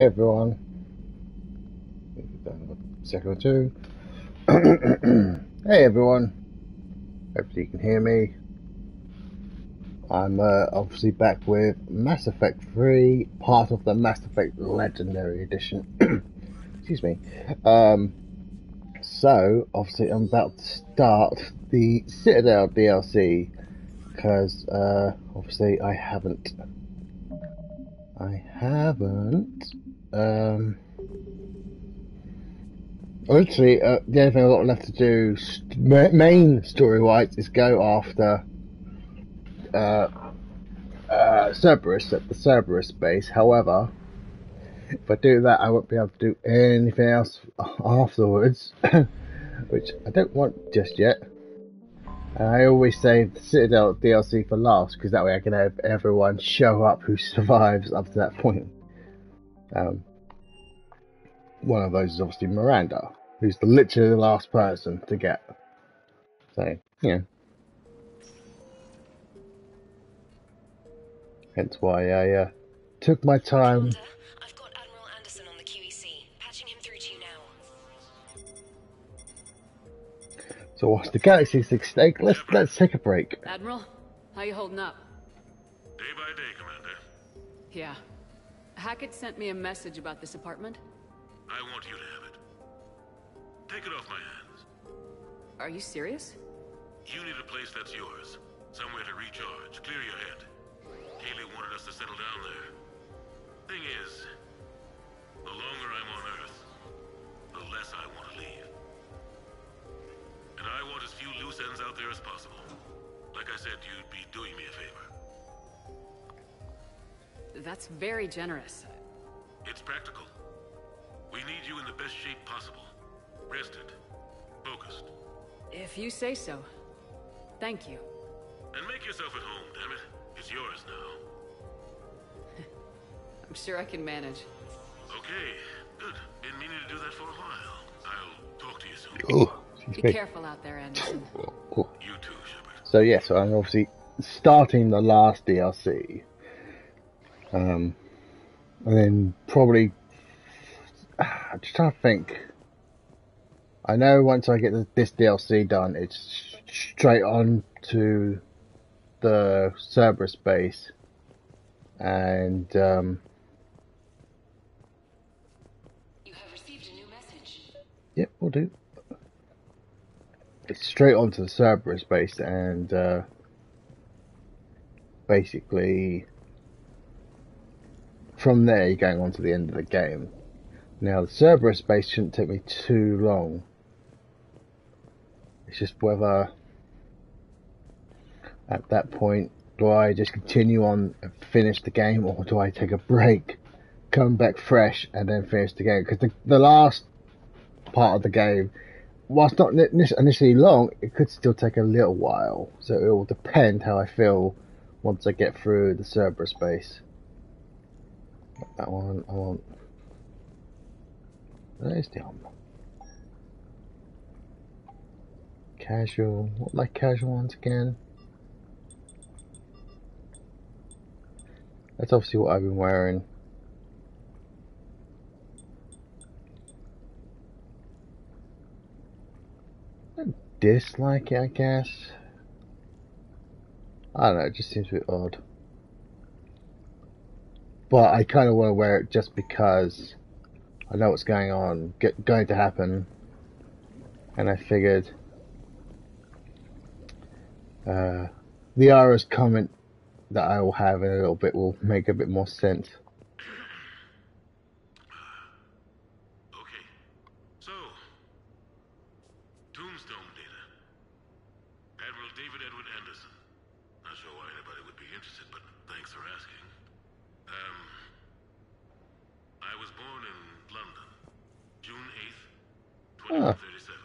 Hey everyone, a second or two. Hey everyone, hopefully you can hear me. I'm obviously back with Mass Effect 3, part of the Mass Effect Legendary Edition. Excuse me. So, obviously I'm about to start the Citadel DLC, because obviously I haven't, um, literally, the only thing I've got left to do, main story-wise, is go after uh, Cerberus at the Cerberus base. However, if I do that, I won't be able to do anything else afterwards, which I don't want just yet. And I always save the Citadel DLC for last, because that way I can have everyone show up who survives up to that point. One of those is obviously Miranda, who's literally the last person to get. So, yeah. Hence why I took my time. Commander, I've got Admiral Anderson on the QEC. Patching him through to you now. So what's the Galaxy 6 stake? Let's take a break. Admiral, how you holding up? Day by day, Commander. Yeah. Hackett sent me a message about this apartment. I want you to have it. Take it off my hands. Are you serious? You need a place that's yours. Somewhere to recharge, clear your head. Haley wanted us to settle down there. Thing is, the longer I'm on Earth, the less I want to leave. And I want as few loose ends out there as possible. Like I said, you'd be doing me a favor. That's very generous. It's practical. We need you in the best shape possible. Rested. Focused. If you say so. Thank you. And make yourself at home, damn it. It's yours now. I'm sure I can manage. Okay, good. Been meaning to do that for a while. I'll talk to you soon. Oh, Be careful out there, Anderson. cool. You too, Shepard. So yeah, so I'm obviously starting the last DLC. And then probably, I'm just trying to think. I know once I get this DLC done, it's straight on to the Cerberus base, and You have received a new message. yep, we'll do. It's straight on to the Cerberus base, and basically from there you're going on to the end of the game. Now the Cerberus base shouldn't take me too long. It's just whether at that point do I just continue on and finish the game, or do I take a break, come back fresh, and then finish the game? Because the last part of the game, whilst not initially long, it could still take a little while. So it will depend how I feel once I get through the Cerberus base. That one, I want. There's the armor. Casual. What are my casual ones again? That's obviously what I've been wearing. I dislike it, I guess. I don't know, it just seems a bit odd. But I kind of want to wear it just because I know what's going to happen. And I figured the Ara's comment that I will have in a little bit will make a bit more sense. Okay. So, Tombstone data. Admiral David Edward Anderson. Not sure why anybody would be interested, but thanks for asking. I was born in London, June 8th, 2137.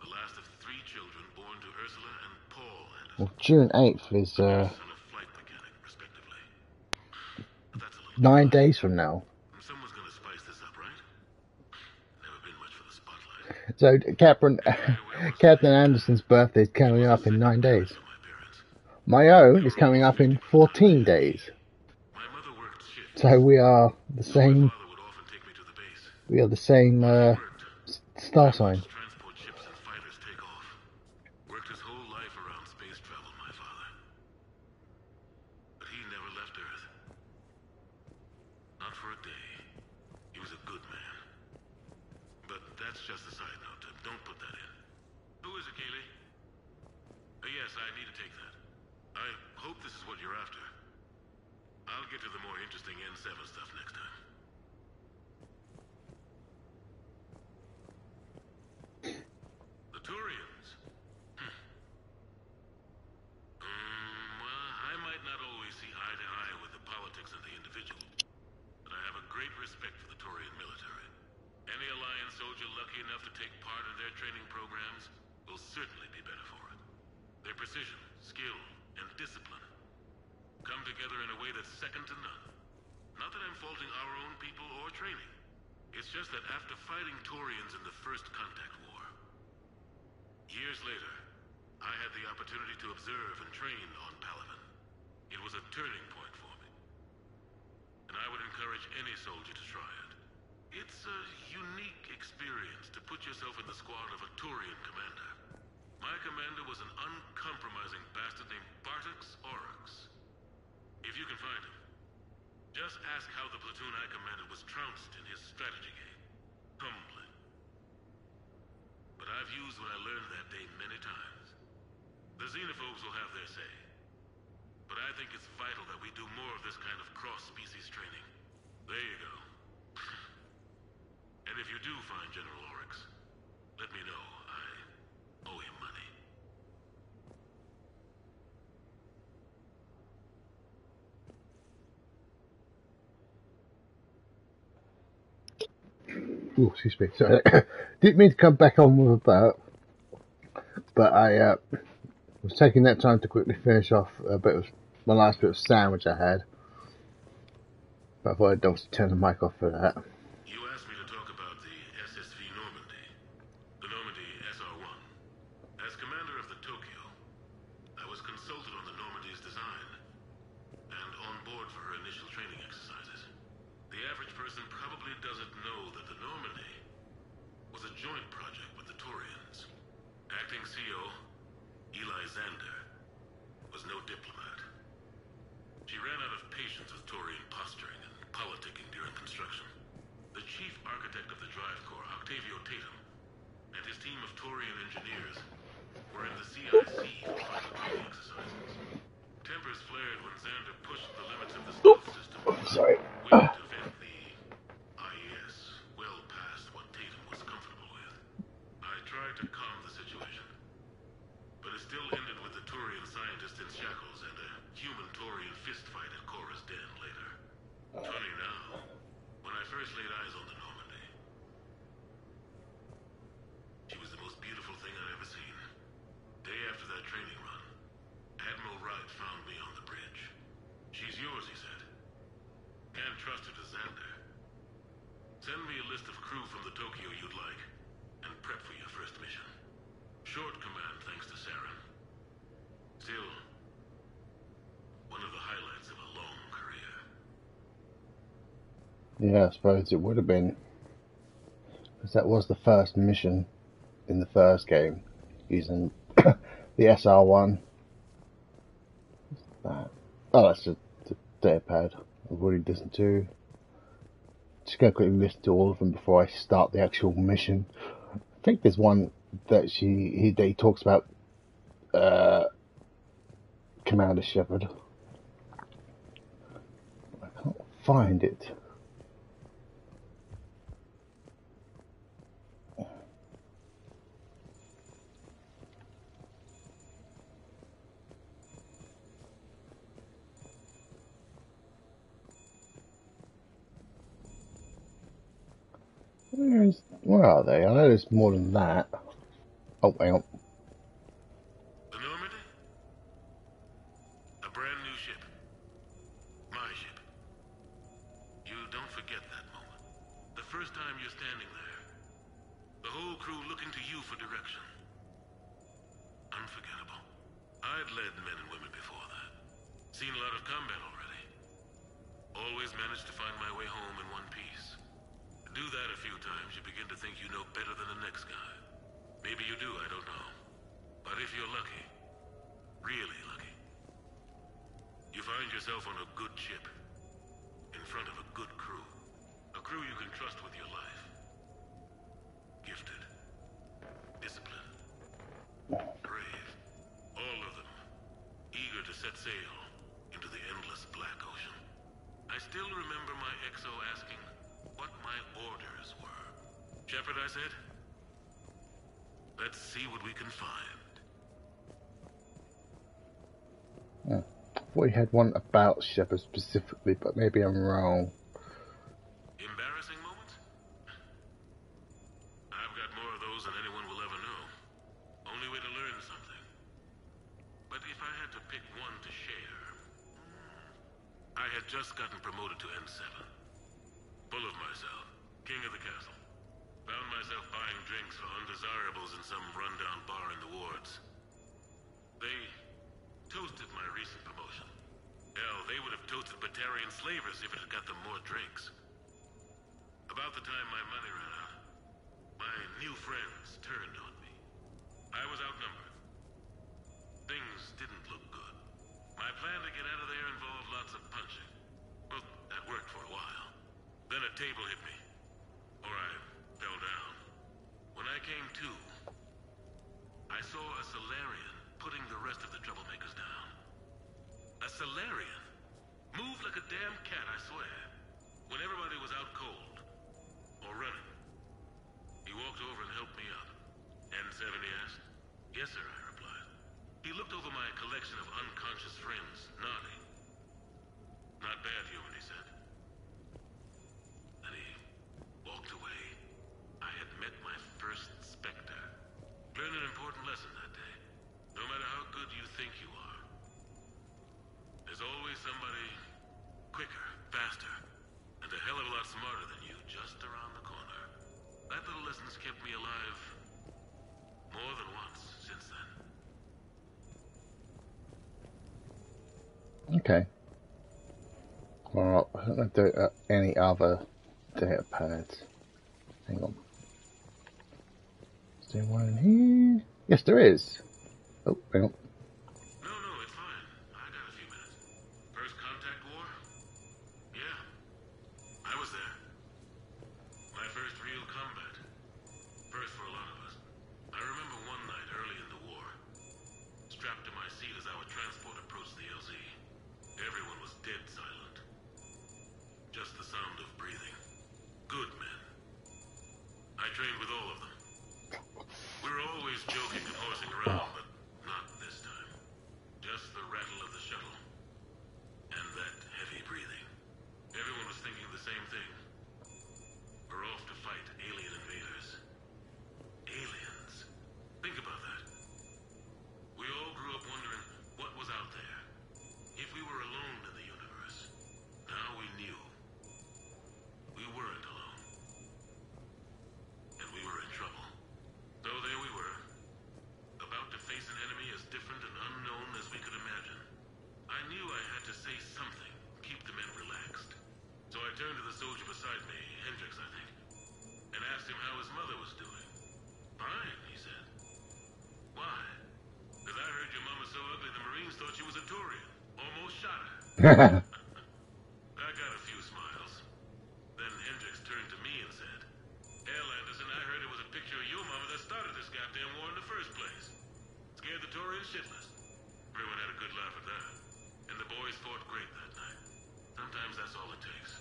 The last of 3 children born to Ursula and Paul Anderson. Well, June 8th is Son of flight mechanic, respectively. But that's a little 9 days from now. Someone's gonna spice this up, right? Never been much for the spotlight. So Captain Anderson's birthday is coming up in 9 days. My parents. My own is coming up in 14 days. My mother worked shifts. So we are the My same. father would often take me to the base. We are the same Worked. star sign. Transport ships and fighters take off. Worked his whole life around space travel, my father. But he never left Earth. Not for a day. He was a good man. But that's just a side note. Don't put that in. Who is it, Kaylee? Yes, I need to take that. I hope this is what you're after. I'll get to the more interesting N7 stuff next time. The Turians. Well, I might not always see eye to eye with the politics of the individual, but I have a great respect for the Turian military. Any Alliance soldier lucky enough to take part in their training programs will certainly be better for it. Their precision, skill, and discipline come together in a way that's second to none. Not that I'm faulting our own people or training. It's just that after fighting Turians in the First Contact War, years later, I had the opportunity to observe and train on Palaven. It was a turning point for me. And I would encourage any soldier to try it. It's a unique experience to put yourself in the squad of a Turian commander. My commander was an uncompromising bastard named Bartox Oryx. If you can find him, just ask how the platoon I commanded was trounced in his strategy game. Humbling. But I've used what I learned that day many times. The xenophobes will have their say. But I think it's vital that we do more of this kind of cross-species training. There you go. And if you do find General Oryx, let me know. I owe him money. Oh, excuse me. Sorry. Didn't mean to come back on with that, but I was taking that time to quickly finish off a bit of my last bit of sandwich I had. But I thought I'd obviously turn the mic off for that. You asked me to talk about the SSV Normandy. The Normandy SR-1. As commander of the Tokyo, I was consulted on the Normandy's design and on board for her initial training exercises. The average person probably doesn't know that the Normandy was a joint project with the Turians. Acting CO, Eli Xander, was no diplomat. She ran out of patience with Turian posturing and politicking during construction. The chief architect of the Drive Corps, Octavio Tatum, and his team of Turian engineers were in the CIC for final training exercises. Tempers flared when Xander pushed the limits of the stealth system. Sorry. Willing to vent the IES well past what Tatum was comfortable with. I tried to calm the situation, but it still ended with the Turian scientist in shackles and a human-Turian fistfight at Korra's den later. Funny now, when I first laid eyes on the Normandy, she was the most beautiful thing I'd ever seen. Day after that training run, Admiral Wright found me on the bridge. She's yours, he said. Can't trust her to Xander. Send me a list of crew from the Tokyo you'd like, and prep for your first mission. Short command thanks to Saren. Still, one of the highlights of a long career. Yeah, I suppose it would have been. Because that was the first mission in the first game, using the SR-1. That. Oh, that's the data pad I've already listened to. Just going to quickly listen to all of them before I start the actual mission. I think there's one that he talks about Commander Shepard. I can't find it. Where are they? I know there's more than that. Oh, hang on. The Normandy? A brand new ship. My ship. You don't forget that moment. The first time you're standing there. The whole crew looking to you for direction. Unforgettable. I'd led men and women before that. Seen a lot of combat already. Always manage to find my way home in one piece. Do that a few times, you begin to think you know better than the next guy. Maybe you do, I don't know. But if you're lucky, really lucky, you find yourself on a good ship, in front of a good crew. A crew you can trust with your life. Gifted. Disciplined. Brave. All of them. Eager to set sail into the endless black ocean. I still remember my XO asking what my orders were. Shepard, I said. Let's see what we can find. We had one about Shepard specifically, but maybe I'm wrong. Embarrassing moments? I've got more of those than anyone will ever know. Only way to learn something. But if I had to pick one to share... I had just gotten promoted to N7. Full of myself. King of the castle. Found myself buying drinks for undesirables in some rundown bar in the wards. They toasted my recent promotion. Hell, they would have toasted Batarian slavers if it had got them more drinks. About the time my money ran out, my new friends turned on me. I was outnumbered. Things didn't look good. My plan to get out of there involved lots of punching. Well, that worked for a while. Then a table hit me. Or I fell down. When I came to, I saw a Salarian putting the rest of the troublemakers down. A Salarian? Moved like a damn cat, I swear. When everybody was out cold. Or running. He walked over and helped me up. N7, he asked. Yes, sir, I replied. He looked over my collection of unconscious friends, nodding. Not bad, human, he said. Then he walked away. I had met my first Spectre. Learned an important lesson that day. No matter how good you think you are, there's always somebody quicker, faster, and a hell of a lot smarter than you just around the corner. That little lesson's kept me alive more than once since then. Okay. Well, I don't know if there are any other data pads. Hang on. Is there one in here? Yes, there is. Oh, hang on. No, it's fine. I got a few minutes. First contact war? Yeah. I was there. My first real combat. First for a lot of us. I remember one night early in the war. Strapped to my seat as our transport approached the LZ. Everyone was dead silent. Just the sound of breathing. Good men. I trained with all of them. We were always joking and horsing around, but not this time. Just the rattle of the shuttle. And that heavy breathing. Everyone was thinking the same thing. We're off to fight alien invaders. Aliens. Think about that. We all grew up wondering what was out there. If we were alone in the universe. Now we knew. We weren't alone. And we were in trouble. So there we were, about to face an enemy as different and unknown as we could imagine. I knew I had to say something, keep the men relaxed. So I turned to the soldier beside me, Hendricks, I think, and asked him how his mother was doing. Fine, he said. Why? Because I heard your mom was so ugly the Marines thought she was a Turian. Almost shot her. I got a few smiles. Then Hendricks turned to me and said, Hell, Anderson, I heard it was a picture of your mama that started this goddamn war in the first place. Scared the Turians shitless. Everyone had a good laugh at that. And the boys fought great that night. Sometimes that's all it takes.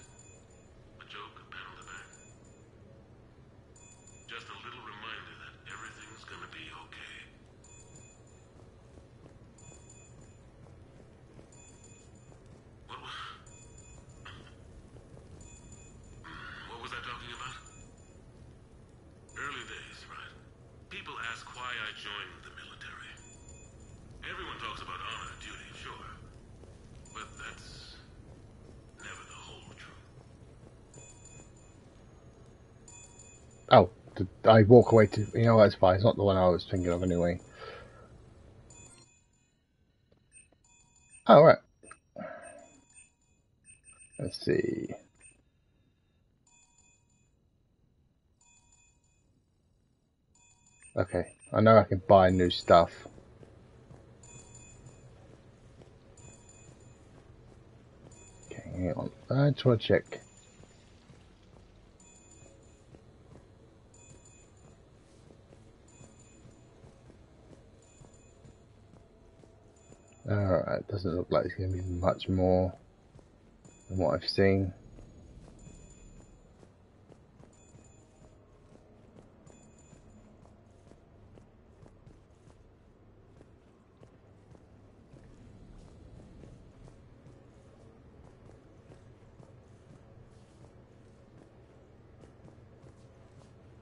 A joke, a pat on the back. Just a little reminder that everything's gonna be okay. What was I talking about? Early days, right? People ask why I joined the military. Everyone talks about honor, duty, sure. But that's never the whole truth. Oh, did I walk away to... You know, that's fine. It's not the one I was thinking of anyway. Oh, right. Let's see. Okay, I know I can buy new stuff. Okay, hang on. I just want to check. Alright, doesn't look like it's going to be much more than what I've seen.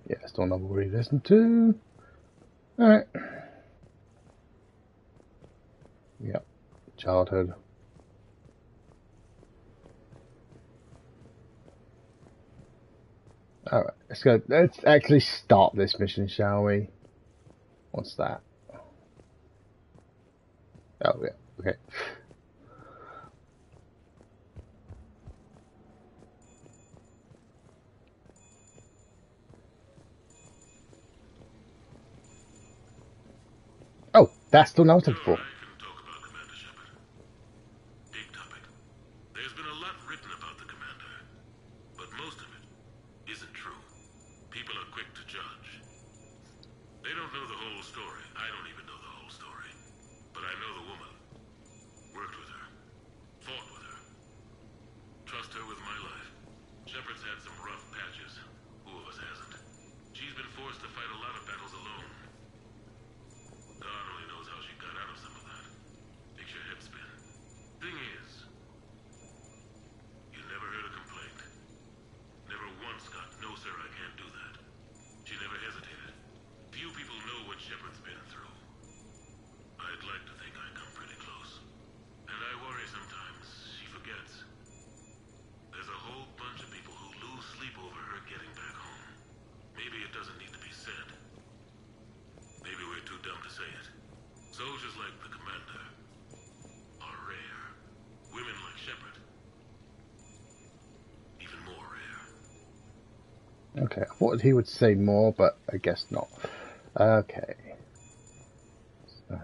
Yeah, still not really listened to. Alright. Yep, childhood. Alright, let's go. Let's actually start this mission, shall we? What's that? Oh, yeah, okay. Oh, that's still not for. Soldiers like the commander are rare. Women like Shepard, even more rare. Okay, I thought he would say more, but I guess not. Okay. A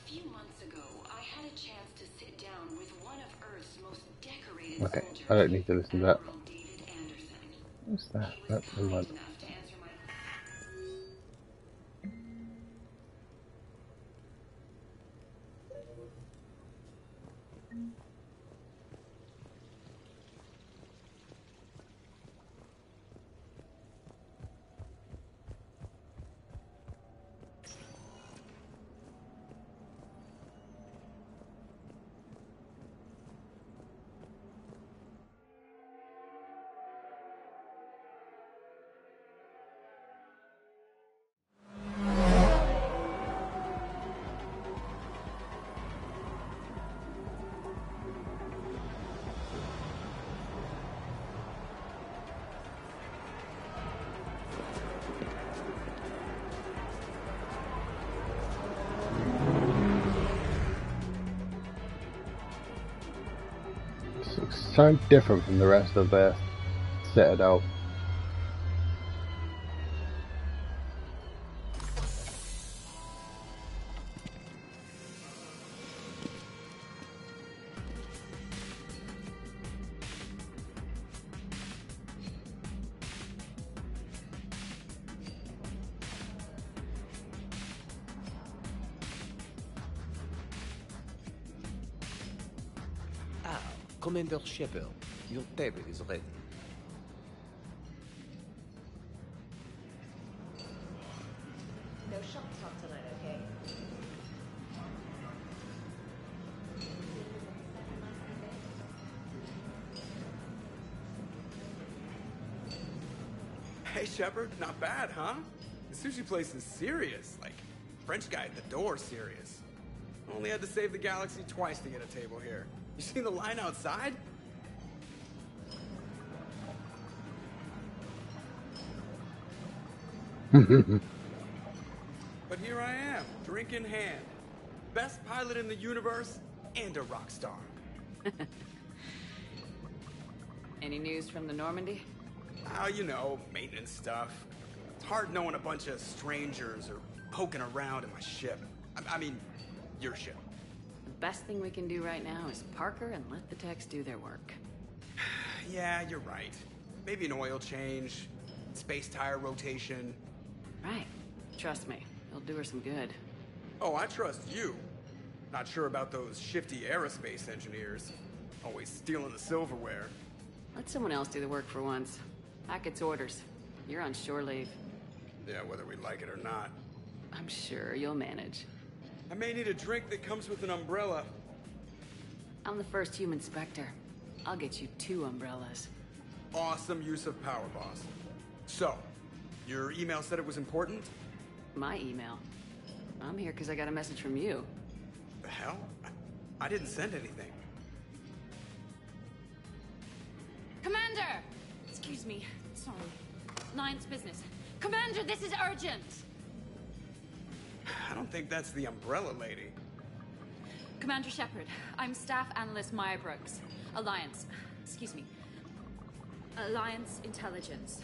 few months ago, I had a chance to sit down with one of Earth's most decorated Okay, soldiers. I don't need to listen to that. Admiral David Anderson. What's that? He was That's the kind one. enough to answer my So different from the rest of the Citadel. Commander Shepard, your table is ready. No shop talk tonight, okay? Hey, Shepard, not bad, huh? The sushi place is serious. Like, French guy at the door serious. Only had to save the galaxy twice to get a table here. You seen the line outside? But here I am, drink in hand. Best pilot in the universe and a rock star. Any news from the Normandy? Oh, you know, maintenance stuff. It's hard knowing a bunch of strangers or poking around in my ship. I mean, your ship. The best thing we can do right now is Parker and let the techs do their work. Yeah, you're right. Maybe an oil change, space tire rotation. Right. Trust me, it'll do her some good. Oh, I trust you. Not sure about those shifty aerospace engineers. Always stealing the silverware. Let someone else do the work for once. Hackett's orders. You're on shore leave. Yeah, whether we like it or not. I'm sure you'll manage. I may need a drink that comes with an umbrella. I'm the first human Spectre. I'll get you 2 umbrellas. Awesome use of power, boss. So, your email said it was important? My email. I'm here because I got a message from you. The hell? I didn't send anything. Commander! Excuse me. Sorry. Lion's business. Commander, this is urgent! I don't think that's the umbrella lady. Commander Shepard, I'm Staff Analyst Maya Brooks. Alliance. Excuse me. Alliance Intelligence.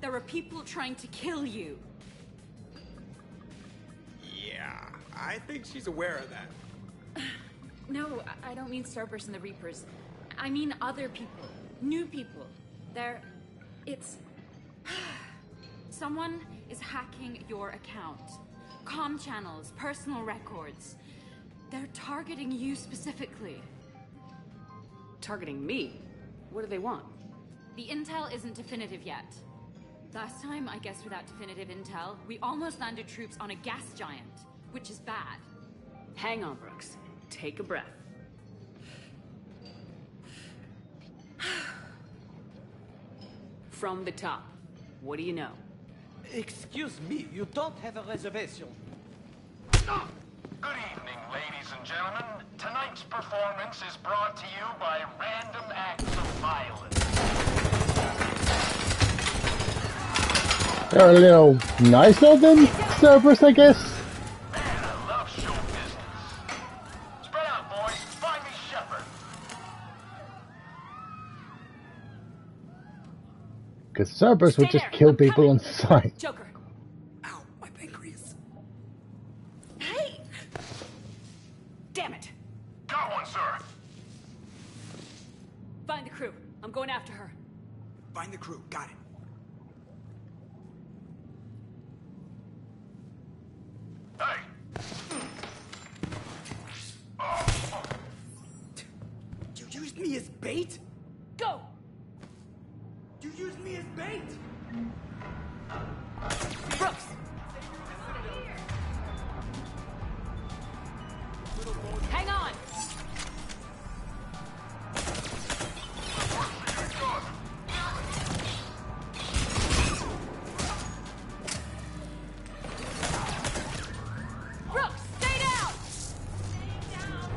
There are people trying to kill you. Yeah, I think she's aware of that. No, I don't mean Cerberus and the Reapers. I mean other people. New people. It's... Someone is hacking your account. Comm channels, personal records. They're targeting you specifically. Targeting me? What do they want? The intel isn't definitive yet. Last time, I guess without definitive intel, we almost landed troops on a gas giant, which is bad. Hang on, Brooks. Take a breath. From the top. What do you know? Excuse me, you don't have a reservation. Good evening, ladies and gentlemen. Tonight's performance is brought to you by Random Acts of Violence. They're a little nicer than Cerberus, I guess. Man, I love show business. Spread out, boys. Find me Shepard. Because Cerberus would Stay just there. kill I'm people coming. on sight. Joker. Ow, my pancreas. Hey! Damn it! Got one, sir. Find the crew. I'm going after her. Find the crew, got it. Hey. You used me as bait? Go! You used me as bait? Brooks! Hang on! Brooks, stay down! Stay down!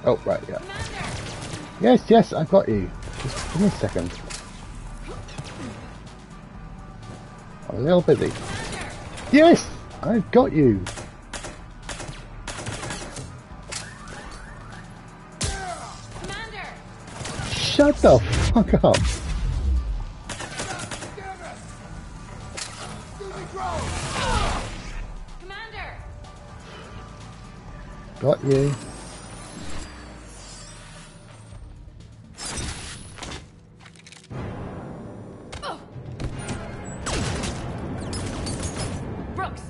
Oh, right, yeah. Commander! Yes, I've got you. Just give me a second. I'm a little busy. Commander! Yes, I've got you. Commander! Shut the fuck up. Commander! Got you. Brooks!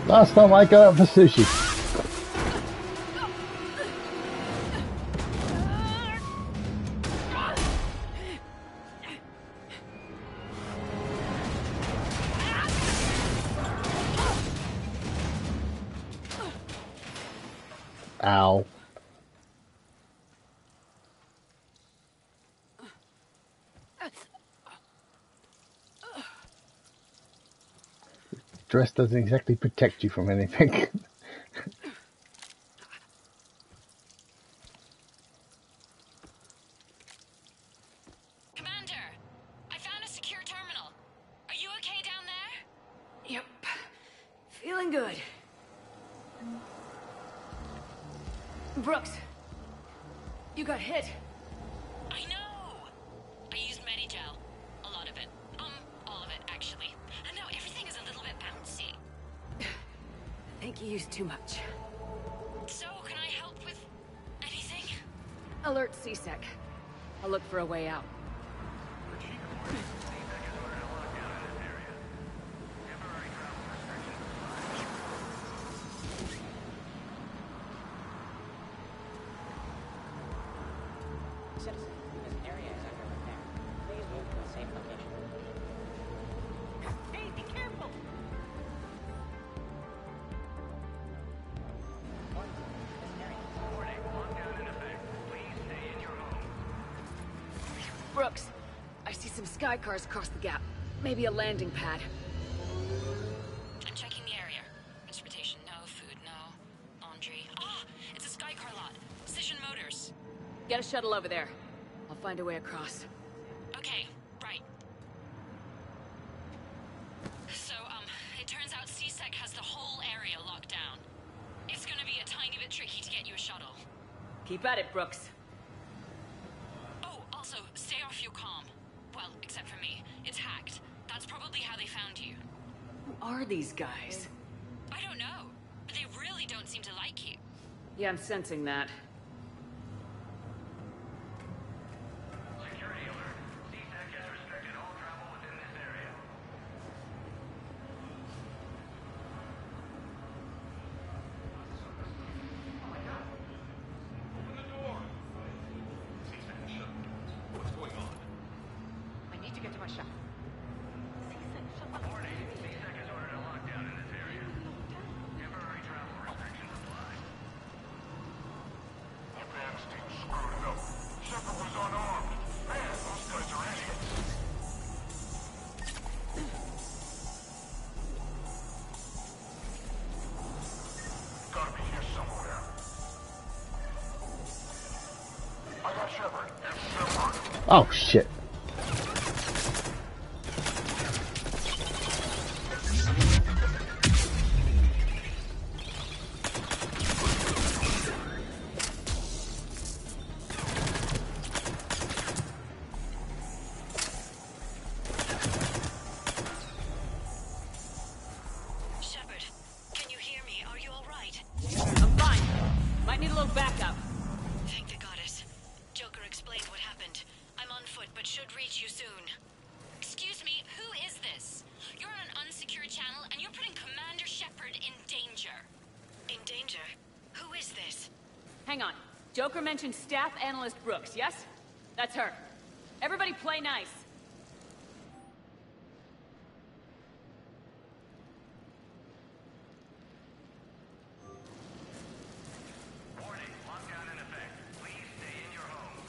Last time I got out for sushi. Ow. dress doesn't exactly protect you from anything. Commander, I found a secure terminal. Are you okay down there? Yep. Feeling good. Brooks, you got hit. I know! I used Medigel. A lot of it. All of it, actually. And now everything is a little bit bouncy. I think you used too much. So, can I help with anything? Alert CSEC. I'll look for a way out. Citizen, this area is under repair. Please move to a safe location. Hey, be careful! Brooks, I see some sky cars across the gap. Maybe a landing pad. I'm checking the area. Transportation, no. Food, no. Laundry. Ah! It's a Skycar lot. Precision Motors. Get a shuttle over there. I'll find a way across. Okay, right. So, it turns out CSEC has the whole area locked down. It's gonna be a tiny bit tricky to get you a shuttle. Keep at it, Brooks. Oh, also, stay off your comm. Well, except for me. It's hacked. That's probably how they found you. Who are these guys? I don't know, but they really don't seem to like you. Yeah, I'm sensing that. Security alert. CSEC has restricted all travel within this area. Oh my god. Open the door. CSEC shut. What's going on? I need to get to my shop. Warning. CSEC has ordered a lockdown in this area. Temporary travel restrictions apply. Advance team screwed it up. Shepard was unarmed. Man, those guys are idiots. Gotta be here somewhere. I got Shepard. It's Shepard. Oh shit. Shepard, can you hear me? Are you alright? I'm fine. Might need a little backup. Thank the goddess. Joker explained what happened. I'm on foot, but should reach you soon. Excuse me, who is this? You're on an unsecured channel, and you're putting Commander Shepard in danger. In danger? Who is this? Hang on. Joker mentioned staff analyst Brooks, yes? That's her. Everybody play nice. Warning. Lockdown in effect. Please stay in your home.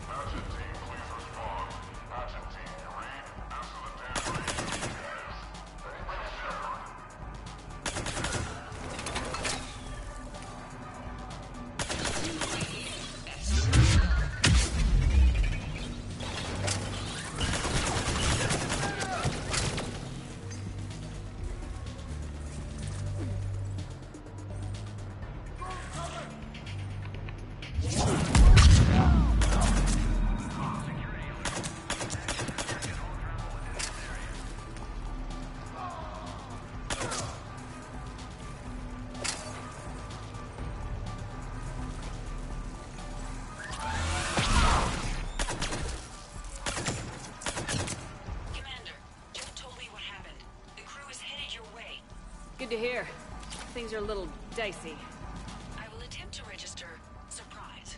Action team, please respond. Action team, you read? Answer the damn radio, guys. Anybody Shepard? Commander, Joe told me what happened. The crew is headed your way. Good to hear. Things are a little dicey. I will attempt to register surprise.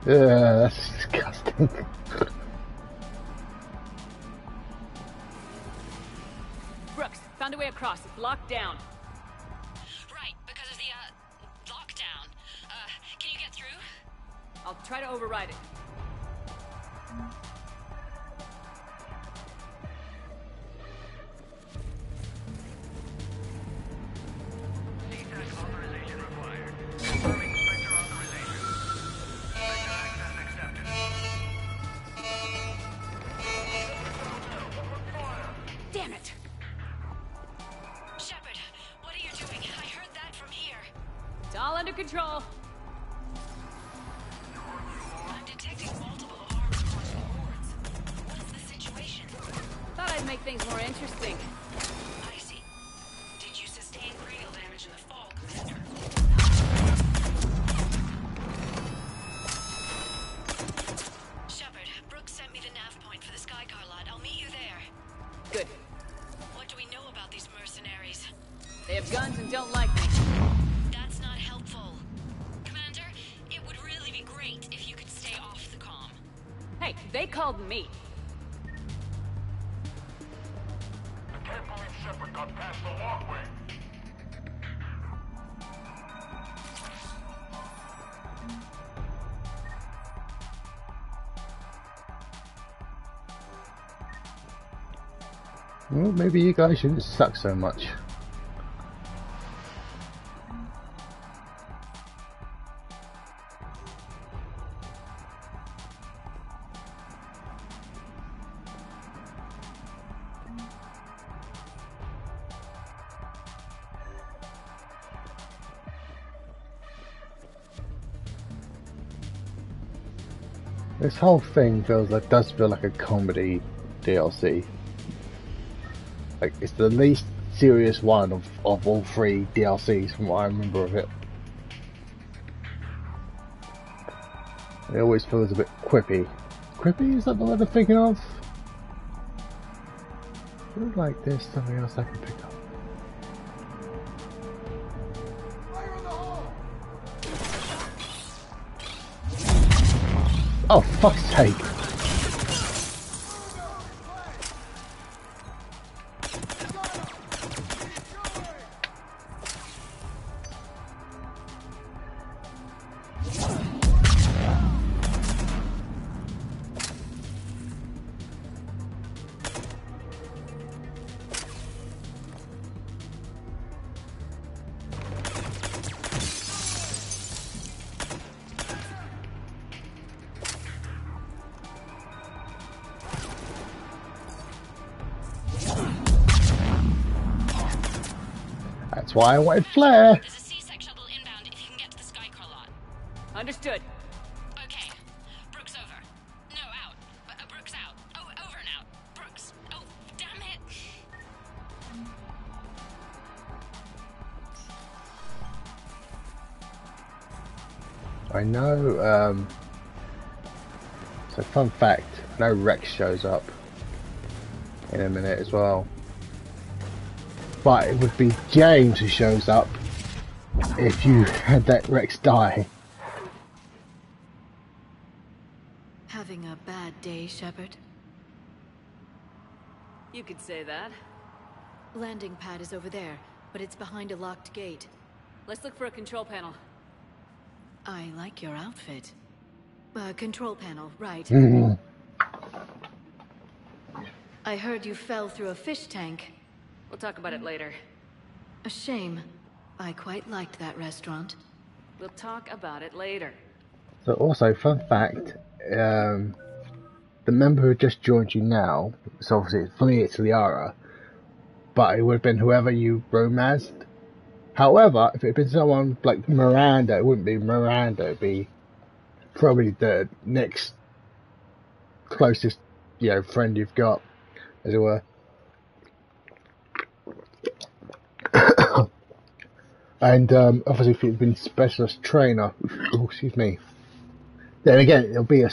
That's disgusting. Brooks, found a way across. It's locked down. Right, because of the, lockdown. Can you get through? I'll try to override it. Authorization required. Confirming Spectre authorization. Spectre access accepted. Damn it! Shepard, what are you doing? I heard that from here. It's all under control. I'm detecting multiple arms across the boards. What's the situation? Thought I'd make things more interesting. I see. Did you sustain cranial damage in the fall, Commander? Shepard, Brooks sent me the nav point for the Skycar lot. I'll meet you there. Good. What do we know about these mercenaries? They have guns and don't like me. That's not helpful. Commander, it would really be great if you could stay off the comm. Hey, they called me. I can't believe Shepard got past the walkway. Well, maybe you guys shouldn't suck so much. This whole thing does feel like a comedy DLC. Like, it's the least serious one of all three DLCs from what I remember of it. It always feels a bit quippy. Quippy? Is that the word I'm thinking of? Feels like there's something else I can pick up. Oh, fuck's sake! That's why I wanted flare. There's a C-Sec shuttle inbound if you can get to the Skycar lot. Understood. Okay. Brooks over. No, out. Brooks out. Oh, over and out. Brooks. Oh, damn it. I know, so fun fact, I know Rex shows up in a minute as well. But it would be James who shows up if you had that Rex die. Having a bad day, Shepard? You could say that. Landing pad is over there, but it's behind a locked gate. Let's look for a control panel. I like your outfit. Control panel, right. I heard you fell through a fish tank. We'll talk about it later. A shame. I quite liked that restaurant. We'll talk about it later. So also, fun fact, the member who just joined you now, so obviously for me it's Liara, but it would have been whoever you romanced. However, if it had been someone like Miranda, it wouldn't be Miranda, it'd be probably the next closest, friend you've got, as it were. And obviously if you've been specialist trainer, then again it'll be a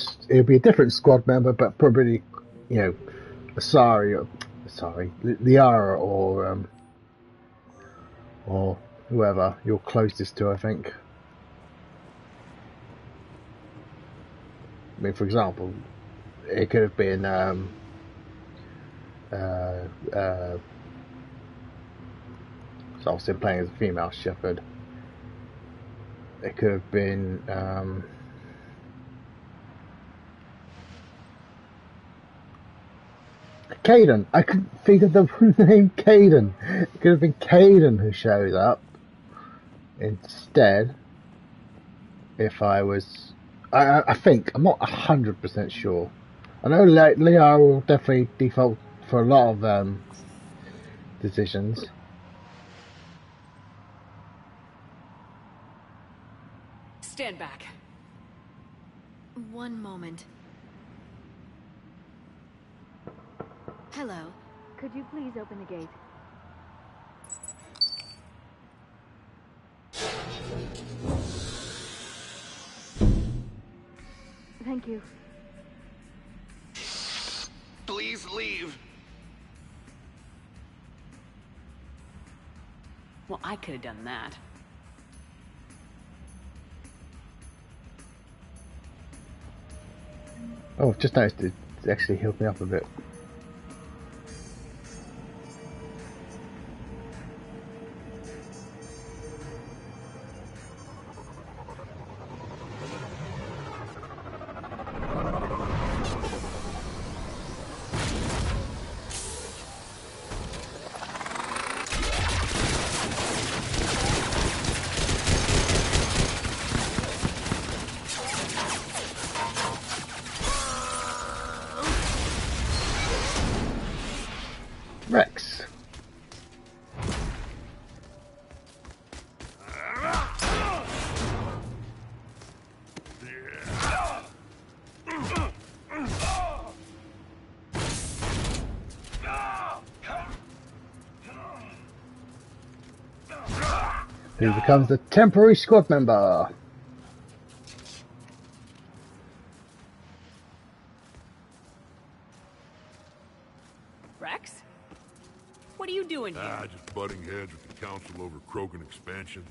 different squad member, but probably Liara or whoever you're closest to, I think. mean, for example, it could have been so obviously playing as a female shepherd. It could have been Caden. I couldn't think of the name Caden. It could have been Caden who shows up instead. If I was, I think, I'm not 100% sure. I know Liara will definitely default for a lot of decisions. Stand back. One moment. Hello. Could you please open the gate? Thank you. Please leave. Well, I could have done that. Oh, just noticed it actually healed me up a bit. Rex. Who becomes a temporary squad member. Rex? What are you doing here? Just butting heads with the council over Krogan expansion.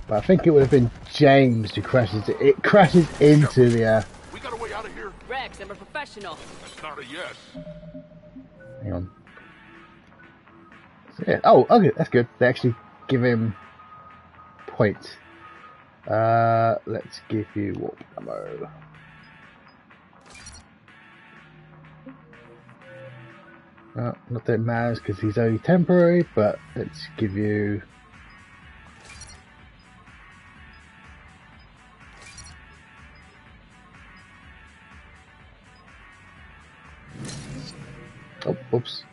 But I think it would have been James who crashes it. It crashes into the. We got a way out of here. Rex, I'm a professional. That's not a yes. Hang on. So, yeah. Oh, okay, that's good. They actually give him points. Let's give you warp ammo. Not that it matters because he's only temporary, but let's give you. Oh, whoops.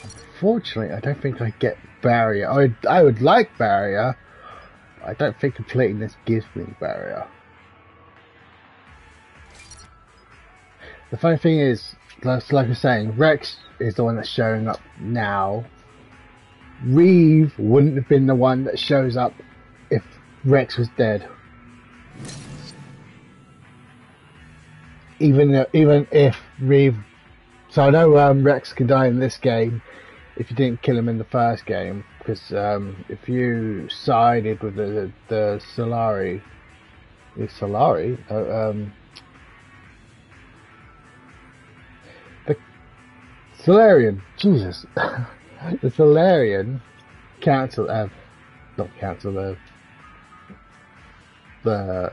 Unfortunately, I don't think I get barrier. I would like barrier. I don't think completing this gives me barrier. The funny thing is, like I was saying, Rex is the one that's showing up now. Reeve wouldn't have been the one that shows up if Rex was dead. Even if Reeve, so I know Rex can die in this game if you didn't kill him in the first game, because if you sided with the Solari, the Solarian, Jesus, the Solarian council, not council, well,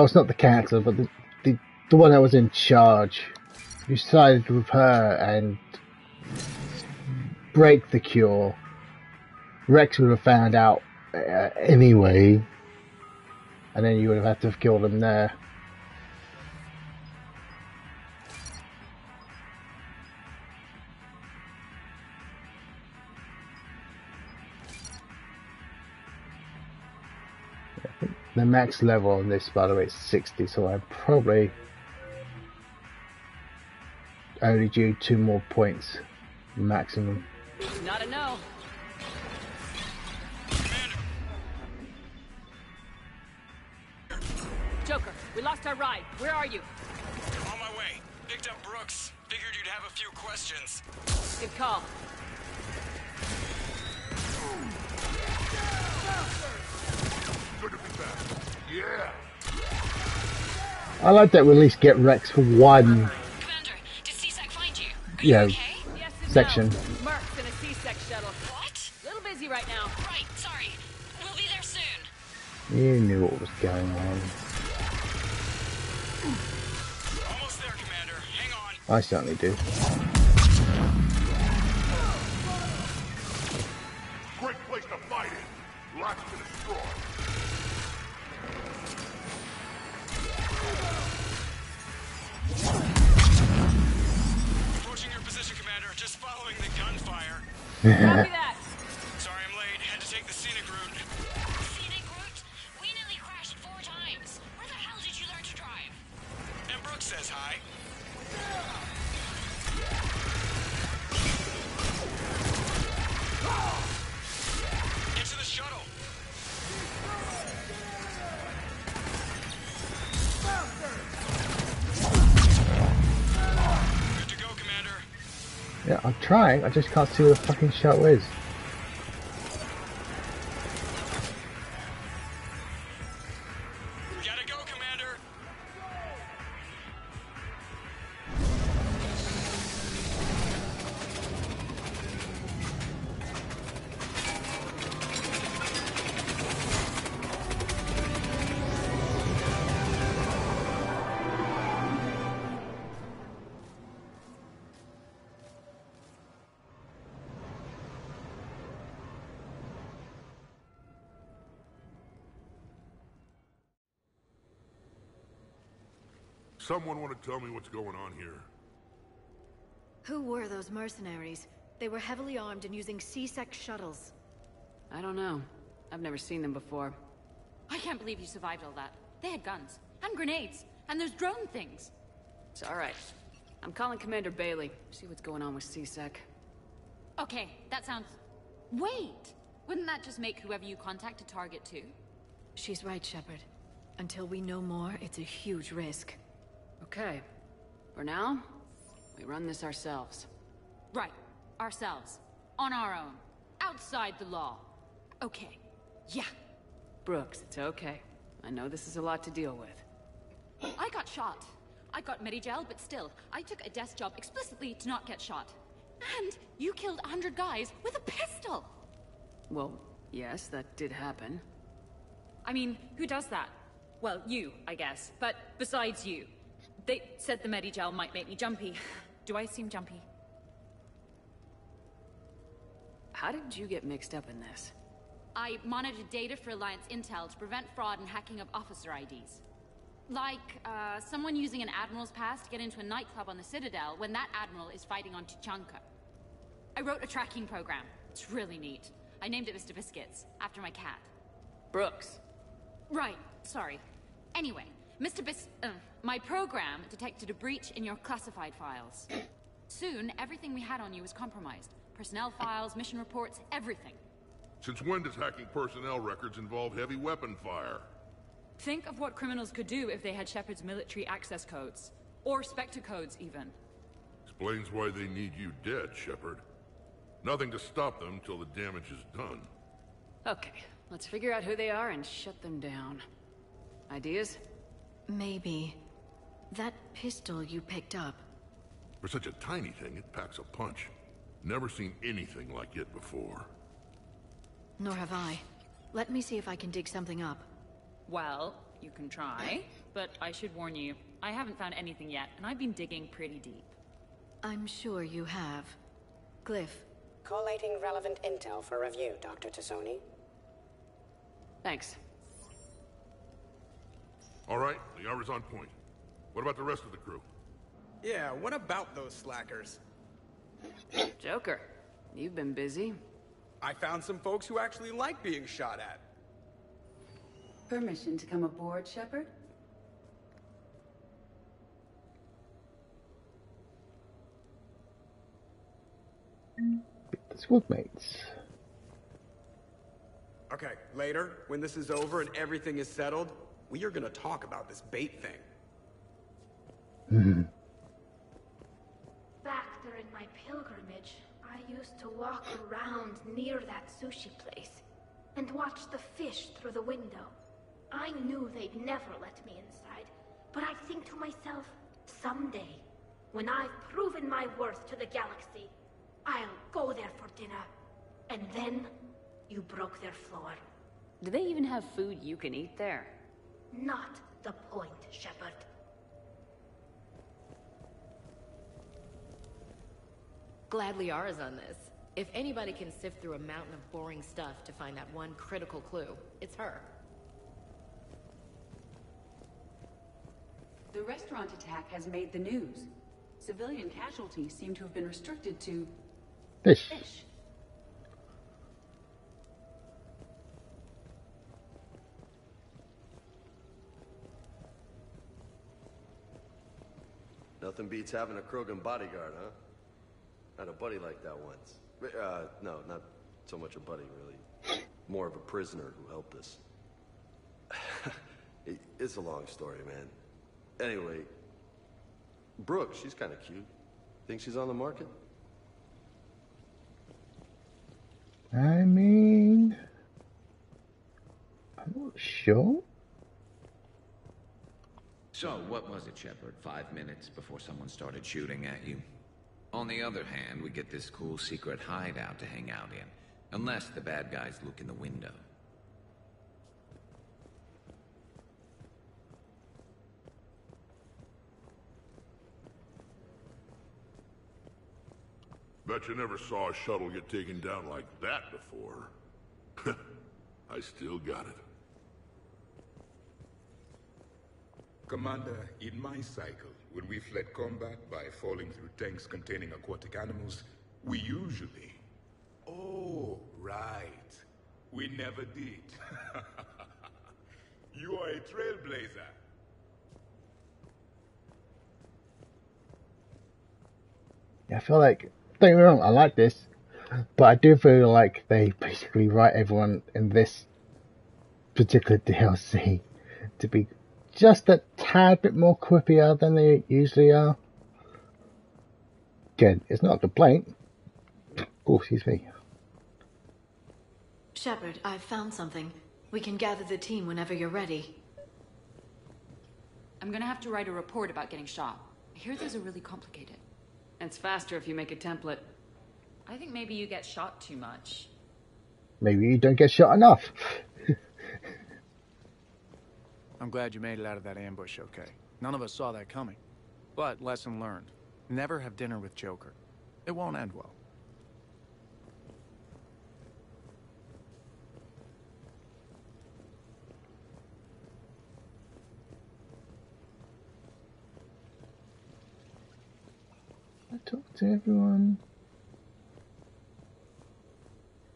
it's not the council, but the one that was in charge. You sided with her and break the cure. Rex would have found out anyway, and then you would have had to have killed him there. The max level on this, by the way, is 60, so I'm probably only due 2 more points maximum. Not a no. Joker, we lost our ride. Where are you? On my way. Picked up Brooks. Figured you'd have a few questions. Good call. Good to be back. Yeah. I like that we at least get Rex for one. Commander, did C-Sec find you? Are you okay? Yes and Section. No. Merc's in a C-Sec shuttle. What? Little busy right now. Right, sorry. We'll be there soon. You knew what was going on. Almost there, Commander. Hang on. I certainly do. Great place to fight in. Lots to destroy. Approaching your position, Commander. Just following the gunfire. Copy that. Sorry I'm late. Had to take the scenic route. Scenic route? We nearly crashed 4 times. Where the hell did you learn to drive? And Brooks says hi. Into the shuttle. Good to go, Commander. Yeah, I'm trying. I just can't see where the fucking shuttle is. We gotta go, Commander. Someone want to tell me what's going on here? Who were those mercenaries? They were heavily armed and using C-Sec shuttles. I don't know. I've never seen them before. I can't believe you survived all that. They had guns, and grenades, and those drone things. It's alright. I'm calling Commander Bailey. See what's going on with C-Sec. Okay, that sounds... Wait! Wouldn't that just make whoever you contact a target too? She's right, Shepard. Until we know more, it's a huge risk. Okay. For now, we run this ourselves. Right. Ourselves. On our own. Outside the law. Okay. Yeah. Brooks, it's okay. I know this is a lot to deal with. I got shot. I got Medigel, but still, I took a desk job explicitly to not get shot. And you killed 100 guys with a pistol! Well, yes, that did happen. I mean, who does that? Well, you, I guess. But besides you. They said the Medigel might make me jumpy. Do I seem jumpy? How did you get mixed up in this? I monitored data for Alliance intel to prevent fraud and hacking of officer IDs. Like, someone using an Admiral's pass to get into a nightclub on the Citadel when that Admiral is fighting on Tuchanka. I wrote a tracking program. It's really neat. I named it Mr. Biscuits, after my cat. Brooks. Right, sorry. Anyway, my program detected a breach in your classified files. Soon, everything we had on you was compromised. Personnel files, mission reports, everything. Since when does hacking personnel records involve heavy weapon fire? Think of what criminals could do if they had Shepard's military access codes. Or Spectre codes, even. Explains why they need you dead, Shepard. Nothing to stop them till the damage is done. Okay, let's figure out who they are and shut them down. Ideas? Maybe. That pistol you picked up. For such a tiny thing, it packs a punch. Never seen anything like it before. Nor have I. Let me see if I can dig something up. Well, you can try, but I should warn you, I haven't found anything yet, and I've been digging pretty deep. I'm sure you have. Glyph. Collating relevant intel for review, Dr. Tassoni. Thanks. All right, the hour's on point. What about the rest of the crew? Yeah, what about those slackers? Joker, you've been busy. I found some folks who actually like being shot at. Permission to come aboard, Shepard? Squadmates. Okay, later, when this is over and everything is settled, we are gonna talk about this bait thing. Back during my pilgrimage, I used to walk around near that sushi place and watch the fish through the window. I knew they'd never let me inside, but I think to myself, someday, when I've proven my worth to the galaxy, I'll go there for dinner. And then, you broke their floor. Do they even have food you can eat there? Not the point, Shepard. Glad Liara's on this. If anybody can sift through a mountain of boring stuff to find that one critical clue, it's her. The restaurant attack has made the news. Civilian casualties seem to have been restricted to... fish. Nothing beats having a Krogan bodyguard, huh? Had a buddy like that once. No, not so much a buddy, really. More of a prisoner who helped us. It's a long story, man. Anyway, Brooke, she's kind of cute. Think she's on the market? I mean, I'm not sure. So, what was it, Shepard? 5 minutes before someone started shooting at you? On the other hand, we get this cool secret hideout to hang out in. Unless the bad guys look in the window. Bet you never saw a shuttle get taken down like that before. I still got it. Commander, in my cycle, when we fled combat by falling through tanks containing aquatic animals, we usually... Oh, right. We never did. You are a trailblazer. Yeah, I feel like, don't get me wrong, I like this, but I do feel like they basically write everyone in this particular DLC to be just a tad bit more quippier than they usually are. Again, it's not a complaint. Oh, excuse me. Shepard, I've found something. We can gather the team whenever you're ready. I'm gonna have to write a report about getting shot. I hear those are really complicated. It's faster if you make a template. I think maybe you get shot too much. Maybe you don't get shot enough. I'm glad you made it out of that ambush okay. None of us saw that coming. But lesson learned. Never have dinner with Joker. It won't end well. I talked to everyone.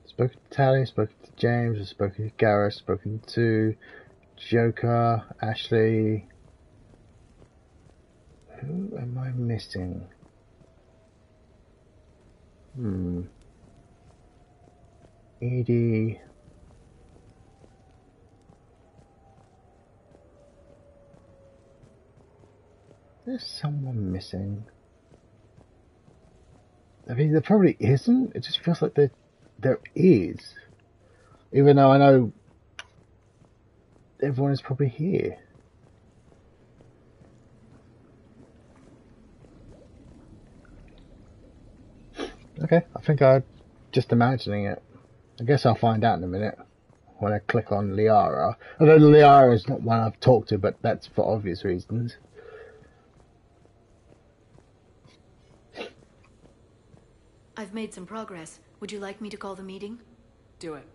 Spoken to Tally, spoken to James, spoken to Gareth, spoken to Joker, Ashley. Who am I missing? Edie. There's someone missing. I mean, there probably isn't. It just feels like there is. Even though I know everyone is probably here. Okay, I think I'm just imagining it. I guess I'll find out in a minute when I click on Liara. Although Liara is not one I've talked to, but that's for obvious reasons. I've made some progress. Would you like me to call the meeting? Do it.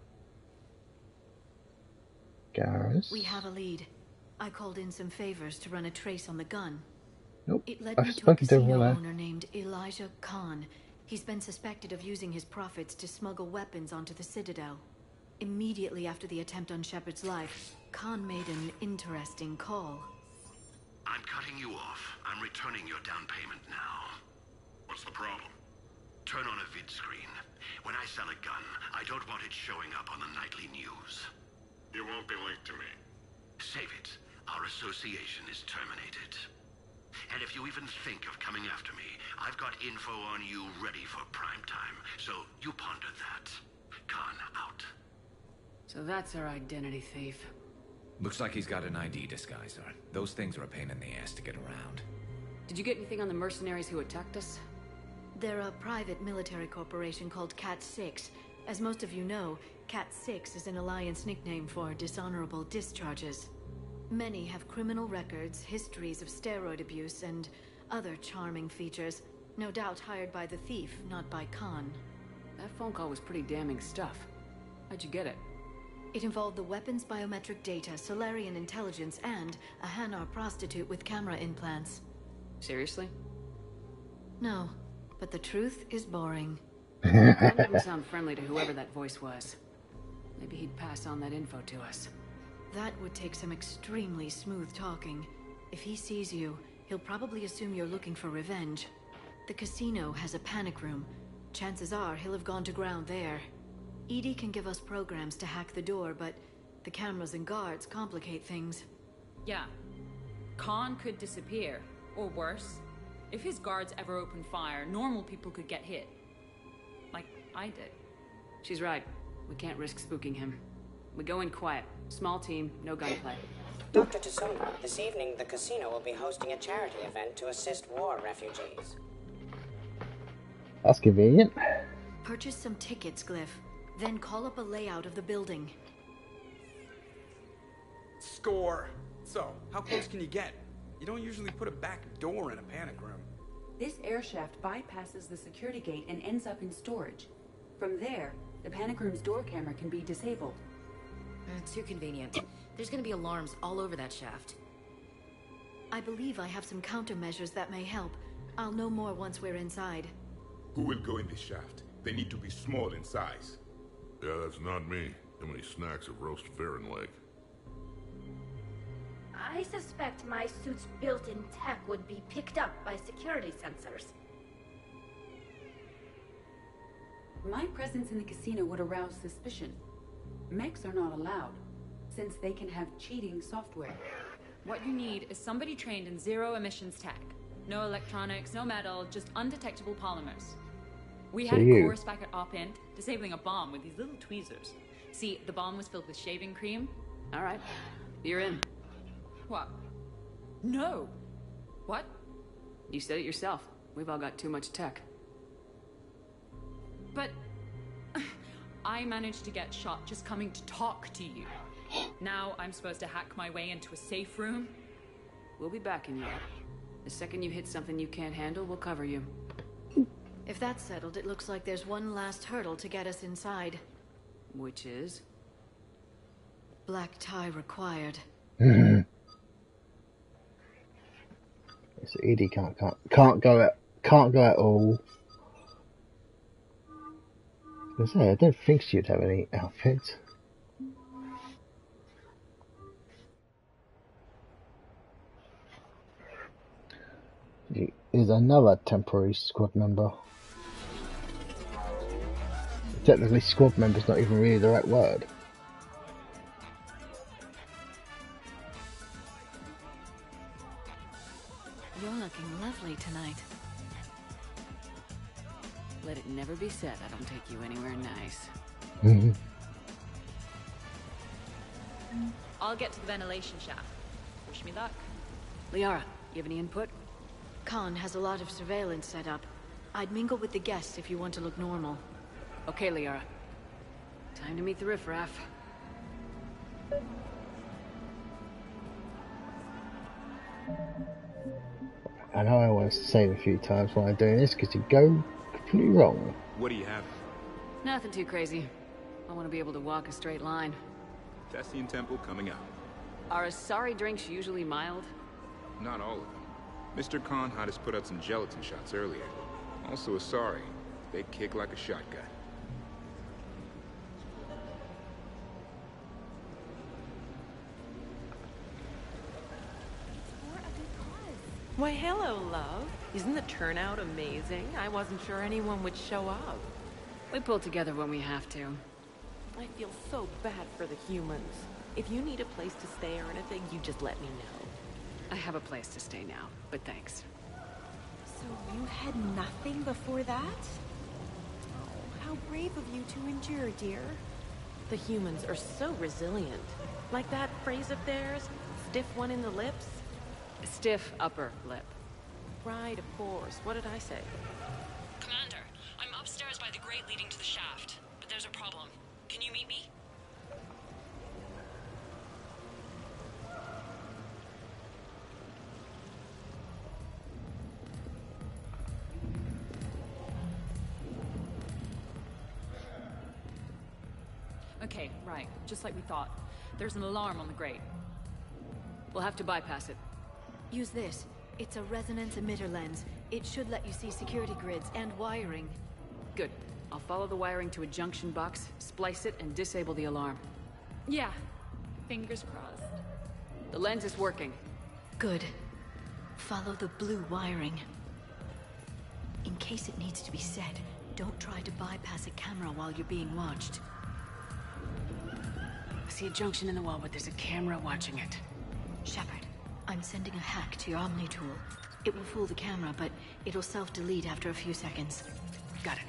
Garrus? We have a lead. I called in some favors to run a trace on the gun. Nope. It led I've me to a spoken to casino everyone. owner named Elijah Khan. He's been suspected of using his profits to smuggle weapons onto the Citadel. Immediately after the attempt on Shepard's life, Khan made an interesting call. I'm cutting you off. I'm returning your down payment now. What's the problem? Turn on a vid screen. When I sell a gun, I don't want it showing up on the nightly news. It won't be linked to me. Save it. our association is terminated. And if you even think of coming after me, I've got info on you ready for prime time. So you ponder that. Khan out. So that's our identity thief. Looks like he's got an ID disguiser. Those things are a pain in the ass to get around. Did you get anything on the mercenaries who attacked us? They're a private military corporation called Cat-6. As most of you know, Cat-6 is an Alliance nickname for dishonorable discharges. Many have criminal records, histories of steroid abuse, and other charming features. No doubt hired by the thief, not by Khan. That phone call was pretty damning stuff. How'd you get it? It involved the weapons biometric data, Solarian intelligence, and a Hanar prostitute with camera implants. Seriously? No, but the truth is boring. That didn't sound friendly to whoever that voice was. Maybe he'd pass on that info to us. That would take some extremely smooth talking. If he sees you, he'll probably assume you're looking for revenge. The casino has a panic room. Chances are he'll have gone to ground there. EDI can give us programs to hack the door, but the cameras and guards complicate things. Yeah. Khan could disappear. Or worse. If his guards ever open fire, normal people could get hit. Like I did. She's right. We can't risk spooking him. We go in quiet. Small team, no gunplay. Dr. Tsuna, this evening the casino will be hosting a charity event to assist war refugees. That's convenient. Purchase some tickets, Glyph. Then call up a layout of the building. Score. So, how close can you get? You don't usually put a back door in a panic room. This air shaft bypasses the security gate and ends up in storage. From there, the panic room's door camera can be disabled. Too convenient. There's gonna be alarms all over that shaft. I believe I have some countermeasures that may help. I'll know more once we're inside. Who will go in this shaft? They need to be small in size. Yeah, that's not me. How many snacks of roast Varen leg? I suspect my suit's built-in tech would be picked up by security sensors. My presence in the casino would arouse suspicion. Mechs are not allowed, since they can have cheating software. What you need is somebody trained in zero emissions tech. No electronics, no metal, just undetectable polymers. We had a course back at Op-Int, disabling a bomb with these little tweezers. See, the bomb was filled with shaving cream. All right, you're in. What? No. What? You said it yourself. We've all got too much tech. But I managed to get shot just coming to talk to you. Now I'm supposed to hack my way into a safe room? We'll be backing you up. The second you hit something you can't handle, we'll cover you. If that's settled, it looks like there's one last hurdle to get us inside. Which is? Black tie required. So EDI can't go at all. I was gonna say, I don't think she'd have any outfits. Is another temporary squad member. Technically, squad member's not even really the right word. You're looking lovely tonight. Let it never be said I don't take you anywhere nice. I'll get to the ventilation shaft. Wish me luck. Liara, you have any input? Khan has a lot of surveillance set up. I'd mingle with the guests if you want to look normal. Okay, Liara. Time to meet the riffraff. I know I want to say it a few times while I'm doing this because you go completely wrong. What do you have? Nothing too crazy. I want to be able to walk a straight line. Tessian Temple coming up. Are Asari drinks usually mild? Not all of them. Mr. Khan had us put out some gelatin shots earlier. Also Asari. They kick like a shotgun. Why, hello, love. Isn't the turnout amazing? I wasn't sure anyone would show up. We pull together when we have to. I feel so bad for the humans. If you need a place to stay or anything, you just let me know. I have a place to stay now, but thanks. So you had nothing before that? Oh, how brave of you to endure, dear. The humans are so resilient. Like that phrase of theirs, stiff one in the lips? Stiff upper lip. Right, of course. What did I say? Commander, I'm upstairs by the grate leading to the shaft, but there's a problem. Can you meet me? Okay, right. Just like we thought. There's an alarm on the grate. We'll have to bypass it. Use this. It's a resonance emitter lens. It should let you see security grids and wiring. Good. I'll follow the wiring to a junction box, splice it, and disable the alarm. Yeah. Fingers crossed. The lens is working. Good. Follow the blue wiring. In case it needs to be set, don't try to bypass a camera while you're being watched. I see a junction in the wall, but there's a camera watching it. Shepard, I'm sending a hack to your Omni tool. It will fool the camera, but it'll self-delete after a few seconds. Got it.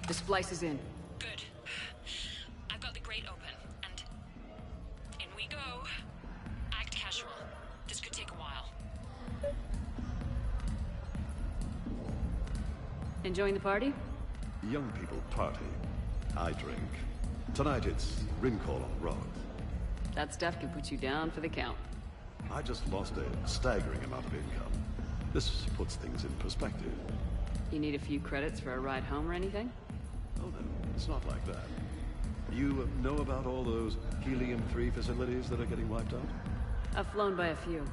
The splice is in. Good. I've got the grate open, and in we go. Act casual. This could take a while. Enjoying the party? Young people party. I drink. Tonight it's Ringcall on the rocks. That stuff can put you down for the count. I just lost a staggering amount of income. This puts things in perspective. You need a few credits for a ride home or anything? Oh no, it's not like that. You know about all those Helium-3 facilities that are getting wiped out? I've flown by a few.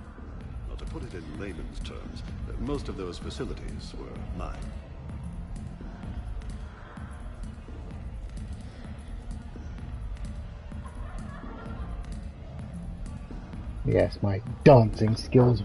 Well, to put it in layman's terms, most of those facilities were mine. Yes, my dancing skills.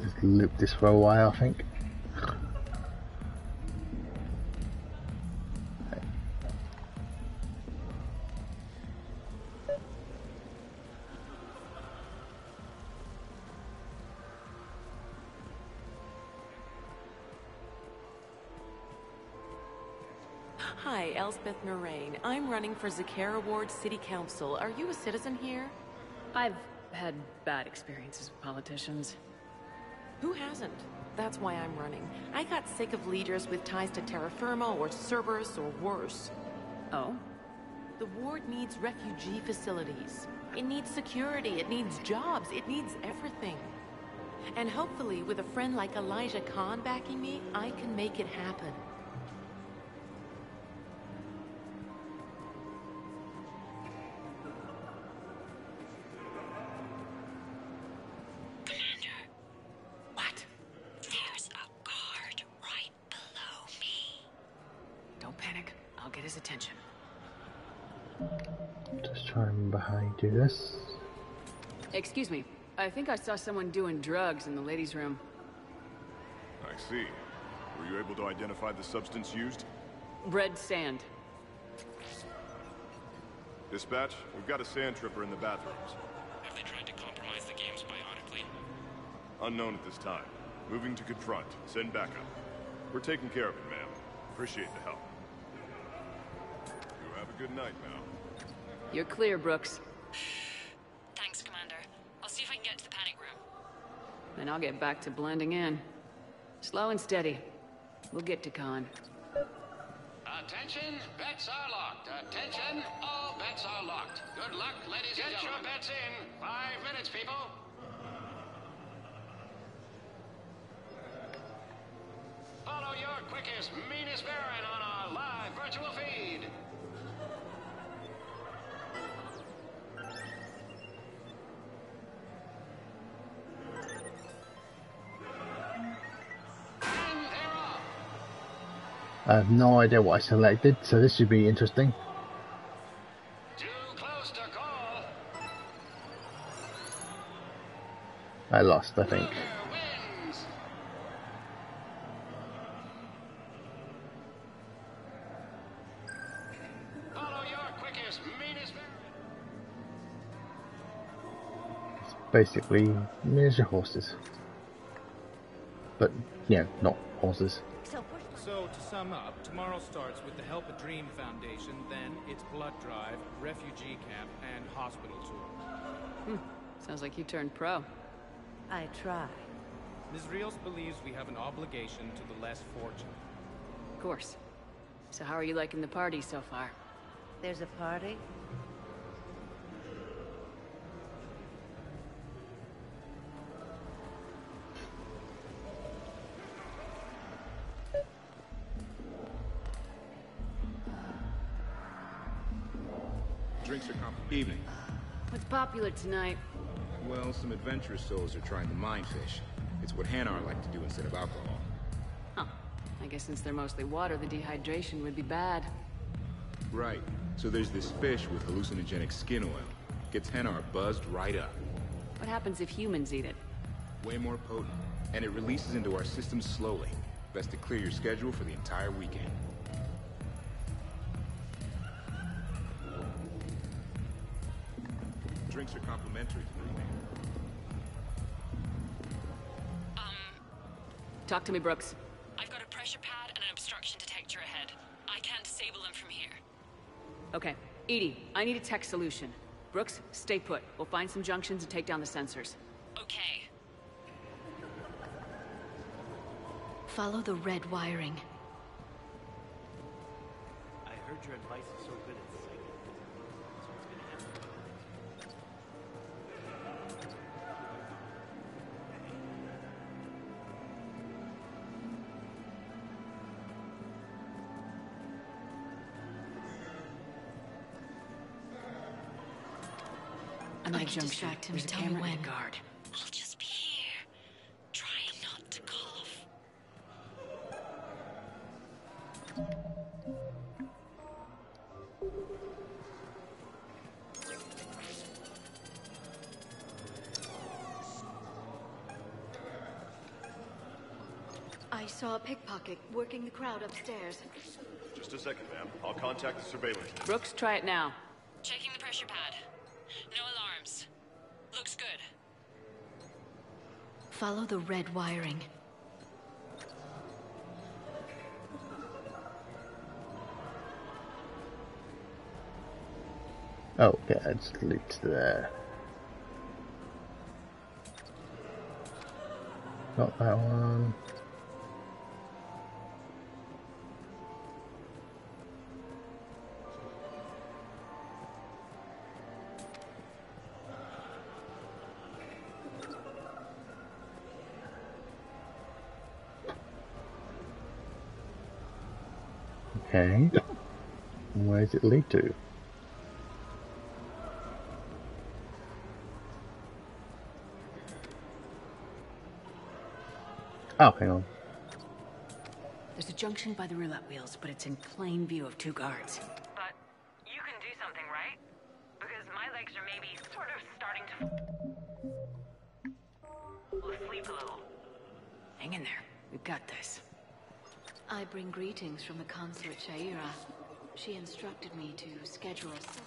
Just loop this for a while, I think. Hi, Elspeth Moraine. I'm running for Zakara Ward City Council. Are you a citizen here? I've had bad experiences with politicians. Who hasn't? That's why I'm running. I got sick of leaders with ties to Terra Firma or Cerberus or worse. Oh? The ward needs refugee facilities. It needs security, it needs jobs, it needs everything. And hopefully, with a friend like Elijah Khan backing me, I can make it happen. Attention. Just try and remember how you do this. Excuse me. I think I saw someone doing drugs in the ladies' room. I see. Were you able to identify the substance used? Red sand. Dispatch, we've got a sand tripper in the bathrooms. Have they tried to compromise the games bionically? Unknown at this time. Moving to confront. Send backup. We're taking care of it, ma'am. Appreciate the help. You have a good night now. You're clear, Brooks. Thanks, Commander. I'll see if I can get to the panic room. Then I'll get back to blending in. Slow and steady. We'll get to Khan. Attention, bets are locked. Attention, all bets are locked. Good luck, ladies and gentlemen. Get your bets in. 5 minutes, people. Follow your quickest, meanest Baron on our live virtual feed. I have no idea what I selected, so this should be interesting. I lost, I think. It's basically miniature horses. But, yeah, not horses. So, to sum up, tomorrow starts with the Help a Dream Foundation, then it's blood drive, refugee camp, and hospital tour. Sounds like you turned pro. I try. Ms. Rios believes we have an obligation to the less fortunate. Of course. So how are you liking the party so far? There's a party? Drinks are evening. What's popular tonight? Well, some adventurous souls are trying the mindfish. It's what Hanar like to do instead of alcohol. Huh. I guess since they're mostly water, the dehydration would be bad. Right. So there's this fish with hallucinogenic skin oil. Gets Hanar buzzed right up. What happens if humans eat it? Way more potent. And it releases into our system slowly. Best to clear your schedule for the entire weekend. Drinks are complimentary for the evening. Talk to me, Brooks. I've got a pressure pad and an obstruction detector ahead. I can't disable them from here. Okay. EDI, I need a tech solution. Brooks, stay put. We'll find some junctions and take down the sensors. Okay. Follow the red wiring. I heard your advice is so good at psychic. So what's gonna happen? I'm at a junction. Distract him. There's a Tell me camera when. and a guard. I'll just be here, trying not to cough. I saw a pickpocket working the crowd upstairs. Just a second, ma'am. I'll contact the surveillance. Brooks, try it now. Checking the pressure pad. No alarms. Looks good. Follow the red wiring. Oh, yeah, it's leads there. Not that one. Okay. Where does it lead to? Oh, hang on. There's a junction by the roulette wheels, but it's in plain view of two guards. But you can do something, right? Because my legs are maybe sort of starting to sleep a little. Hang in there. We've got this. I bring greetings from the consort Shaira. She instructed me to schedule a session.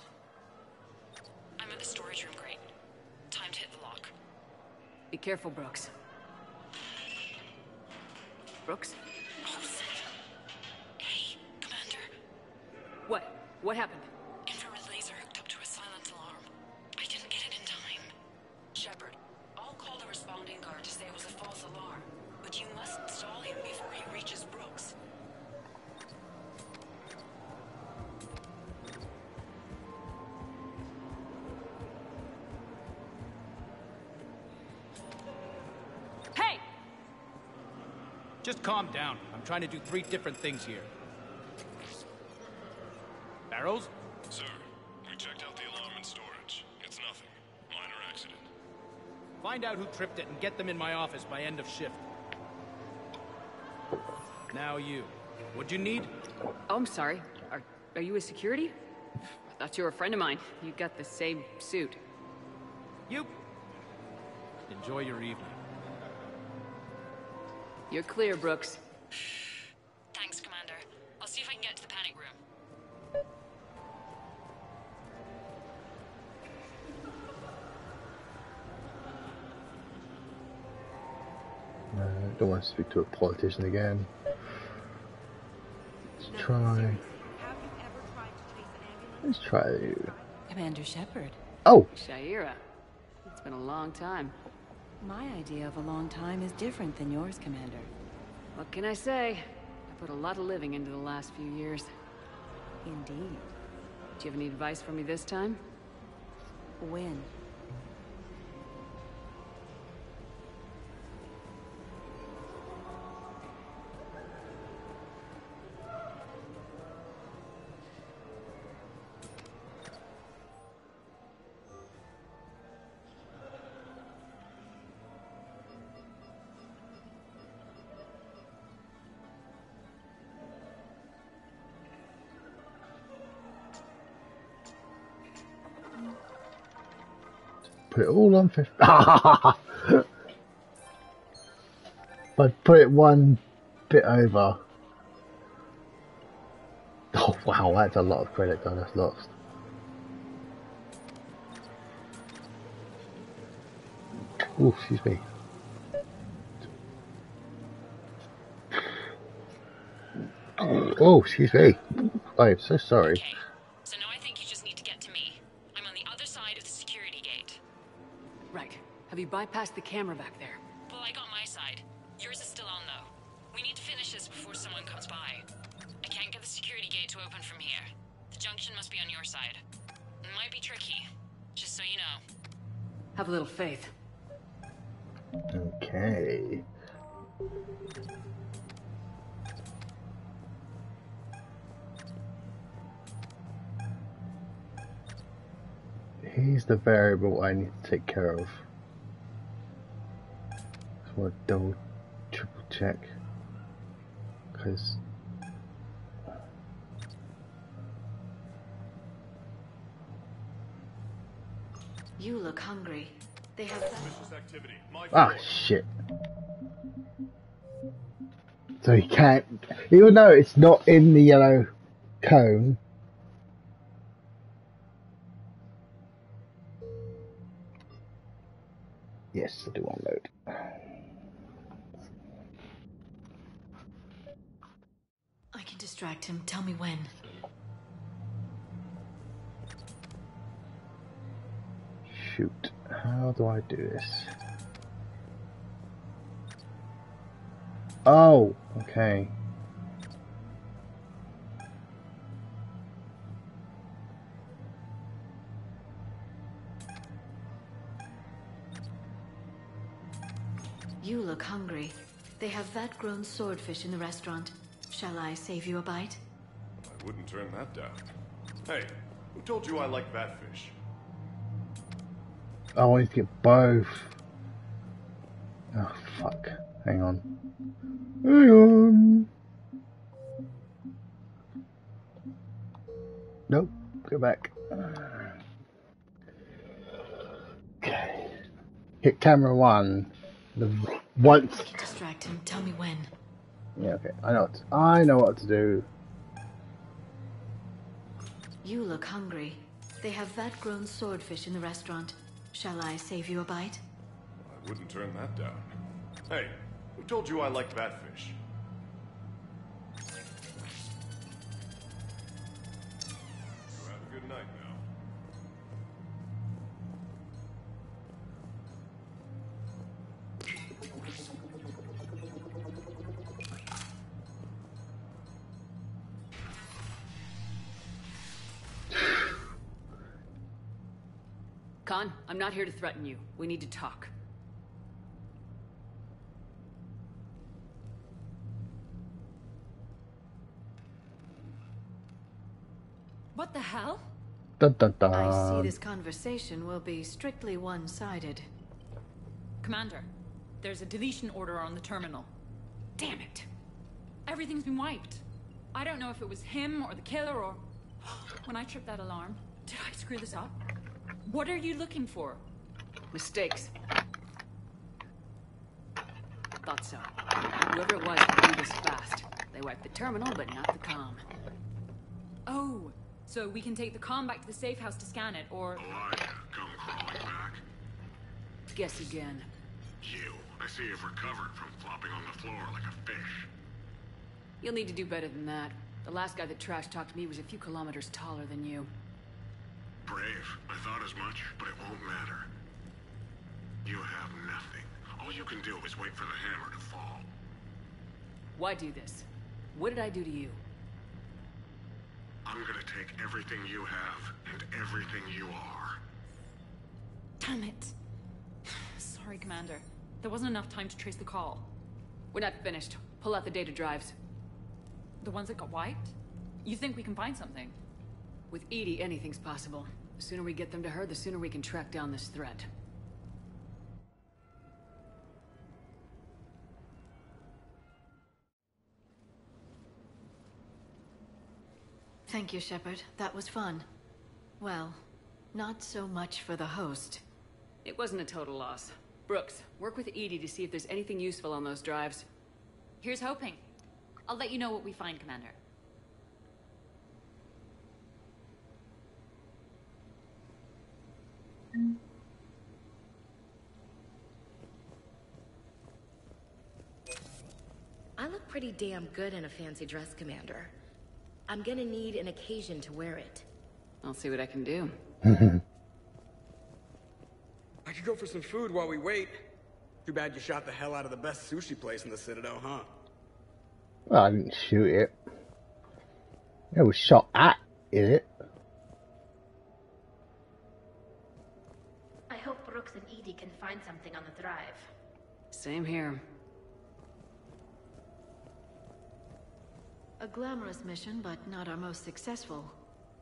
I'm in the storage room, great. Time to hit the lock. Be careful, Brooks. Brooks? Hey, Commander. What? What happened? Infrared laser hooked up to a silent alarm. I didn't get it in time. Shepard, I'll call the responding guard to say it was a false alarm. But you must stall him before he reaches Brooks. Hey! Just calm down. I'm trying to do 3 different things here. Barrows? Sir, we checked out the alarm in storage. It's nothing. Minor accident. Find out who tripped it and get them in my office by end of shift. Now you. What'd you need? Oh, I'm sorry. Are you a security? I thought you were a friend of mine. You got the same suit. You. Enjoy your evening. You're clear, Brooks. Thanks, Commander. I'll see if I can get to the panic room. Don't want to speak to a politician again. Let's try. Let's try. Commander Shepard. Oh! Sha'ira. It's been a long time. My idea of a long time is different than yours, Commander. What can I say? I put a lot of living into the last few years. Indeed. Do you have any advice for me this time? When? Put it all on 50. But put it one bit over. Oh wow, that's a lot of credit I just lost. Oh, excuse me. Oh, excuse me. I'm so sorry. Okay. So now I think you just need to get to me. I'm on the other side of the security gate. Right. Have you bypassed the camera back there? Well, I got my side. Yours is still on, though. We need to finish this before someone comes by. I can't get the security gate to open from here. The junction must be on your side. It might be tricky, just so you know. Have a little faith. Okay. Here's the variable I need to take care of. Just want to double, triple check. Because you look hungry. They have activity. ah shit. So he can't, even though it's not in the yellow cone. Yes, I do unload. I can distract him. Tell me when. Shoot. How do I do this? Oh, okay. You look hungry. They have vat-grown swordfish in the restaurant. Shall I save you a bite? I wouldn't turn that down. Hey, who told you I like batfish? Oh, I need to get both. Oh, fuck. Hang on. Hang on. Nope. Go back. Okay. Hit camera 1. Once. I can distract him. Tell me when. Yeah, okay. I know what to do. You look hungry. They have vat-grown swordfish in the restaurant. Shall I save you a bite? I wouldn't turn that down. Hey, who told you I like batfish? You have a good night now. Khan, I'm not here to threaten you. We need to talk. What the hell? Dun, dun, dun. I see this conversation will be strictly one-sided. Commander, there's a deletion order on the terminal. Damn it. Everything's been wiped. I don't know if it was him or the killer or... When I tripped that alarm, did I screw this up? What are you looking for? Mistakes. Thought so. Whoever it was could do this fast. They wiped the terminal, but not the comm. Oh, so we can take the comm back to the safe house to scan it, or... Elijah, come crawling back. Guess again. You. I see you've recovered from flopping on the floor like a fish. You'll need to do better than that. The last guy that trash-talked to me was a few kilometers taller than you. Brave. I thought as much, but it won't matter. You have nothing. All you can do is wait for the hammer to fall. Why do this? What did I do to you? I'm gonna take everything you have and everything you are. Damn it. Sorry, Commander. There wasn't enough time to trace the call. We're not finished. Pull out the data drives. The ones that got wiped? You think we can find something? With EDI, anything's possible. The sooner we get them to her, the sooner we can track down this threat. Thank you, Shepard. That was fun. Well, not so much for the host. It wasn't a total loss. Brooks, work with EDI to see if there's anything useful on those drives. Here's hoping. I'll let you know what we find, Commander. I look pretty damn good in a fancy dress, Commander. I'm gonna need an occasion to wear it. I'll see what I can do. I could go for some food while we wait. Too bad you shot the hell out of the best sushi place in the Citadel, huh? Well, I didn't shoot it. It was shot at it. I hope Brooks and EDI can find something on the drive. Same here. A glamorous mission, but not our most successful.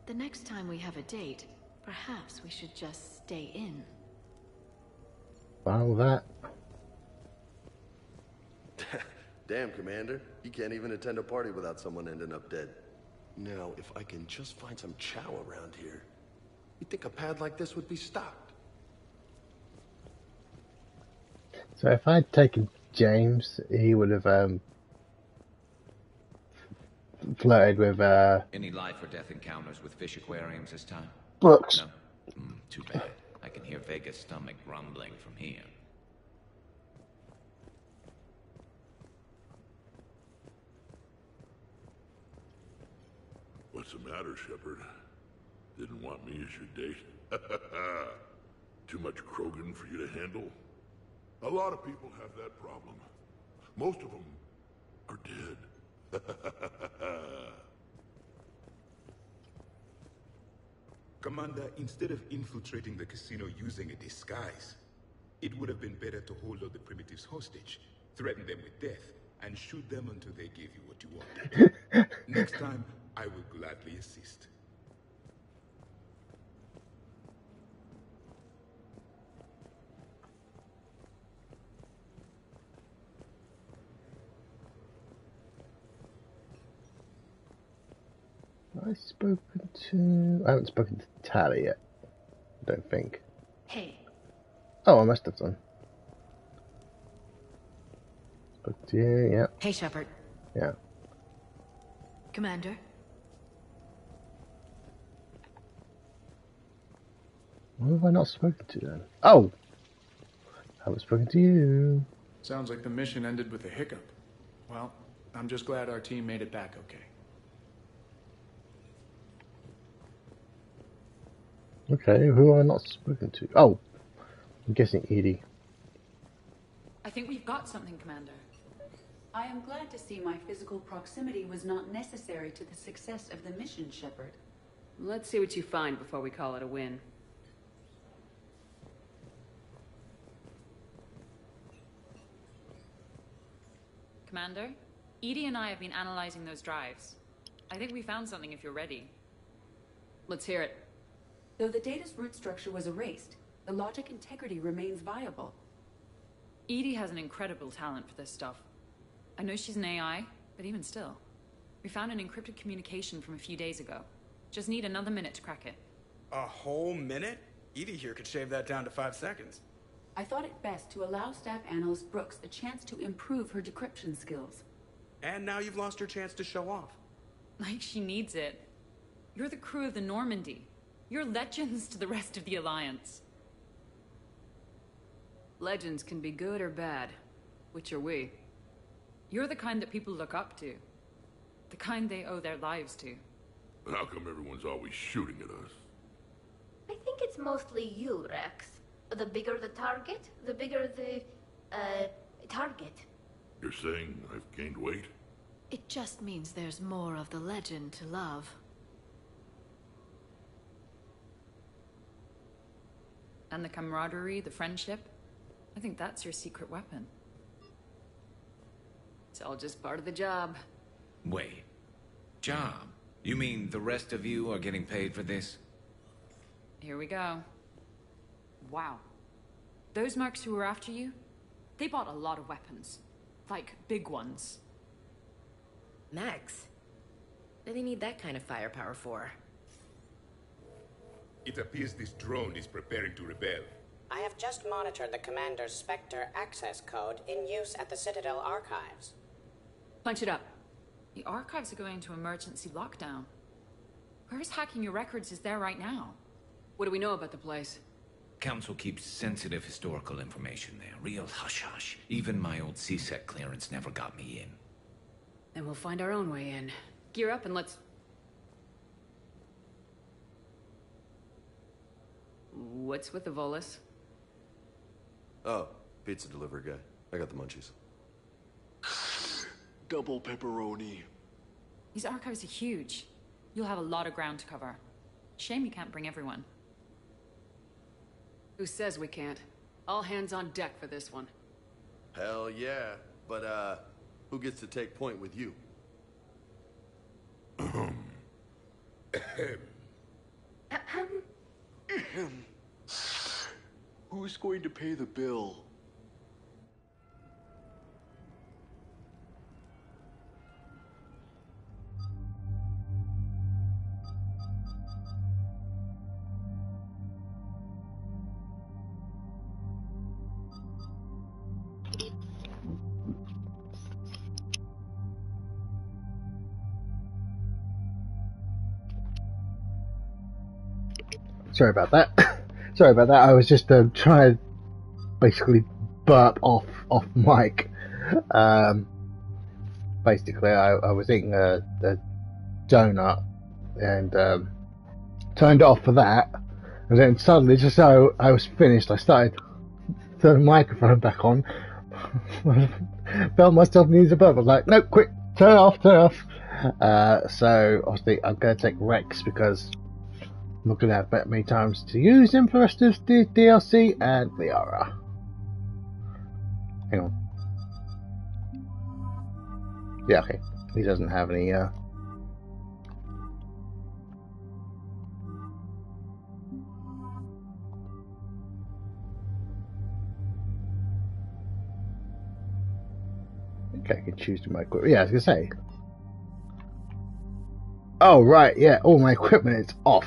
The next time we have a date, perhaps we should just stay in. Well, that. Damn, Commander. You can't even attend a party without someone ending up dead. Now, if I can just find some chow around here, you'd think a pad like this would be stocked. So if I'd taken James, he would have flirted with Any life or death encounters with fish aquariums this time? Brooks. No? Too bad. I can hear Vega's stomach rumbling from here. What's the matter, Shepard? Didn't want me as your date? Too much Krogan for you to handle? A lot of people have that problem. Most of them are dead. Commander, instead of infiltrating the casino using a disguise, it would have been better to hold all the primitives hostage, threaten them with death, and shoot them until they give you what you wanted. Next time, I will gladly assist. I haven't spoken to Tally yet. I don't think. Hey. Oh, I must have done. Spoke to you, yeah. Hey, Shepard. Yeah. Commander? What have I not spoken to then? Oh! I haven't spoken to you. Sounds like the mission ended with a hiccup. Well, I'm just glad our team made it back okay. Okay, who have I not spoken to? Oh! I'm guessing EDI. I think we've got something, Commander. I am glad to see my physical proximity was not necessary to the success of the mission, Shepard. Let's see what you find before we call it a win. Commander, EDI and I have been analyzing those drives. I think we found something if you're ready. Let's hear it. Though the data's root structure was erased, the logic integrity remains viable. EDI has an incredible talent for this stuff. I know she's an AI, but even still. We found an encrypted communication from a few days ago. Just need another minute to crack it. A whole minute? Edie here could shave that down to 5 seconds. I thought it best to allow Staff Analyst Brooks a chance to improve her decryption skills. And now you've lost her chance to show off. Like she needs it. You're the crew of the Normandy. You're legends to the rest of the Alliance. Legends can be good or bad. Which are we? You're the kind that people look up to. The kind they owe their lives to. How come everyone's always shooting at us? I think it's mostly you, Rex. The bigger the target, the bigger the, target. You're saying I've gained weight? It just means there's more of the legend to love. And the camaraderie, the friendship. I think that's your secret weapon. It's all just part of the job. Wait. Job? You mean the rest of you are getting paid for this? Here we go. Wow. Those mercs who were after you, they bought a lot of weapons. Like, big ones. Max? What do they need that kind of firepower for? It appears this drone is preparing to rebel. I have just monitored the Commander's Spectre access code in use at the Citadel archives. Punch it up. The archives are going into emergency lockdown. Whoever's hacking your records is there right now. What do we know about the place? Council keeps sensitive historical information there. Real hush-hush. Even my old CSEC clearance never got me in. Then we'll find our own way in. Gear up and let's... What's with the Volus? Oh, pizza delivery guy. I got the munchies. Double pepperoni. These archives are huge. You'll have a lot of ground to cover. Shame you can't bring everyone. Who says we can't? All hands on deck for this one. Hell yeah. But, who gets to take point with you? Who's going to pay the bill? Sorry about that. Sorry about that. I was just trying to basically burp off mic. Basically, I was eating a donut and turned it off for that, and then suddenly, just so I was finished, I started turning the microphone back on. Felt myself needs a burp. I was like, no, quick, turn it off. So obviously, I'm going to take Rex because I'm not going to have that many times to use him for the rest of the DLC, and Liara. Hang on. Yeah, okay. He doesn't have any, Okay, I can choose to my equipment. Yeah, I was going to say. Oh, right, yeah, all my equipment is off.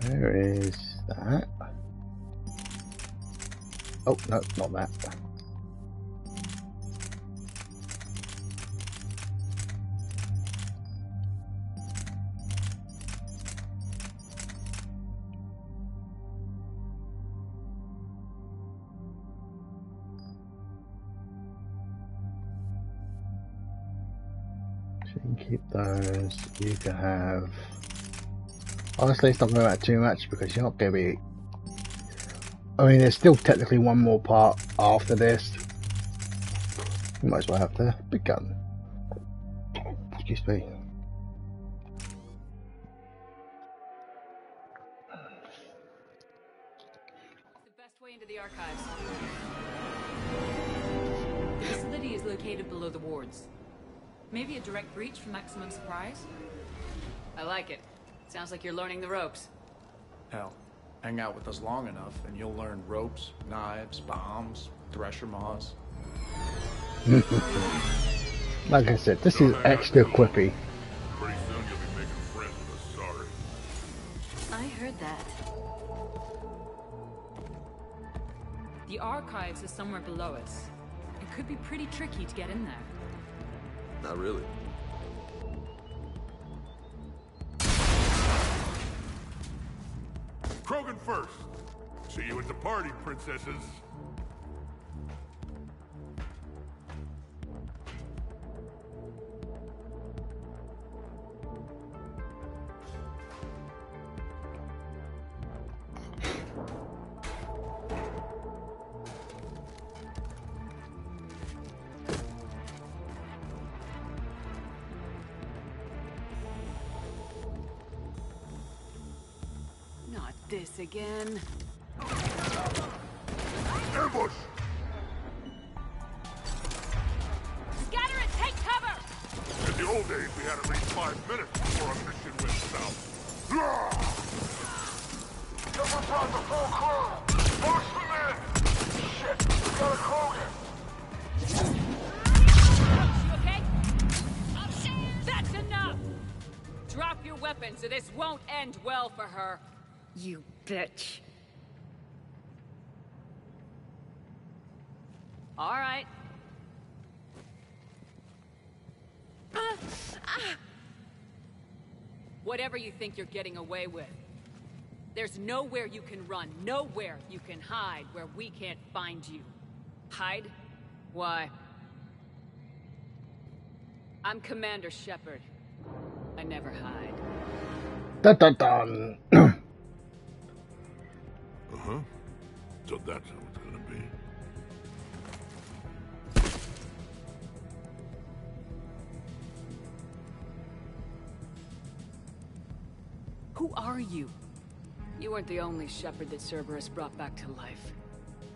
Where is that? Oh, no, not that. So you can keep those. You can have... Honestly, it's not going to matter too much because you're not going to be... I mean, there's still technically one more part after this. You might as well have the big gun. Excuse me. The best way into the archives. The facility is located below the wards. Maybe a direct breach for maximum surprise? I like it. Sounds like you're learning the ropes. Hell, Hang out with us long enough, and you'll learn ropes, knives, bombs, thresher maws. Like I said, this is extra quippy. Pretty soon you'll be making friends with us, sorry. I heard that. The archives is somewhere below us. It could be pretty tricky to get in there. Not really. Krogan first. See you at the party, princesses. This again. Ambush! Scatter it! Take cover! In the old days, we had at least 5 minutes before our mission went south. Double brought the full crew! Force them in! Shit, we got a Krogan! You okay? That's enough! Drop your weapons or this won't end well for her. You bitch. All right. Whatever you think you're getting away with. There's nowhere you can run, nowhere you can hide where we can't find you. Hide? Why? I'm Commander Shepard. I never hide. Dun dun dun. Uh-huh. So that's how it's gonna be. Who are you? You weren't the only Shepard that Cerberus brought back to life.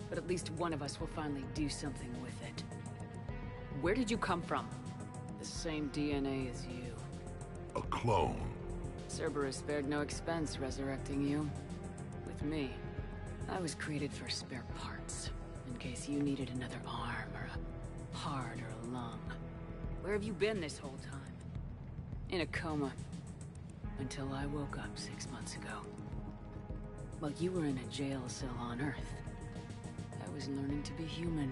But at least one of us will finally do something with it. Where did you come from? The same DNA as you. A clone. Cerberus spared no expense resurrecting you. With me, I was created for spare parts, in case you needed another arm, or a heart, or a lung. Where have you been this whole time? In a coma. Until I woke up 6 months ago. While you were in a jail cell on Earth, I was learning to be human.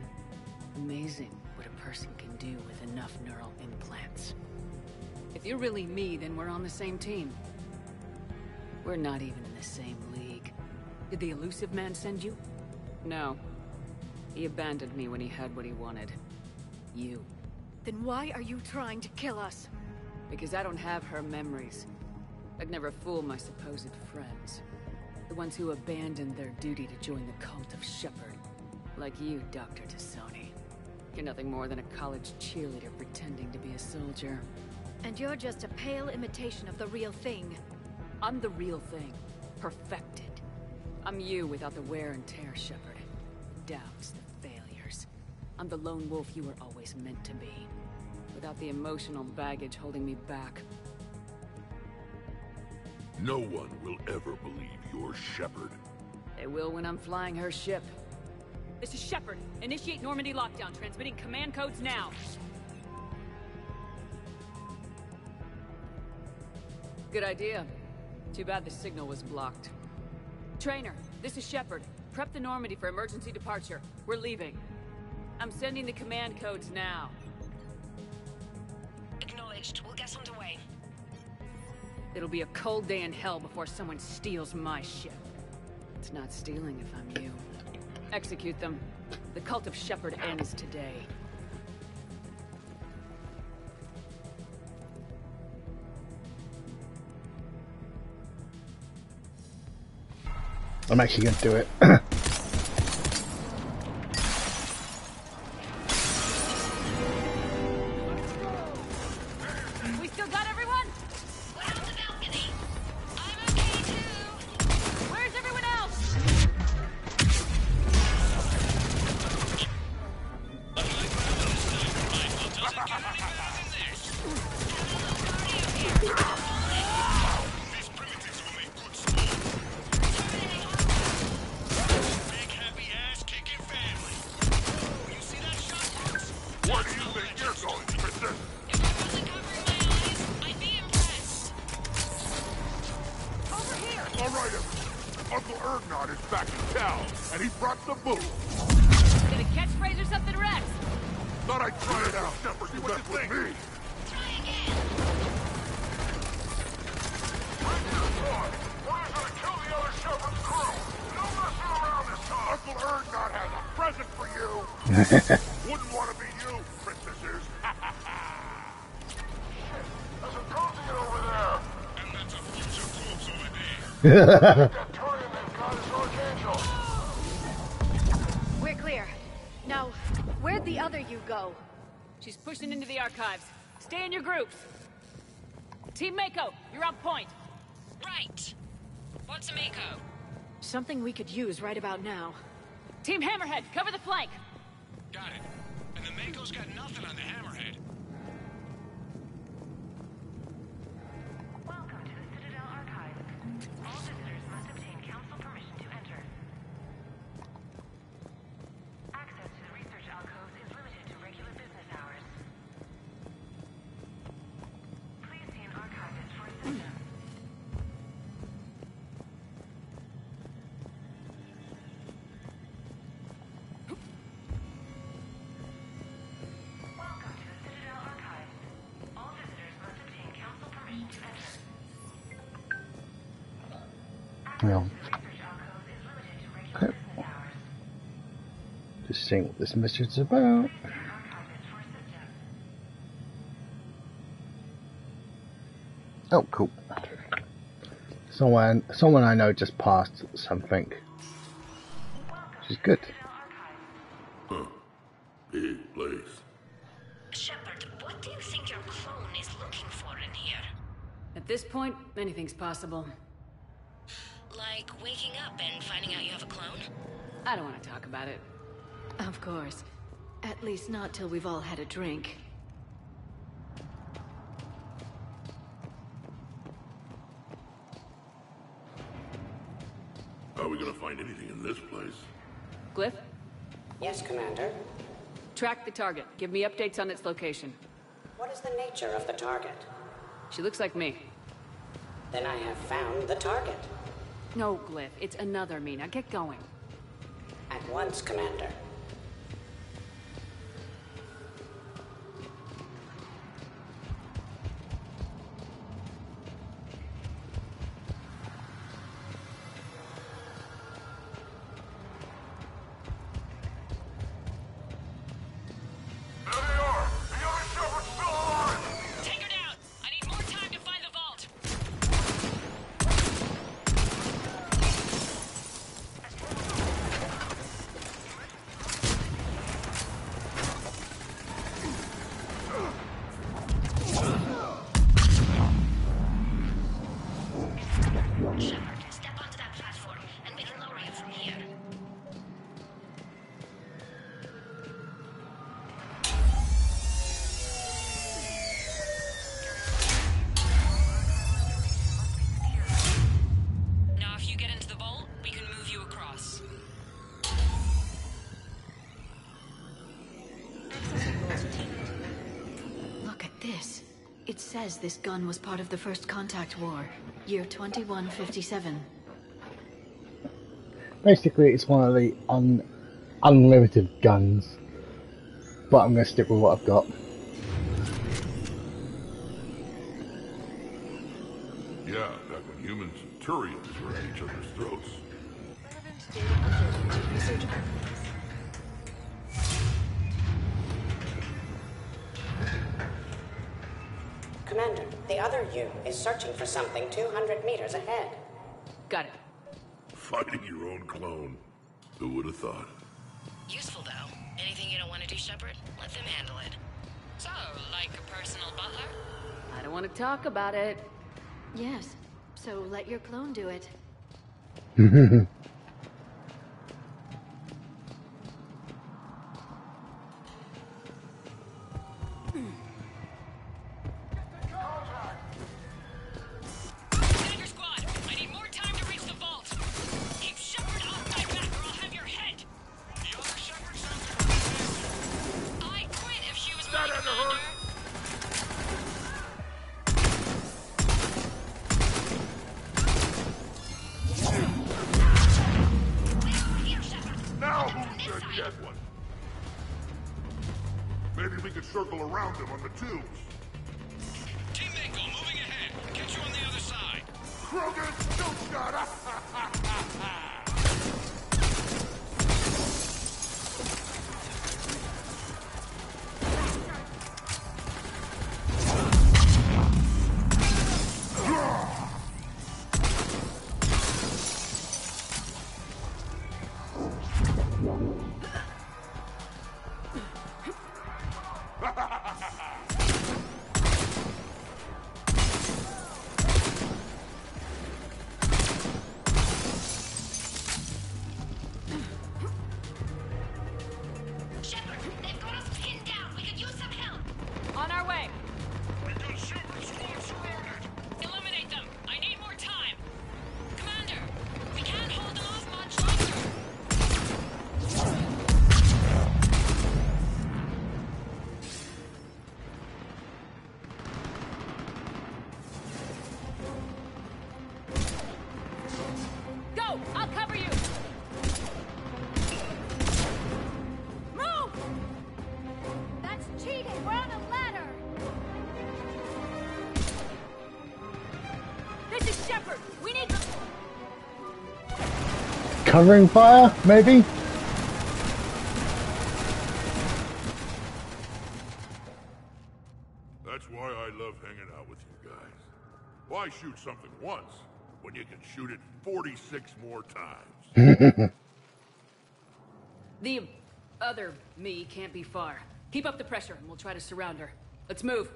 Amazing what a person can do with enough neural implants. If you're really me, then we're on the same team. We're not even in the same league. Did the Elusive Man send you? No. He abandoned me when he had what he wanted. You. Then why are you trying to kill us? Because I don't have her memories. I'd never fool my supposed friends. The ones who abandoned their duty to join the cult of Shepard. Like you, Dr. T'Soni. You're nothing more than a college cheerleader pretending to be a soldier. And you're just a pale imitation of the real thing. I'm the real thing. Perfected. I'm you without the wear and tear, Shepard. The doubts, the failures. I'm the lone wolf you were always meant to be. Without the emotional baggage holding me back. No one will ever believe you're Shepard. They will when I'm flying her ship. This is Shepard. Initiate Normandy lockdown. Transmitting command codes now. Good idea. Too bad the signal was blocked. Trainer, this is Shepard. Prep the Normandy for emergency departure. We're leaving. I'm sending the command codes now. Acknowledged. We'll get underway. It'll be a cold day in hell before someone steals my ship. It's not stealing if I'm you. Execute them. The cult of Shepard ends today. I'm actually gonna do it. We still got everyone? We're on the balcony. I'm okay too. Where's everyone else? These primitives will make good sport. Uncle Ergnot is back in town, and he brought the booze. Gonna catchphrase or something, Rex? Thought I'd try it out. Shepard, you mess with me. Try again. Bring your sword. We're gonna kill the other Shepard's crew. No messing around this time. Uncle Ergnot has a present for you. Wouldn't want to be you, princesses. There's a Prothean over there. And that's a future corpse already. That Turian they've got is Archangel. We're clear. Now, where'd the other you go? She's pushing into the archives. Stay in your groups. Team Mako, you're on point. Right. What's a Mako? Something we could use right about now. Team Hammerhead, cover the flank. Got it. And the Mako's got nothing on the Hammerhead. Welcome to the Citadel Archive. All visitors must obtain council permission to enter. Access to the research alcoves is limited to regular business hours. Please see an archivist for assistance. Welcome to the Citadel Archive. All visitors must obtain council permission to enter. Yeah. Research alcove is limited to regular business hours. Just seeing what this mission's about. Oh, cool. Someone I know just passed something. Which is good. Huh. Big place. Shepard, what do you think your clone is looking for in here? At this point, anything's possible. Like waking up and finding out you have a clone? I don't want to talk about it. Of course. At least not till we've all had a drink. How are we gonna find anything in this place? Glyph, Yes, Commander. track the target. Give me updates on its location. What is the nature of the target? She looks like me. Then I have found the target. No, Glyph, it's another me. Now get going. At once, Commander. There they are. The other Shepard's still alive. Take her down! I need more time to find the vault! Shepard, step onto that platform, and we can lower you from here. Now if you get into the vault, we can move you across. Look at this. It says this gun was part of the First Contact War, year 2157. Basically, it's one of the unlimited guns, but I'm going to stick with what I've got. Yeah, back when humans and Turians were at each other's throats. Commander, the other you is searching for something 200 meters ahead. Got it. Fighting your own clone. Who would have thought? Useful, though. Anything you don't want to do, Shepard? Let them handle it. So, like a personal butler? I don't want to talk about it. Yes, so let your clone do it. Tiger Squad, I need more time to reach the vault. Keep Shepard off my back or I'll have your head. The other Shepard sounds like I'd quit if she was my commander. too. Team Mako moving ahead. Catch you on the other side. Krogan, no shot! Covering fire, maybe? That's why I love hanging out with you guys. Why shoot something once when you can shoot it 46 more times? The other me can't be far. Keep up the pressure and we'll try to surround her. Let's move.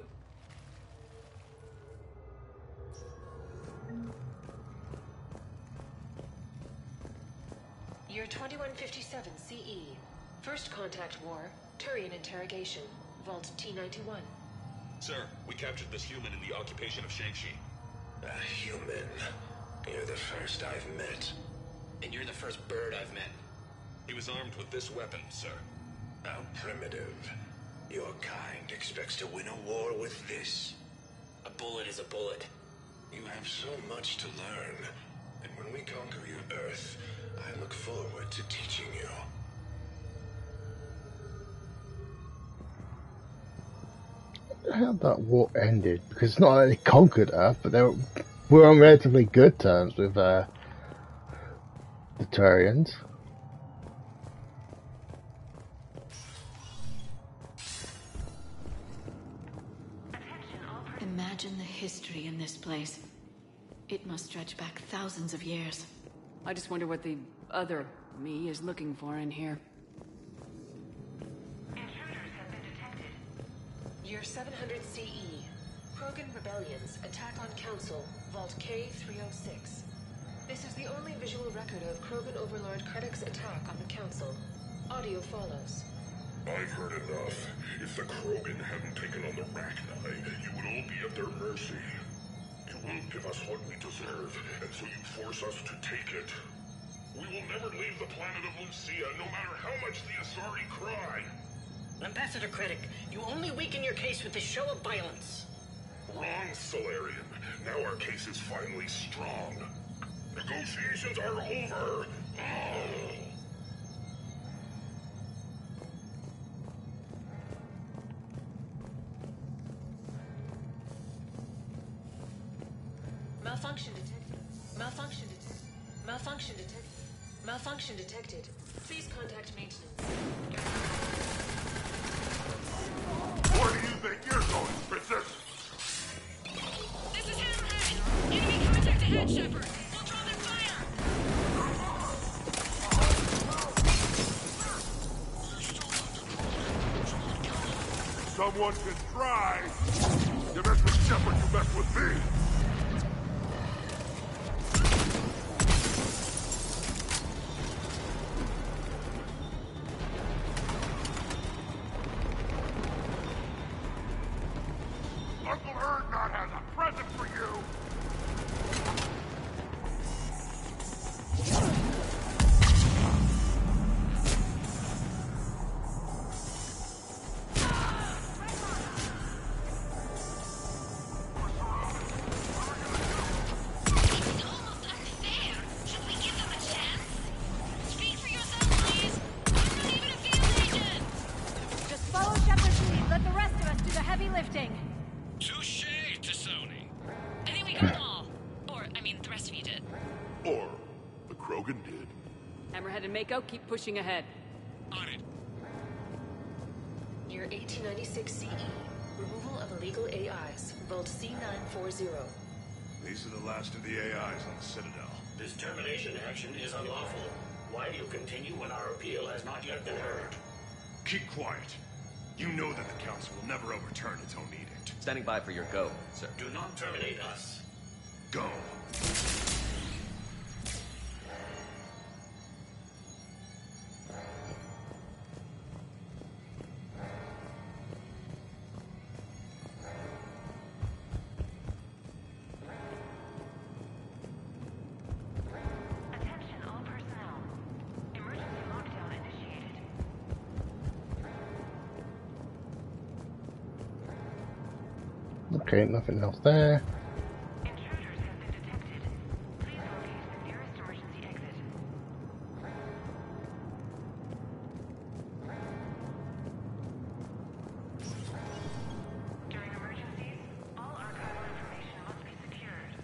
Year 2157 CE. First contact war. Turian interrogation. Vault T-91. Sir, we captured this human in the occupation of Shang-Chi. A human? You're the first I've met. And you're the first bird I've met. He was armed with this weapon, sir. How primitive. Your kind expects to win a war with this. A bullet is a bullet. You have so much to learn. And when we conquer your Earth, I look forward to teaching you. How that war ended? Because it's not that they conquered Earth, but they were on relatively good terms with the Turians. Imagine the history in this place. It must stretch back thousands of years. I just wonder what the other me is looking for in here. Intruders have been detected. Year 700 CE. Krogan rebellions attack on Council, Vault K-306. This is the only visual record of Krogan Overlord Krennic's attack on the Council. Audio follows. I've heard enough. If the Krogan hadn't taken on the Rachni, you would all be at their mercy. You won't give us what we deserve, and so you force us to take it. We will never leave the planet of Lucia, no matter how much the Asari cry. Ambassador Krennic, you only weaken your case with this show of violence. Wrong, Solarian. Now our case is finally strong. Negotiations are over. Oh. Malfunction detected. Malfunction detected. Malfunction detected. Malfunction detected. Please contact maintenance. Where do you think you're going, Princess? This is Hammerhead. Enemy contact ahead, Shepard. We'll draw their fire. Someone can try. You mess with Shepard, you mess with me. Uncle Erdnot has a present for you! Just follow Shepard's lead. Let the rest of us do the heavy lifting. Touche, Tassoni. I think we got them all. Or, I mean, the rest of you did. Or the Krogan did. Hammerhead and Mako, keep pushing ahead. On it. Year 1896 CE. Removal of illegal AIs. Vault C940. These are the last of the AIs on the Citadel. This termination action is unlawful. Why do you continue when our appeal has not yet been heard? Keep quiet. You know that the Council will never overturn its own edict. Standing by for your go, sir. Do not terminate us. Go. Attention all personnel. Emergency lockdown initiated. Okay, nothing else there. Intruders have been detected. Please locate the nearest emergency exit. During emergencies, all archival information must be secured.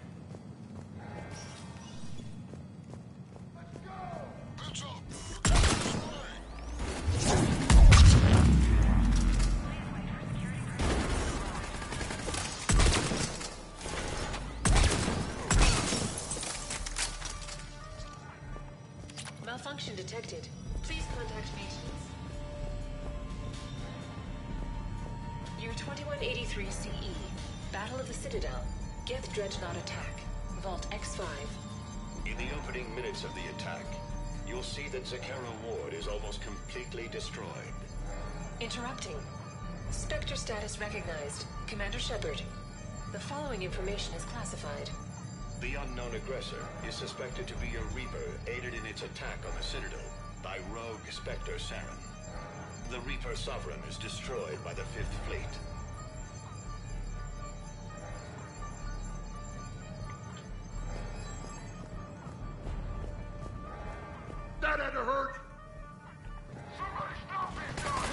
Malfunction detected. Please contact maintenance. Year 2183 CE. Battle of the Citadel. Geth Dreadnought attack. Vault X5. In the opening minutes of the attack, you'll see that Zakera Ward is almost completely destroyed. Interrupting. Spectre status recognized. Commander Shepard. The following information is classified. The unknown aggressor is suspected to be a Reaper aided in its attack on the Citadel by rogue Spectre Saren. The Reaper Sovereign is destroyed by the Fifth Fleet. That had to hurt! Somebody stop these guys!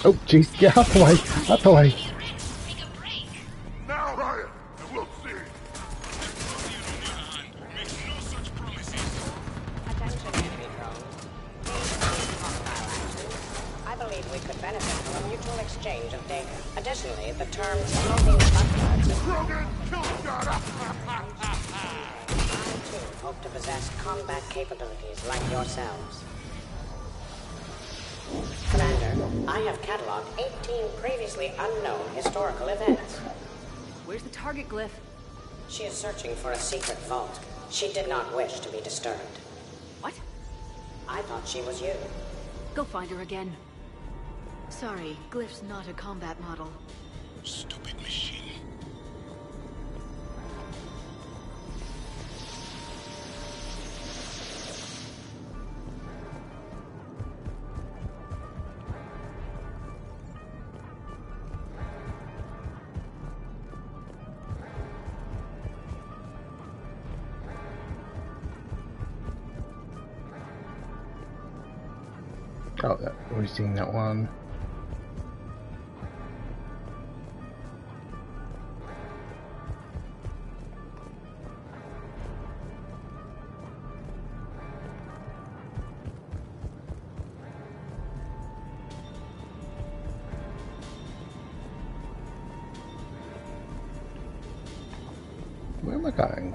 Oh, jeez, get out the way, out the way. Now, Riot, and we'll see. Attention, enemy drone. Hostile action. I believe we could benefit from a mutual exchange of data. Additionally, the term smoking buttplugs... Krogan, kill shot! I, too, hope to possess combat capabilities like yourselves. Commander, I have cataloged 18 previously unknown historical events. Where's the target glyph? She is searching for a secret vault. She did not wish to be disturbed. What? I thought she was you. Go find her again. Sorry, Glyph's not a combat model. Stupid machine. Oh, we've seen that one. Where am I going?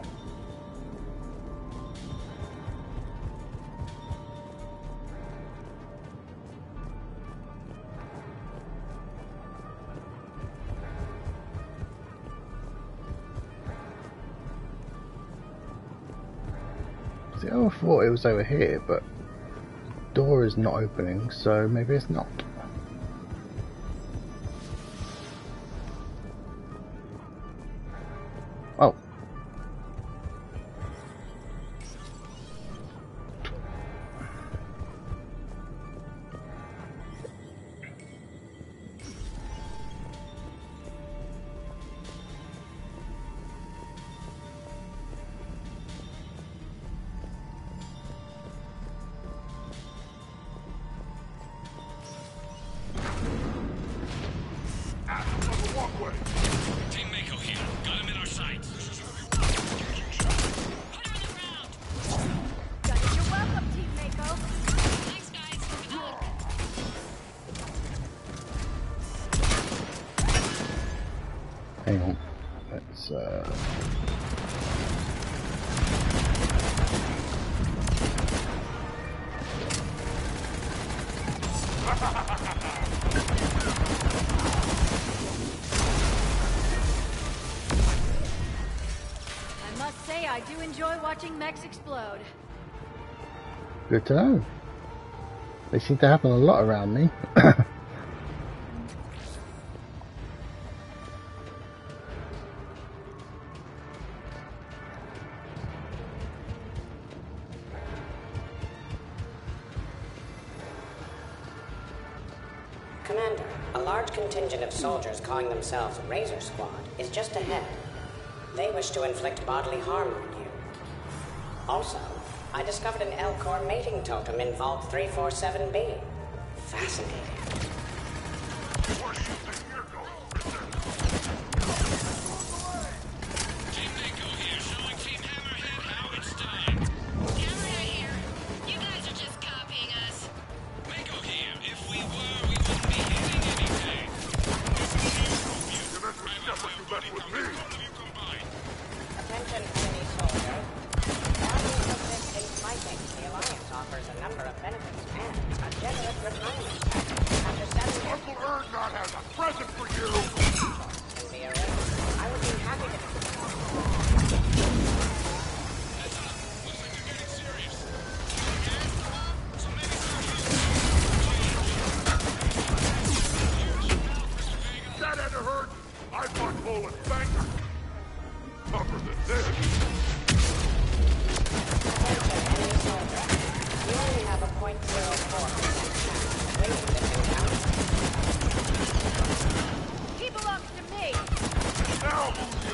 See, I thought it was over here, but the door is not opening, so maybe it's not. Oh. Hang on. Let's I must say, I do enjoy watching mechs explode. Good to know. They seem to happen a lot around me. Commander, a large contingent of soldiers calling themselves Razor Squad is just ahead. They wish to inflict bodily harm on you. Also, I discovered an Elcor mating totem in Vault 347B. Fascinating. Team Mako here, showing Team Hammerhead how it's done. Hammerhead here. You guys are just copying us. Mako here. If we were, we wouldn't be hitting anything. You mess with stuff like you mess with me. Attention, enemy soldiers. While you persist in fighting, the Alliance offers a number of benefits and a generous retirement package after 7 years. Uncle Erdnot has a present for you! Can be arranged. I would be happy to... That had to hurt! I fought Poland banker! Tougher than this! You only have a .04% chance. Wait this encounter. He belongs to me! Now,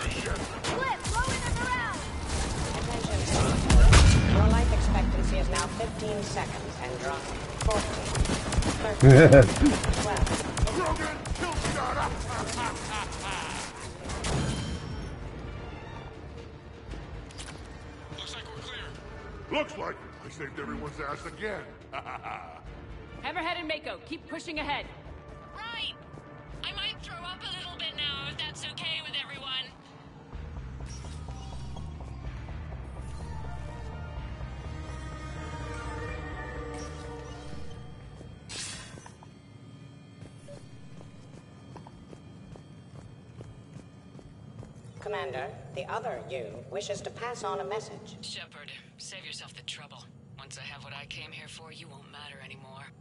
shit! Flip, blow in and around! Attention, soldiers. Your life expectancy is now 15 seconds and dropping. 14, 13, 12. Krogan, kill shot! Looks like we're clear. Looks like I saved everyone's ass again. Hammerhead and Mako, keep pushing ahead. Right. I might throw up a little bit now, if that's okay with everyone. Commander, the other you wishes to pass on a message. Shepard, save yourself the trouble. Once I have what I came here for, you won't matter anymore.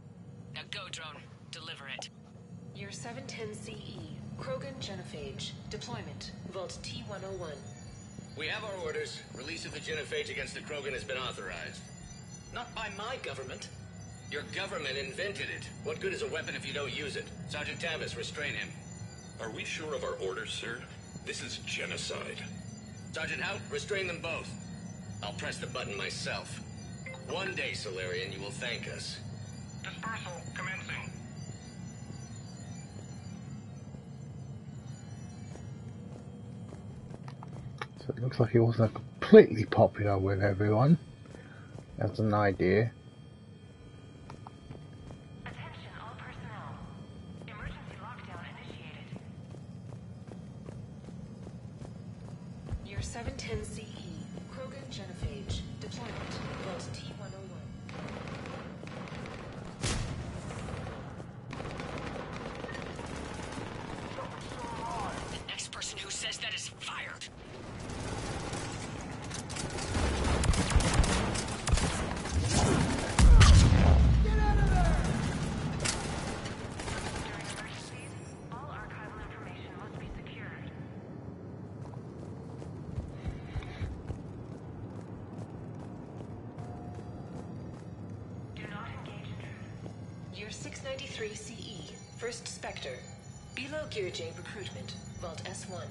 Now go, drone. Deliver it. Year 710 CE. Krogan Genophage. Deployment. Vault T-101. We have our orders. Release of the genophage against the Krogan has been authorized. Not by my government. Your government invented it. What good is a weapon if you don't use it? Sergeant Tavis, restrain him. Are we sure of our orders, sir? This is genocide. Sergeant Hout, restrain them both. I'll press the button myself. One day, Solarian, you will thank us. Dispersal commencing. So it looks like he wasn't completely popular with everyone. That's an idea. Attention all personnel. Emergency lockdown initiated. Year 710 CE. Krogan Genophage. Deployment. Vault T-101. The next person who says that is fired. All archival information must be secured. Do not engage intruders. Year 693 CE. First Spectre. Bilo Gearjay Recruitment. Vault S1.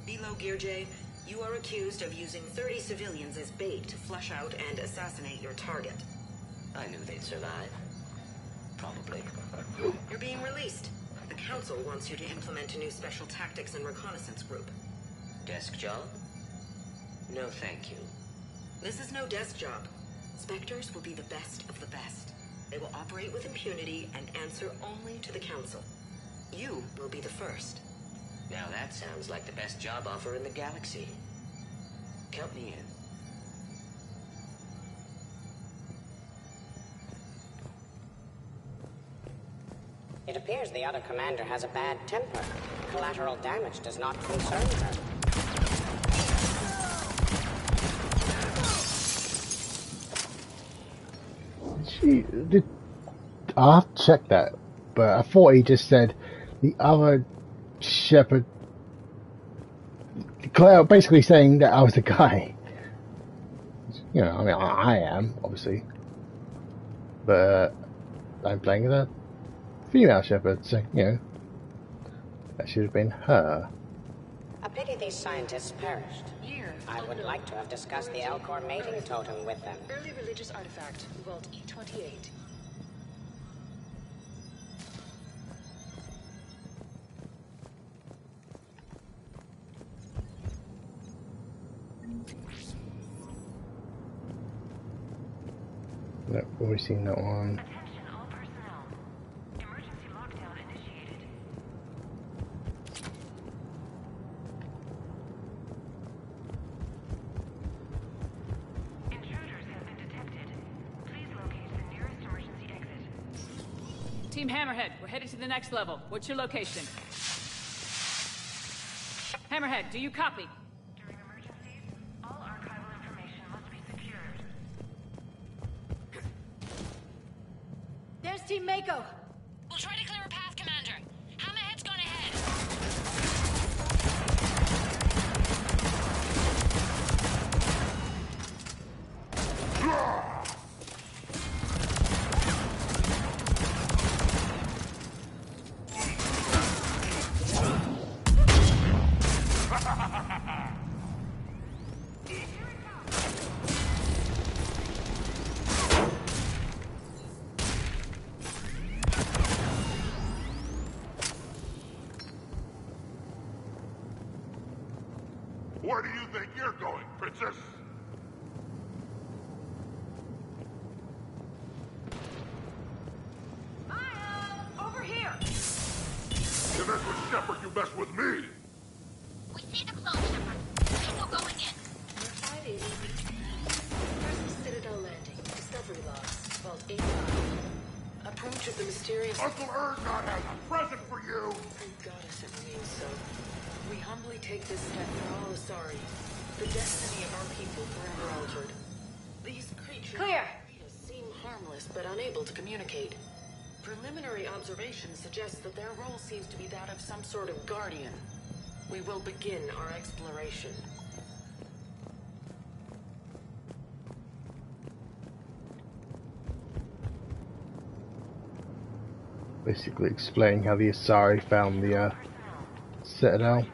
Bilo Gearjay, you are accused of using 30 civilians as bait to flush out and assassinate your target. I knew they'd survive. Probably. You're being released. The Council wants you to implement a new special tactics and reconnaissance group. Desk job? No, thank you. This is no desk job. Spectres will be the best of the best. They will operate with impunity and answer only to the Council. You will be the first. Now that sounds like the best job offer in the galaxy. Count me in. It appears the other commander has a bad temper. Collateral damage does not concern her. I'll have to check that, but I thought he just said the other Shepard. Basically saying that I was the guy. You know, I mean, I am, obviously. But I'm playing as a female Shepard, so, you know, that should have been her. A pity these scientists perished. I would like to have discussed the Elcor mating totem with them. Early religious artifact, Vault E28. Nope, already seen that one. Team Hammerhead, we're headed to the next level. What's your location? Hammerhead, do you copy? During emergencies, all archival information must be secured. There's Team Mako. We'll try to clear a path, Commander. Hammerhead's gone ahead. Where do you think you're going, Princess? Over here! You mess with Shepard, you mess with me! We see the clone, Shepard. We're going in. We're 580. First Citadel landing. Discovery logs. Vault 85. Approach of the mysterious... Uncle Erdnot has a present for you! Thank goddess it remains so. We humbly take this step for all Asari. The destiny of our people forever altered. These creatures... Clear! ...seem harmless, but unable to communicate. Preliminary observation suggests that their role seems to be that of some sort of guardian. We will begin our exploration. Basically explaining how the Asari found the Citadel.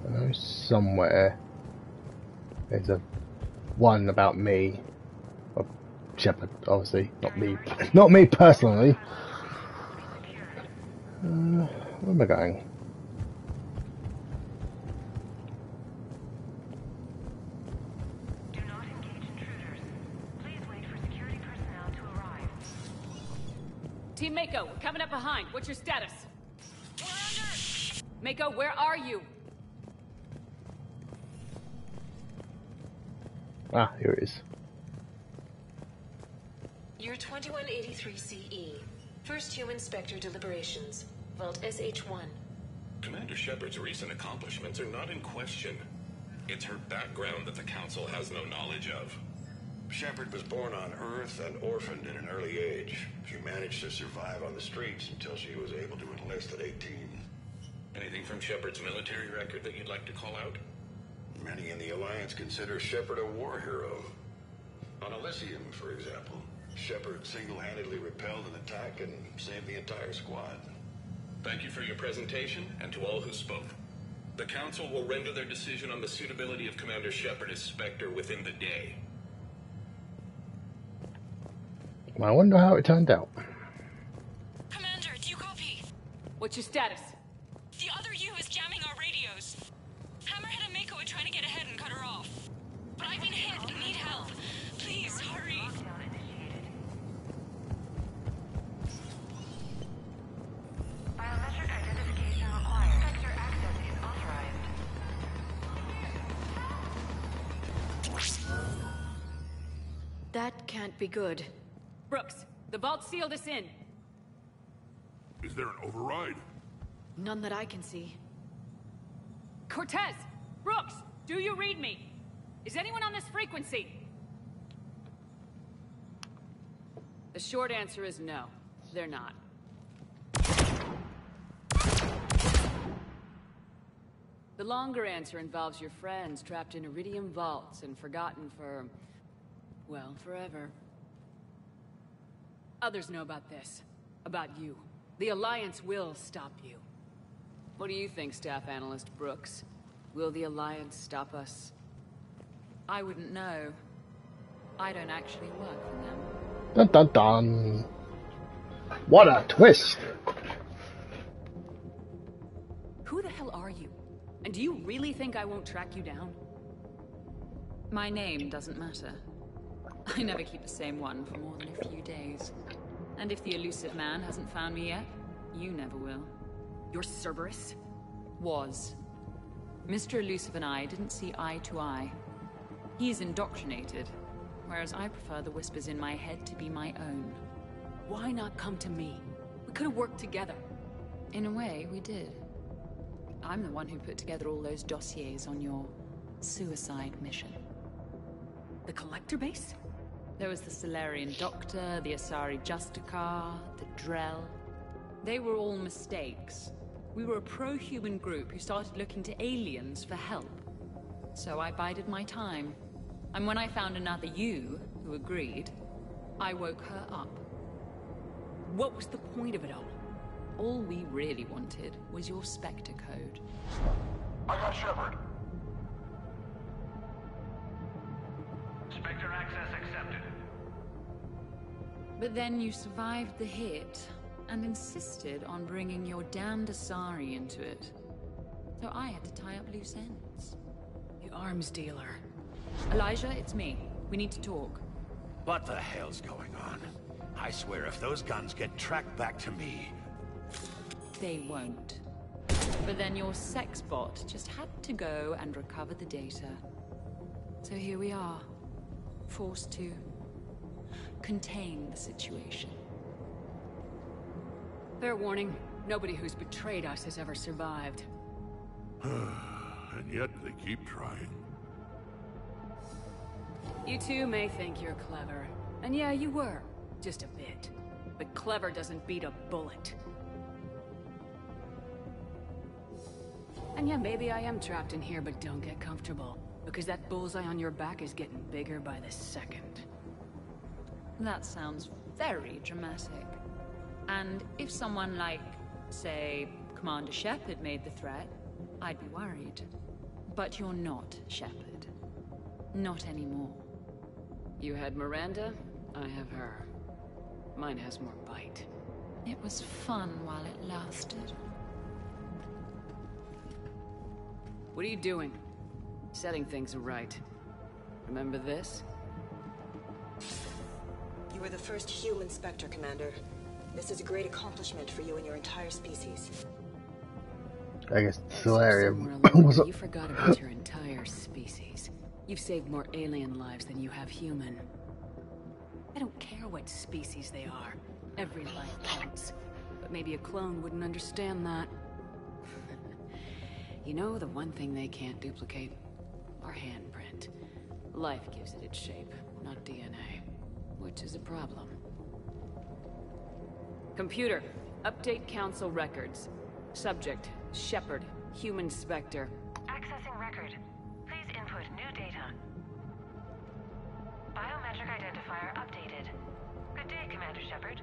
I know somewhere there's a one about me. Well, Shepard, obviously, not me. Not me personally. Where am I going? Do not engage intruders. Please wait for security personnel to arrive. Team Mako, we're coming up behind. What's your status? We're under! Mako, where are you? Ah, here it is. Year 2183 CE. First human Spectre deliberations. Vault SH-1. Commander Shepard's recent accomplishments are not in question. It's her background that the Council has no knowledge of. Shepard was born on Earth and orphaned at an early age. She managed to survive on the streets until she was able to enlist at 18. Anything from Shepard's military record that you'd like to call out? Many in the Alliance consider Shepard a war hero. On Elysium, for example, Shepard single-handedly repelled an attack and saved the entire squad. Thank you for your presentation, and to all who spoke. The Council will render their decision on the suitability of Commander Shepard as Spectre within the day. I wonder how it turned out. Commander, do you copy? What's your status? The other U is jamming our radios. Hammerhead and Mako I've been hit. Need help. Please, hurry. Biometric identification required. Sector access is authorized. That can't be good. Brooks, the vault sealed us in. Is there an override? None that I can see. Cortez! Brooks! Do you read me? Is anyone on this frequency? The short answer is no. They're not. The longer answer involves your friends trapped in Iridium vaults and forgotten for... well, forever. Others know about this. About you. The Alliance will stop you. What do you think, Staff Analyst Brooks? Will the Alliance stop us? I wouldn't know. I don't actually work for them. Dun dun dun. What a twist! Who the hell are you? And do you really think I won't track you down? My name doesn't matter. I never keep the same one for more than a few days. And if the elusive man hasn't found me yet, you never will. You're Cerberus? Was. Mr. Elusive and I didn't see eye to eye. He's indoctrinated, whereas I prefer the whispers in my head to be my own. Why not come to me? We could have worked together. In a way, we did. I'm the one who put together all those dossiers on your suicide mission. The Collector base? There was the Salarian Doctor, the Asari Justicar, the Drell. They were all mistakes. We were a pro-human group who started looking to aliens for help. So I bided my time. And when I found another you, who agreed, I woke her up. What was the point of it all? All we really wanted was your Spectre code. I got Shepard. Spectre access accepted. But then you survived the hit, and insisted on bringing your damned Asari into it. So I had to tie up loose ends. You arms dealer. Elijah, it's me. We need to talk. What the hell's going on? I swear if those guns get tracked back to me... They won't. But then your sex bot just had to go and recover the data. So here we are. Forced to contain the situation. Fair warning, nobody who's betrayed us has ever survived. And yet they keep trying. You two may think you're clever. And yeah, you were. Just a bit. But clever doesn't beat a bullet. And yeah, maybe I am trapped in here, but don't get comfortable. Because that bullseye on your back is getting bigger by the second. That sounds very dramatic. And if someone like, say, Commander Shepard made the threat, I'd be worried. But you're not Shepard. Not anymore. You had Miranda, I have her. Mine has more bite. It was fun while it lasted. What are you doing? Setting things right. Remember this? You were the first human Spectre, Commander. This is a great accomplishment for you and your entire species. I guess Solarium was You forgot about your entire species. You've saved more alien lives than you have human. I don't care what species they are. Every life counts. But maybe a clone wouldn't understand that. You know, the one thing they can't duplicate? Our handprint. Life gives it its shape, not DNA. Which is a problem. Computer, update Council records. Subject, Shepard, human Spectre. Accessing record. Please input new data. Biometric identifier updated. Good day, Commander Shepard.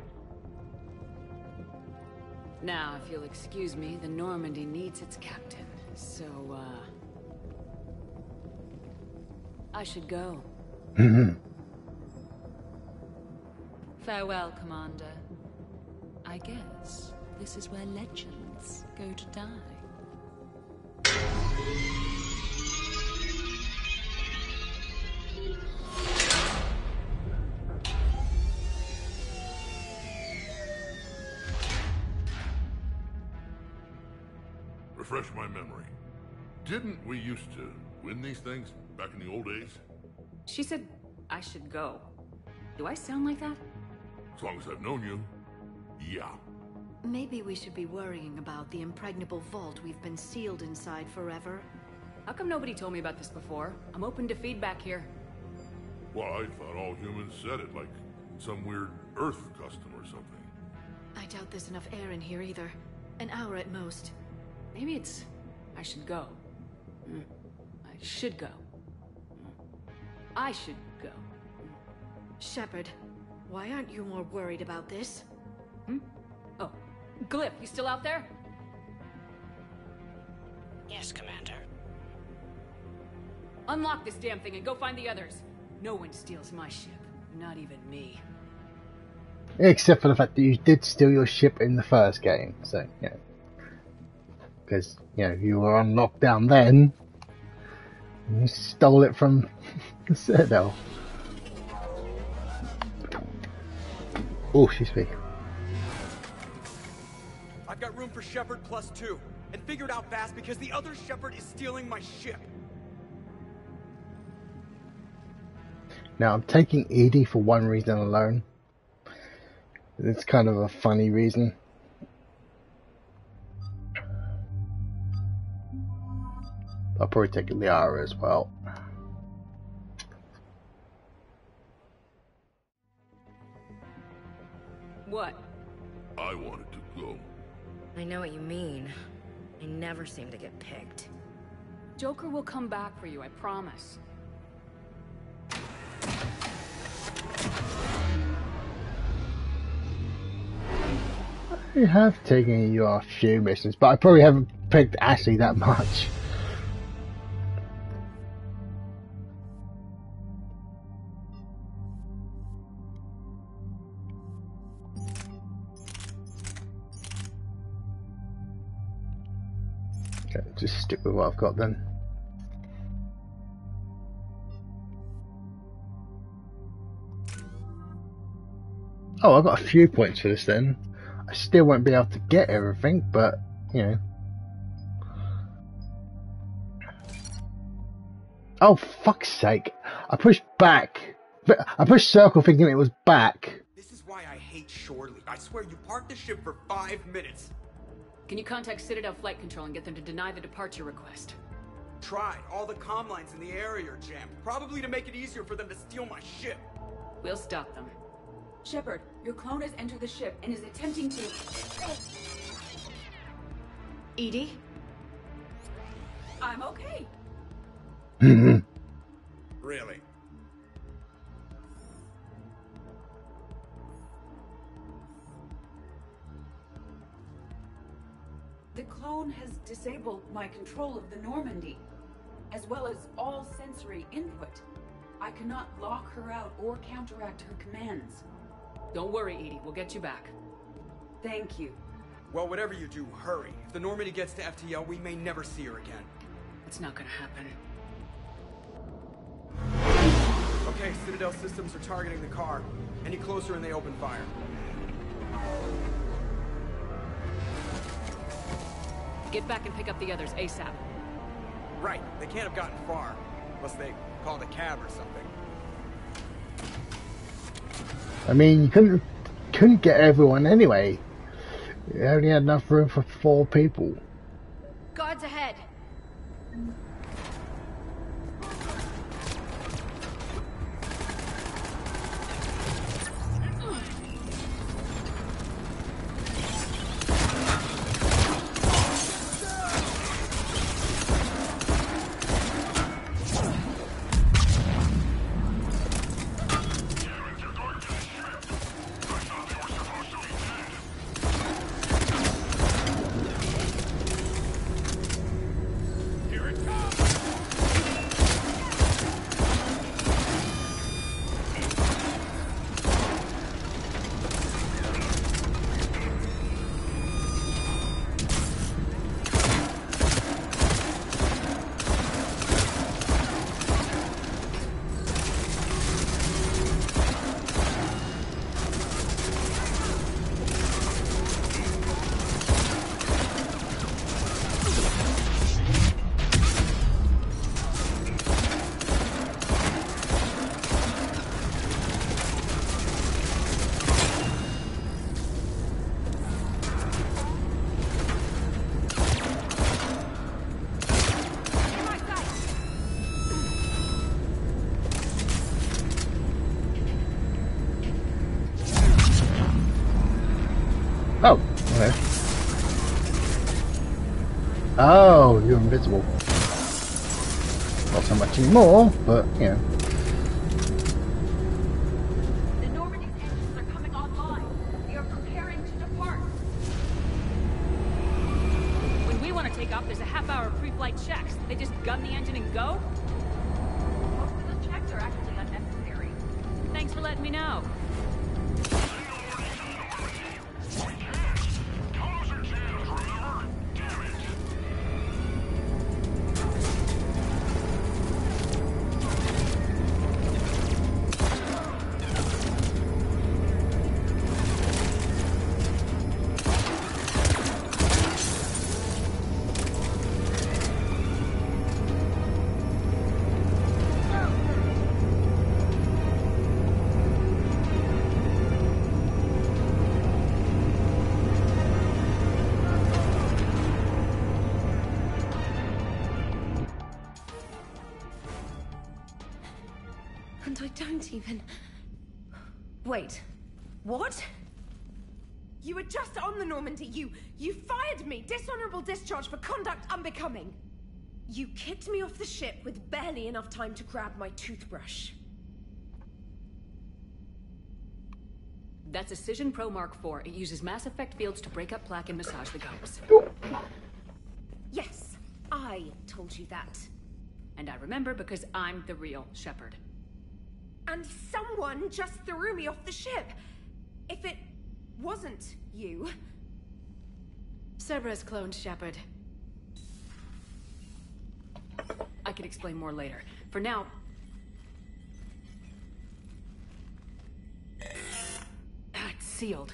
Now, if you'll excuse me, the Normandy needs its captain. So, I should go. Farewell, Commander. I guess this is where legends go to die. Refresh my memory. Didn't we used to win these things back in the old days? She said I should go. Do I sound like that? As long as I've known you, yeah. Maybe we should be worrying about the impregnable vault we've been sealed inside forever. How come nobody told me about this before? I'm open to feedback here. Well, I thought all humans said it, like some weird Earth custom or something. I doubt there's enough air in here either. An hour at most. Maybe it's... I should go. I should go. I should go. Shepard, why aren't you more worried about this? Oh, Glyph, you still out there? Yes, Commander. Unlock this damn thing and go find the others. No one steals my ship. Not even me. Except for the fact that you did steal your ship in the first game, so, you know. Because, you know, you were on lockdown then. And you stole it from the Citadel. Oh, excuse me. I've got room for Shepard +2, and figured out fast because the other Shepard is stealing my ship. Now, I'm taking EDI for one reason alone. It's kind of a funny reason. I'll probably take Liara as well. What? I wanted to go. I know what you mean. I never seem to get picked. Joker will come back for you, I promise. I have taken you a few missions, but I probably haven't picked Ashley that much. Okay, just stick with what I've got then. Oh, I got a few points for this then. I still won't be able to get everything, but, you know. Oh, fuck's sake. I pushed back. I pushed circle thinking it was back. This is why I hate Shorely. I swear you parked the ship for 5 minutes. Can you contact Citadel Flight Control and get them to deny the departure request? Tried. All the comm lines in the area are jammed. Probably to make it easier for them to steal my ship. We'll stop them. Shepard, your clone has entered the ship and is attempting to... EDI? I'm okay. Really? The clone has disabled my control of the Normandy, as well as all sensory input. I cannot lock her out or counteract her commands. Don't worry, EDI. We'll get you back. Thank you. Well, whatever you do, hurry. If the Normandy gets to FTL, we may never see her again. It's not gonna happen. Okay, Citadel systems are targeting the car. Any closer and they open fire. Get back and pick up the others ASAP. Right. They can't have gotten far. Unless they called a cab or something. I mean, you couldn't get everyone anyway. You only had enough room for 4 people. Guards ahead. Here it comes! Oh, okay. Oh, you're invisible. Not so much anymore, but, you know. The Normandy's engines are coming online. We are preparing to depart. When we want to take off, there's a half-hour pre-flight checks. They just gun the engine and go? Most of the checks are actually unnecessary. Thanks for letting me know. And I don't even... Wait. What? You were just on the Normandy. You fired me. Dishonorable discharge for conduct unbecoming. You kicked me off the ship with barely enough time to grab my toothbrush. That's a Cision Pro Mark IV. It uses mass effect fields to break up plaque and massage the gums. Yes, I told you that. And I remember because I'm the real Shepard. And someone just threw me off the ship. If it wasn't you... Cerberus cloned Shepard. I can explain more later. For now... It's sealed.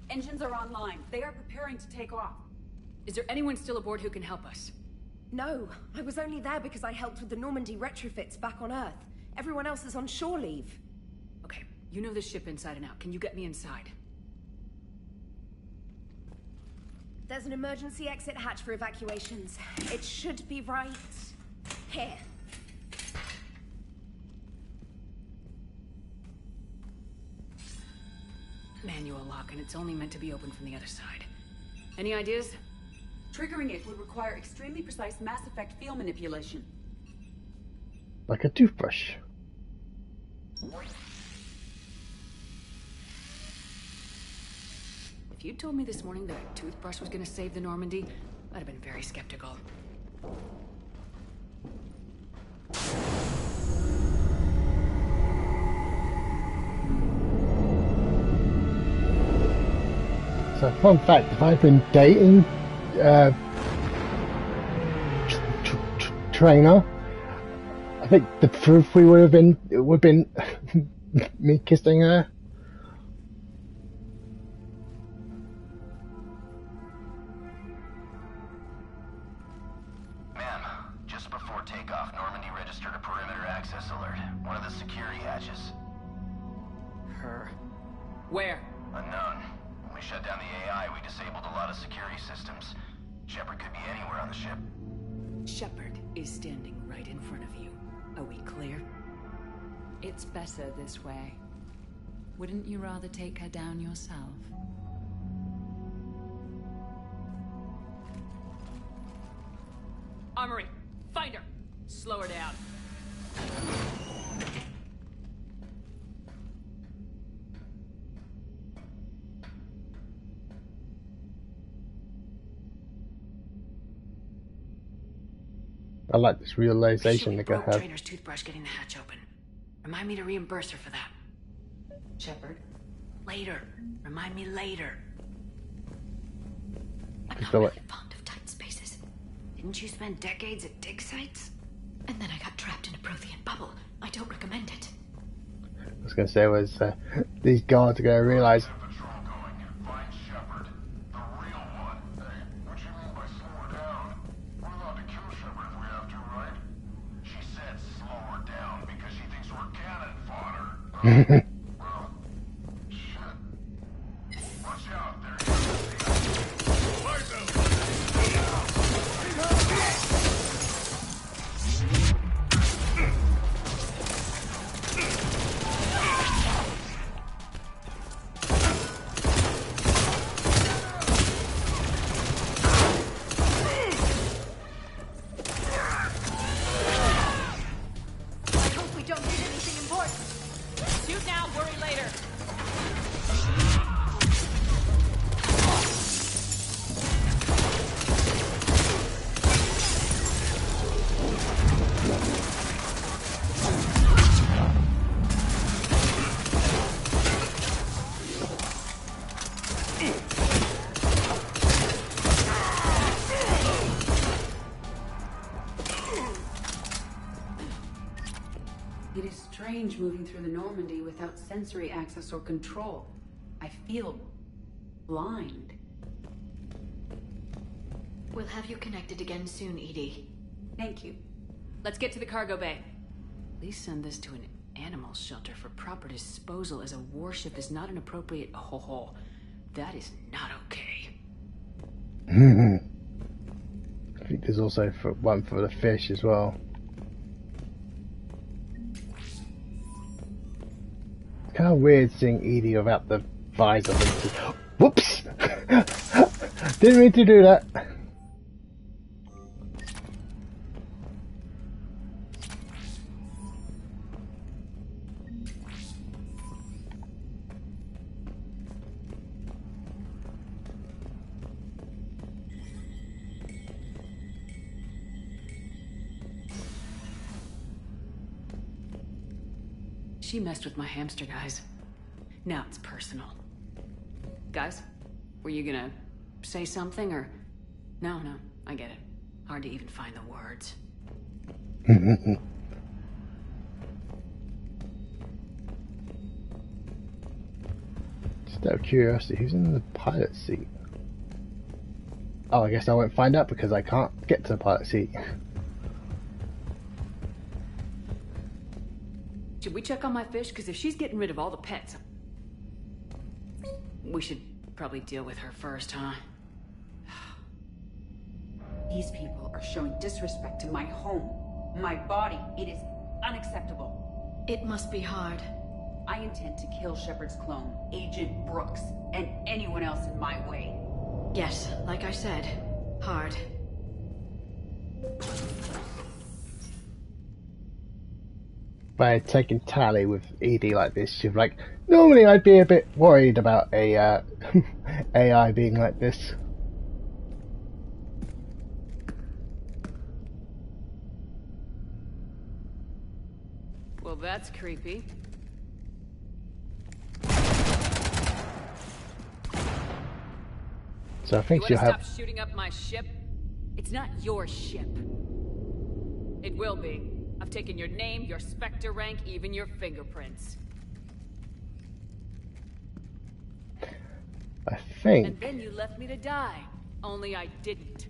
Engines are online. They are preparing to take off. Is there anyone still aboard who can help us? No, I was only there because I helped with the Normandy retrofits back on Earth. Everyone else is on shore leave. Okay, you know this ship inside and out. Can you get me inside? There's an emergency exit hatch for evacuations. It should be right here. Manual lock, and it's only meant to be opened from the other side. Any ideas? Triggering it would require extremely precise Mass Effect field manipulation. Like a toothbrush. If you'd told me this morning that a toothbrush was going to save the Normandy, I'd have been very skeptical. So, fun fact, if I'd been dating Trainer, I think the proof we would have been me kissing her. Ma'am, just before takeoff, Normandy registered a perimeter access alert. One of the security hatches. Her. Where? Unknown. When we shut down the AI, we disabled a lot of security systems. Shepard could be anywhere on the ship. Shepard is standing right in front of you. Are we clear? It's better this way. Wouldn't you rather take her down yourself? Armory, find her! Slow her down. I like this realization that I have. Trainer's toothbrush getting the hatch open. Remind me to reimburse her for that. Shepard, later. Remind me later. I'm not really fond of tight spaces. Didn't you spend decades at dig sites? And then I got trapped in a Prothean bubble. I don't recommend it. I was going to say was these guards are going to realize. strange moving through the Normandy without sensory access or control. I feel blind. We'll have you connected again soon, Edie. Thank you. Let's get to the cargo bay. Please send this to an animal shelter for proper disposal, as a warship is not an appropriate... Oh, that is not okay. I think there's also one for the fish as well. It's kind of weird seeing Edie without the visor. Whoops! Didn't mean to do that. She messed with my hamster, guys. Now it's personal. Guys, were you gonna say something, or... No, I get it. Hard to even find the words. Just out of curiosity, who's in the pilot seat? Oh, I guess I won't find out because I can't get to the pilot seat. Should we check on my fish? Because if she's getting rid of all the pets... We should probably deal with her first, huh? These people are showing disrespect to my home, my body. It is unacceptable. It must be hard. I intend to kill Shepard's clone, Agent Brooks, and anyone else in my way. Yes, like I said, hard. By taking tally with Edie like this, she's like, normally I'd be a bit worried about a AI being like this. Well, that's creepy. So I think she'll have... Stop shooting up my ship? It's not your ship. It will be. I've taken your name, your Spectre rank, even your fingerprints. I think... And then you left me to die. Only I didn't.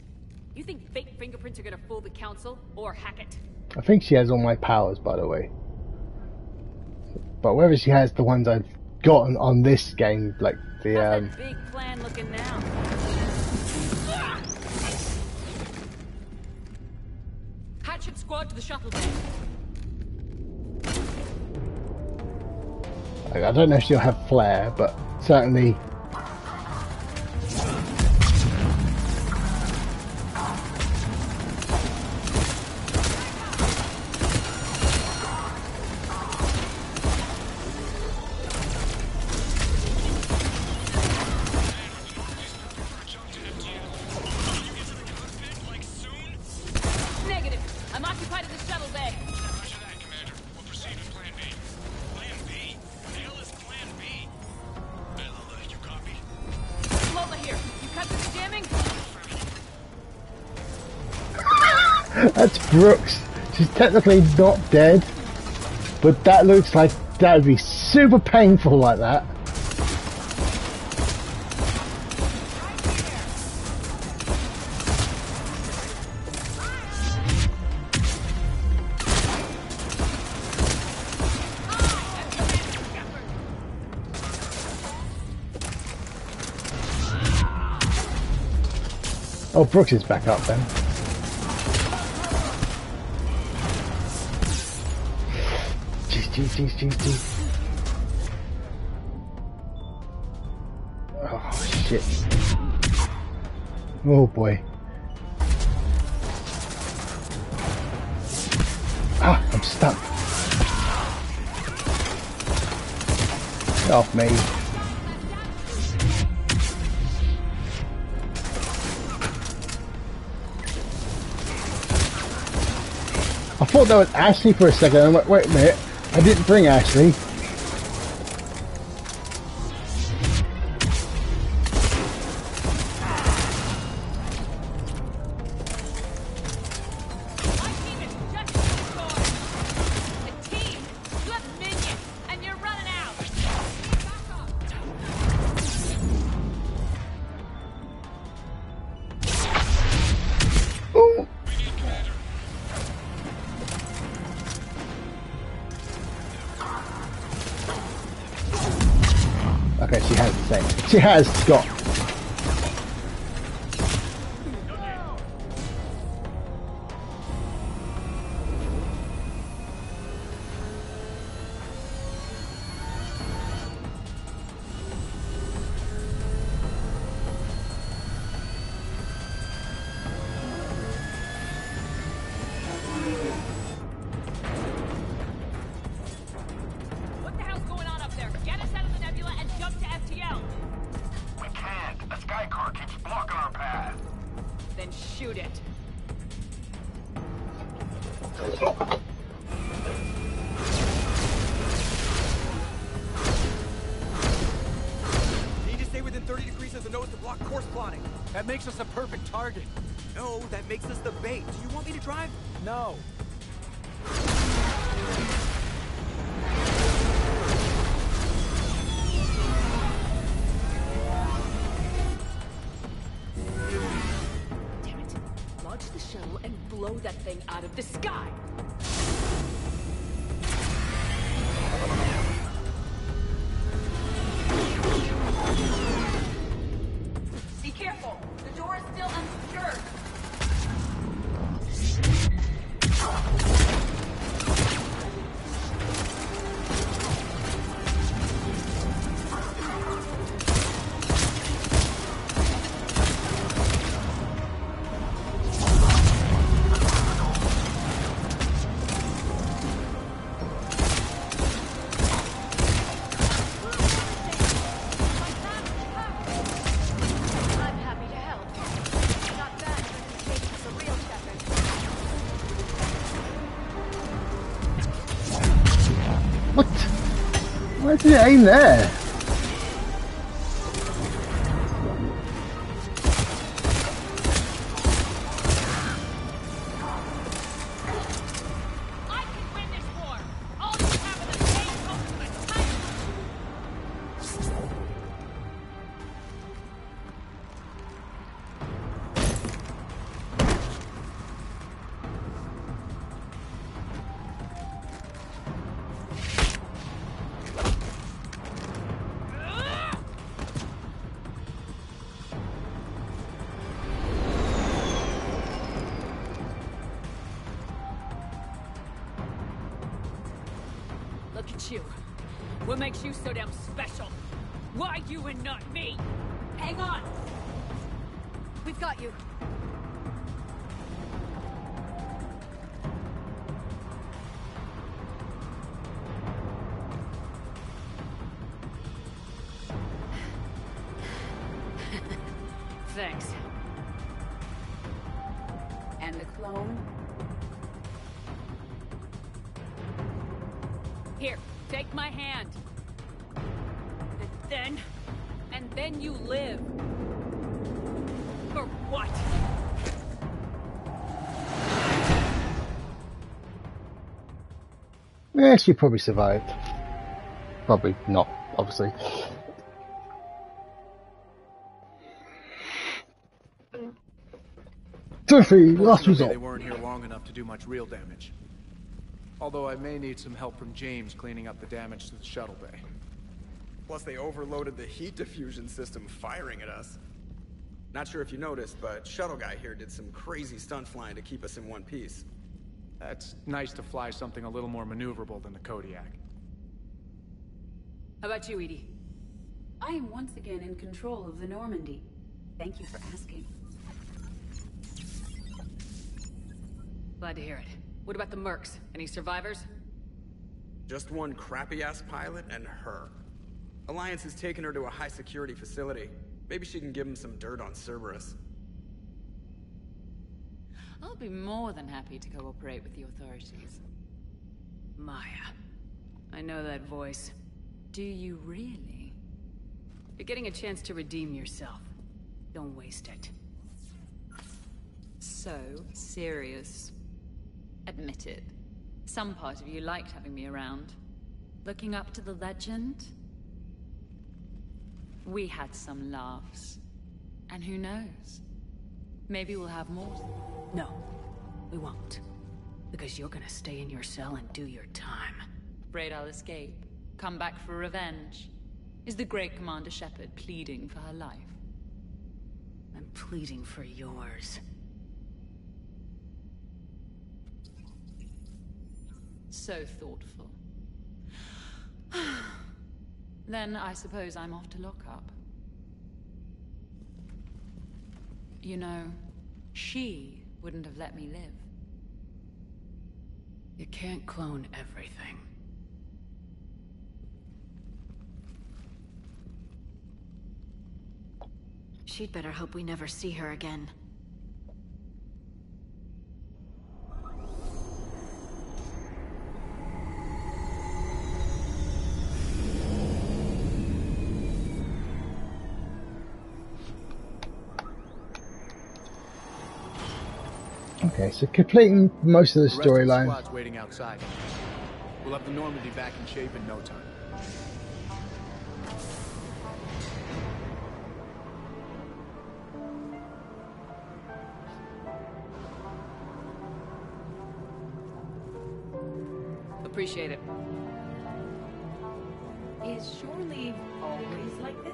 You think fake fingerprints are gonna fool the Council? Or Hackett? I think she has all my powers, by the way. But whether she has the ones I've gotten on this game, like the How's that big plan looking now? Hatchet squad to the shuttle bay. I don't know if she'll have flare, but certainly... That's Brooks. She's technically not dead, but that looks like that would be super painful like that. Oh, Brooks is back up then. Jeez. Oh, shit. Oh, boy. Ah, I'm stuck. Get off me. I thought that was Ashley for a second. I'm like, wait a minute. I didn't bring Ashley. She has got. Makes us a perfect target. No, that makes us the bait. Do you want me to drive? No. Damn it. Launch the shuttle and blow that thing out of the sky. Be careful. The door is still unsecured. Why did it aim there? Look at you. What makes you so damn special? Why you and not me? Hang on! We've got you. Thanks. And the clone? Here, take my hand. And then you live. For what? Yeah, she probably survived. Probably not, obviously. Trophy, last result. They weren't here long enough to do much real damage. Although I may need some help from James cleaning up the damage to the shuttle bay. Plus they overloaded the heat diffusion system firing at us. Not sure if you noticed, but Shuttle Guy here did some crazy stunt flying to keep us in one piece. It's nice to fly something a little more maneuverable than the Kodiak. How about you, EDI? I am once again in control of the Normandy. Thank you for asking. Glad to hear it. What about the Mercs? Any survivors? Just one crappy-ass pilot and her. Alliance has taken her to a high-security facility. Maybe she can give him some dirt on Cerberus. I'll be more than happy to cooperate with the authorities. Maya. I know that voice. Do you really? You're getting a chance to redeem yourself. Don't waste it. So serious. Admit it. Some part of you liked having me around. Looking up to the legend? We had some laughs. And who knows? Maybe we'll have more. No, we won't. Because you're gonna stay in your cell and do your time. Afraid I'll escape? Come back for revenge? Is the great Commander Shepard pleading for her life? I'm pleading for yours. So thoughtful. Then I suppose I'm off to lock up. You know, she wouldn't have let me live. You can't clone everything. She'd better hope we never see her again. Okay, so completing most of the storyline. The squad's waiting outside. We'll have the Normandy back in shape in no time. Appreciate it. Is shore leave always like this?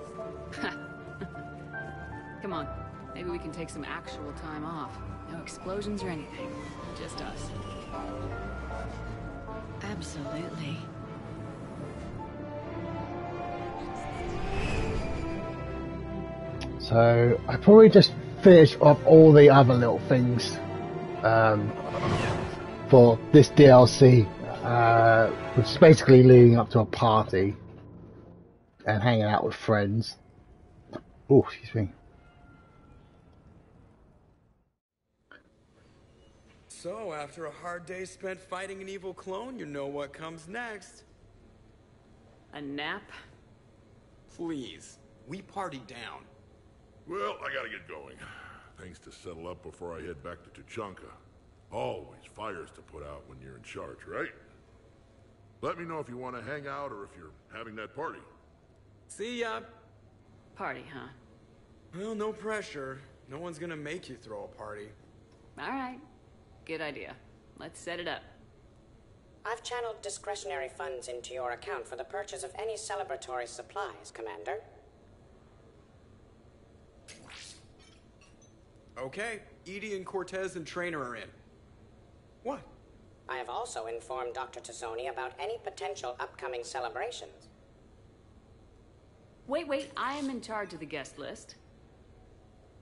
Come on. Maybe we can take some actual time off. No explosions or anything. Just us. Absolutely. So I probably just finish off all the other little things for this DLC, which is basically leading up to a party and hanging out with friends. Oh, excuse me. So, after a hard day spent fighting an evil clone, you know what comes next. A nap? Please. We party down. Well, I gotta get going. Things to settle up before I head back to Tuchanka. Always fires to put out when you're in charge, right? Let me know if you want to hang out or if you're having that party. See ya. Party, huh? Well, no pressure. No one's gonna make you throw a party. All right. Good idea. Let's set it up. I've channeled discretionary funds into your account for the purchase of any celebratory supplies, Commander. Okay, Edie and Cortez and Traynor are in. What? I have also informed Dr. T'Soni about any potential upcoming celebrations. Wait, I am in charge of the guest list.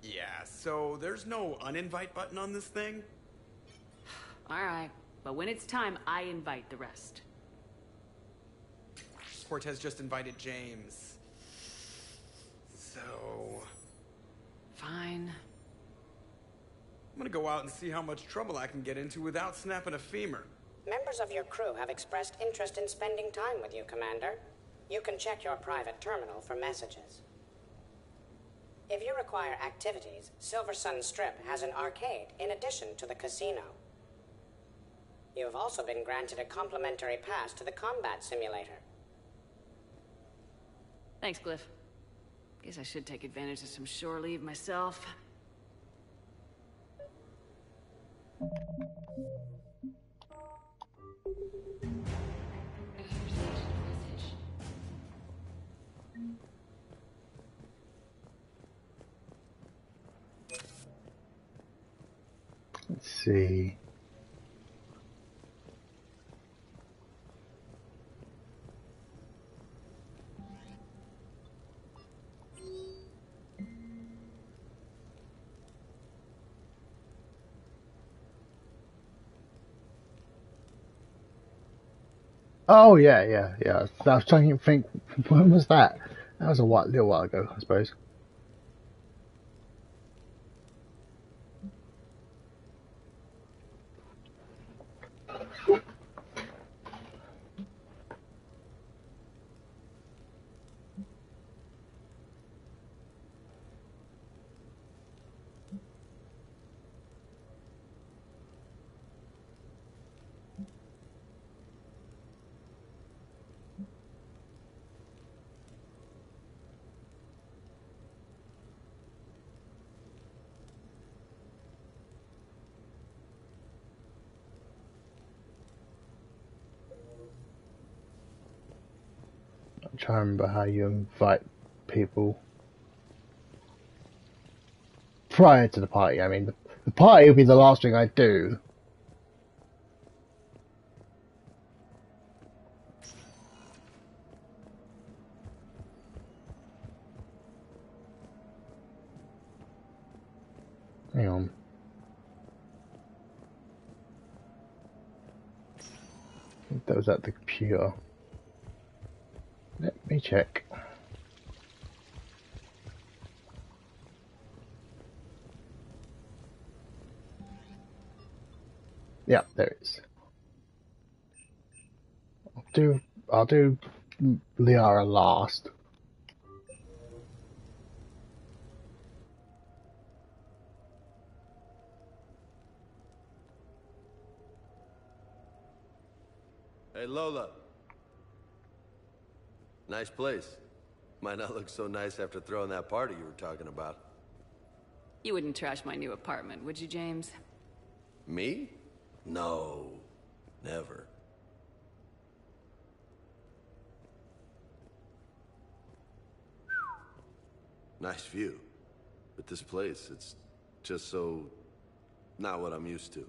Yeah, so there's no uninvite button on this thing? Alright, but when it's time, I invite the rest. Cortez just invited James. So... Fine. I'm gonna go out and see how much trouble I can get into without snapping a femur. Members of your crew have expressed interest in spending time with you, Commander. You can check your private terminal for messages. If you require activities, Silver Sun Strip has an arcade in addition to the casino. You have also been granted a complimentary pass to the combat simulator. Thanks, Glyph. Guess I should take advantage of some shore leave myself. Let's see. Oh yeah. I was trying to think, when was that? That was a little while ago, I suppose. trying to remember how you invite people. Prior to the party, I mean. The party will be the last thing I do. Hang on. I think that was at the computer. Let me check. Yeah, there it is. I'll do Liara last. Hey, Lola. Nice place. Might not look so nice after throwing that party you were talking about. You wouldn't trash my new apartment, would you, James? Me? No. Never. Nice view. But this place, it's just so... not what I'm used to.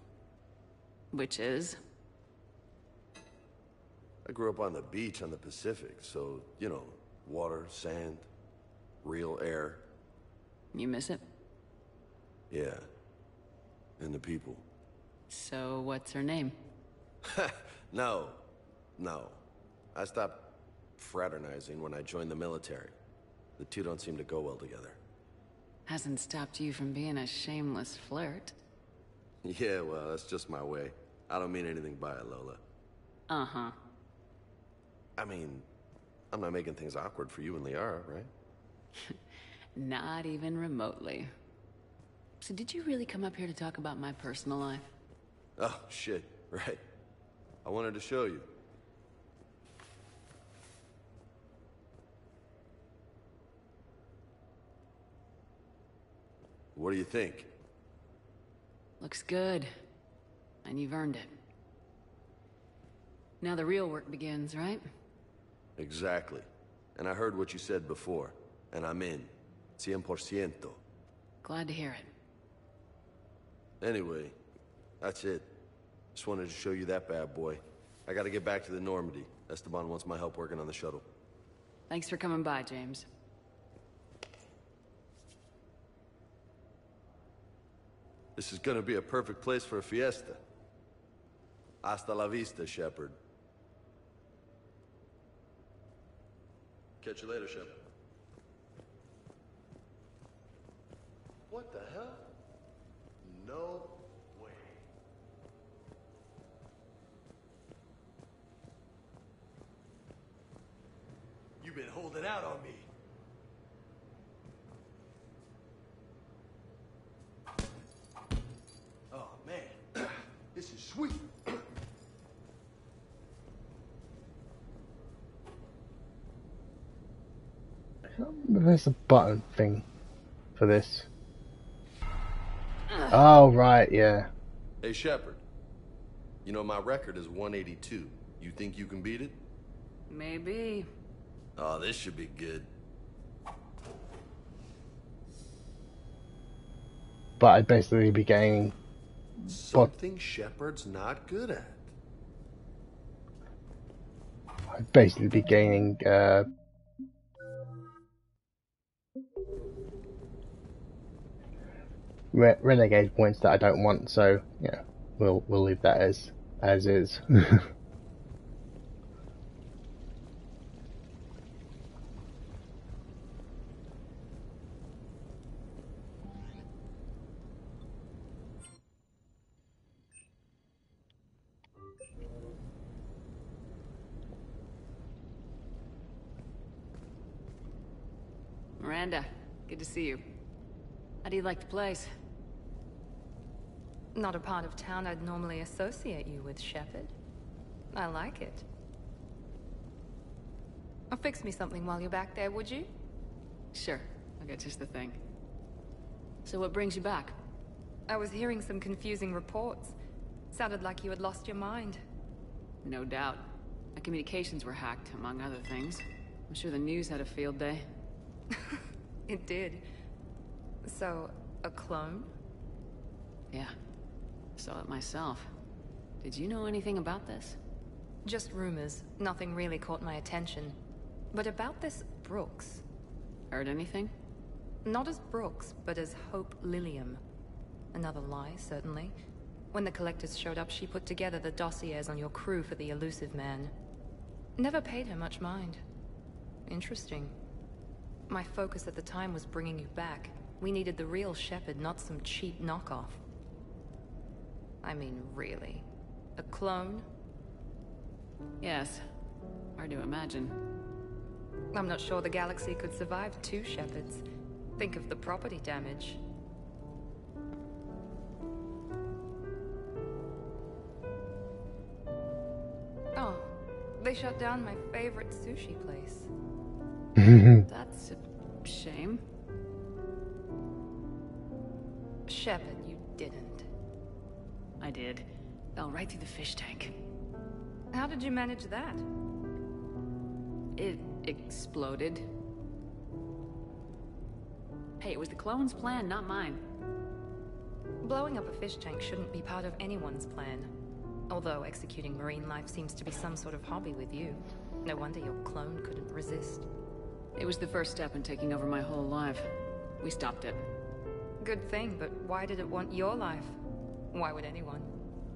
Which is? I grew up on the beach on the Pacific, so, you know, water, sand, real air. You miss it? Yeah. And the people. So, what's her name? No. I stopped fraternizing when I joined the military. The two don't seem to go well together. Hasn't stopped you from being a shameless flirt. Yeah, well, that's just my way. I don't mean anything by it, Lola. Uh-huh. I mean, I'm not making things awkward for you and Liara, right? Not even remotely. So did you really come up here to talk about my personal life? Oh, shit, right. I wanted to show you. What do you think? Looks good. And you've earned it. Now the real work begins, right? Exactly. And I heard what you said before, and I'm in. 100%. Glad to hear it. Anyway, that's it. Just wanted to show you that bad boy. I gotta get back to the Normandy. Esteban wants my help working on the shuttle. Thanks for coming by, James. This is gonna be a perfect place for a fiesta. Hasta la vista, Shepard. Catch you later, Shepard. What the hell? No way. You've been holding out on me. Oh, man. This is sweet. There's a button thing for this. Oh, right, yeah. Hey, Shepard. You know, my record is 182. You think you can beat it? Maybe. Oh, this should be good. But I'd basically be gaining... Something Shepard's not good at. I'd basically be gaining, renegade points that I don't want, so yeah, we'll leave that as is. Miranda, good to see you. How do you like the place? Not a part of town I'd normally associate you with, Shepard. I like it. I'll fix me something while you're back there, would you? Sure, I'll get just the thing. So what brings you back? I was hearing some confusing reports. Sounded like you had lost your mind. No doubt. My communications were hacked, among other things. I'm sure the news had a field day. It did. So, a clone? Yeah. Saw it myself. Did you know anything about this? Just rumors. Nothing really caught my attention. But about this Brooks. Heard anything? Not as Brooks, but as Hope Lilium. Another lie, certainly. When the Collectors showed up, she put together the dossiers on your crew for the Elusive Man. Never paid her much mind. Interesting. My focus at the time was bringing you back. We needed the real Shepard, not some cheap knockoff. I mean, really. A clone? Yes. Hard to imagine. I'm not sure the galaxy could survive 2 Shepards. Think of the property damage. Oh, they shut down my favorite sushi place. That's a shame. Shepard, you didn't. I did. Fell right through the fish tank. How did you manage that? It exploded. Hey, it was the clone's plan, not mine. Blowing up a fish tank shouldn't be part of anyone's plan. Although executing marine life seems to be some sort of hobby with you. No wonder your clone couldn't resist. It was the first step in taking over my whole life. We stopped it. Good thing, but why did it want your life? Why would anyone?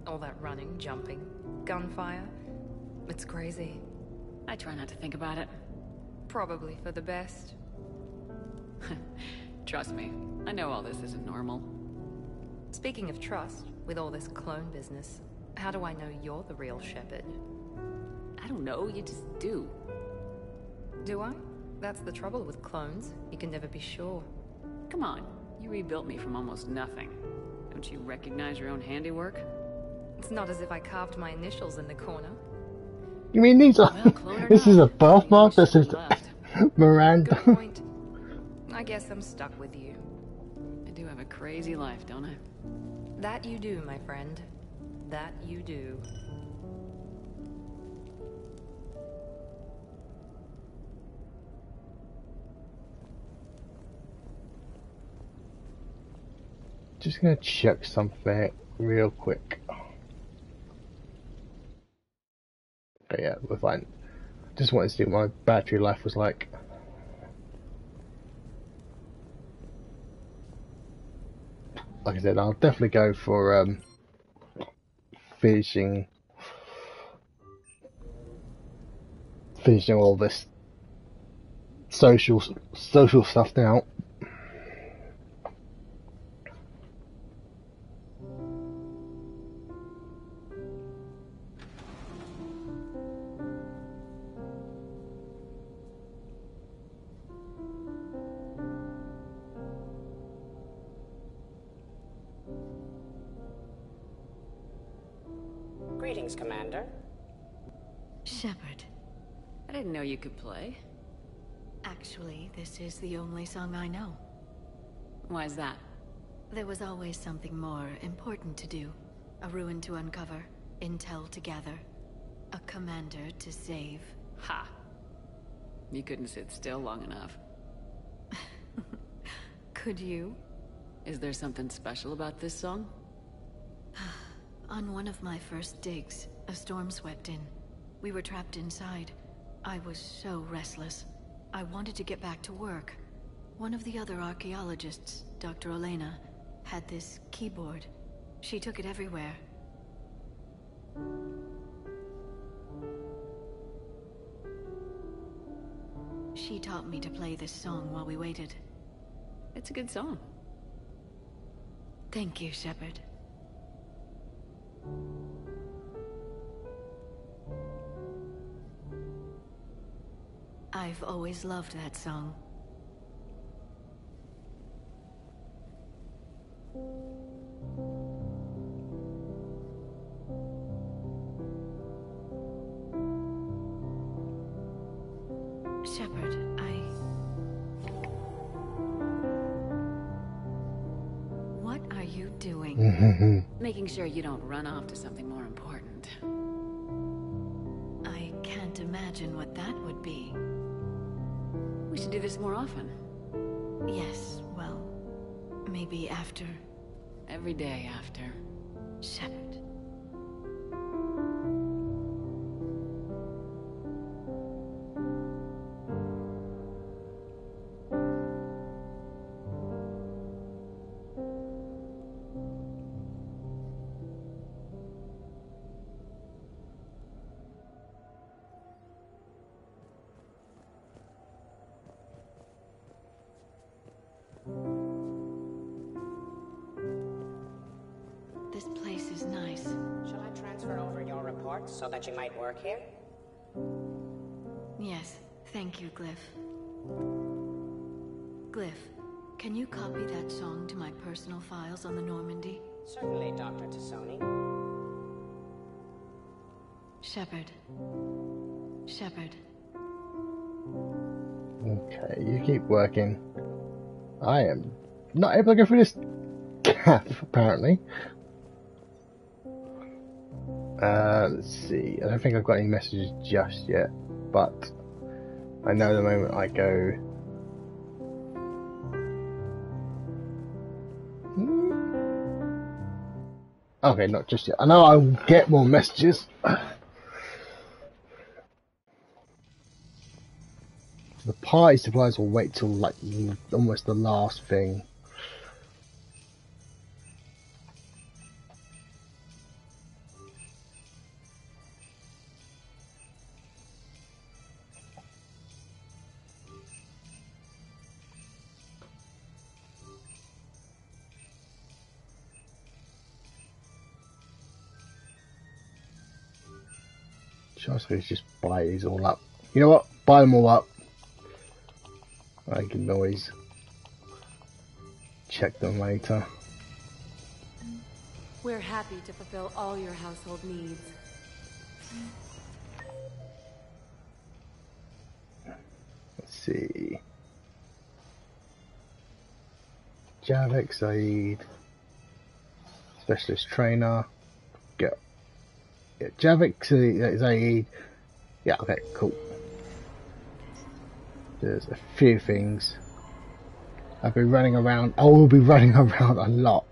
All that running, jumping, gunfire. It's crazy. I try not to think about it. Probably for the best. Trust me, I know all this isn't normal. Speaking of trust, with all this clone business, how do I know you're the real Shepard? I don't know, you just do. Do I? That's the trouble with clones. You can never be sure. Come on, you rebuilt me from almost nothing. Don't you recognize your own handiwork? It's not as if I carved my initials in the corner. You mean these are... this is a birthmark that says Miranda? Good point. I guess I'm stuck with you. I do have a crazy life, don't I? That you do, my friend. That you do. Just gonna check something real quick. But yeah, we're fine. Just wanted to see what my battery life was like. Like I said, I'll definitely go for finishing all this social stuff now. Greetings, Commander. Shepard. I didn't know you could play. Actually, this is the only song I know. Why is that? There was always something more important to do. A ruin to uncover, intel to gather, a commander to save. Ha! You couldn't sit still long enough. Could you? Is there something special about this song? On one of my first digs, a storm swept in. We were trapped inside. I was so restless. I wanted to get back to work. One of the other archaeologists, Dr. Elena, had this keyboard. She took it everywhere. She taught me to play this song while we waited. It's a good song. Thank you, Shepard. I've always loved that song. Shepard, What are you doing? Making sure you don't run off to something more important. I can't imagine what that would be. We should do this more often. Yes, well, maybe after... Every day after. Shepard. This place is nice. Shall I transfer over your reports so that you might work here? Yes, thank you, Glyph. Glyph, can you copy that song to my personal files on the Normandy? Certainly, Dr. Tassoni. Shepard. Shepard. Okay, you keep working. I am not able to go through this gap, apparently. Let's see. I don't think I've got any messages just yet, but I know the moment I go... Okay, not just yet. I know I'll get more messages. The party supplies will wait till like almost the last thing. Let's just buy these all up. You know what? Buy them all up. I can always check them later. We're happy to fulfill all your household needs. Let's see. Javik Zaid, specialist trainer. Get. Yeah, Javik Zaid. Yeah, okay, cool. There's a few things. I've been running around. I will be running around a lot.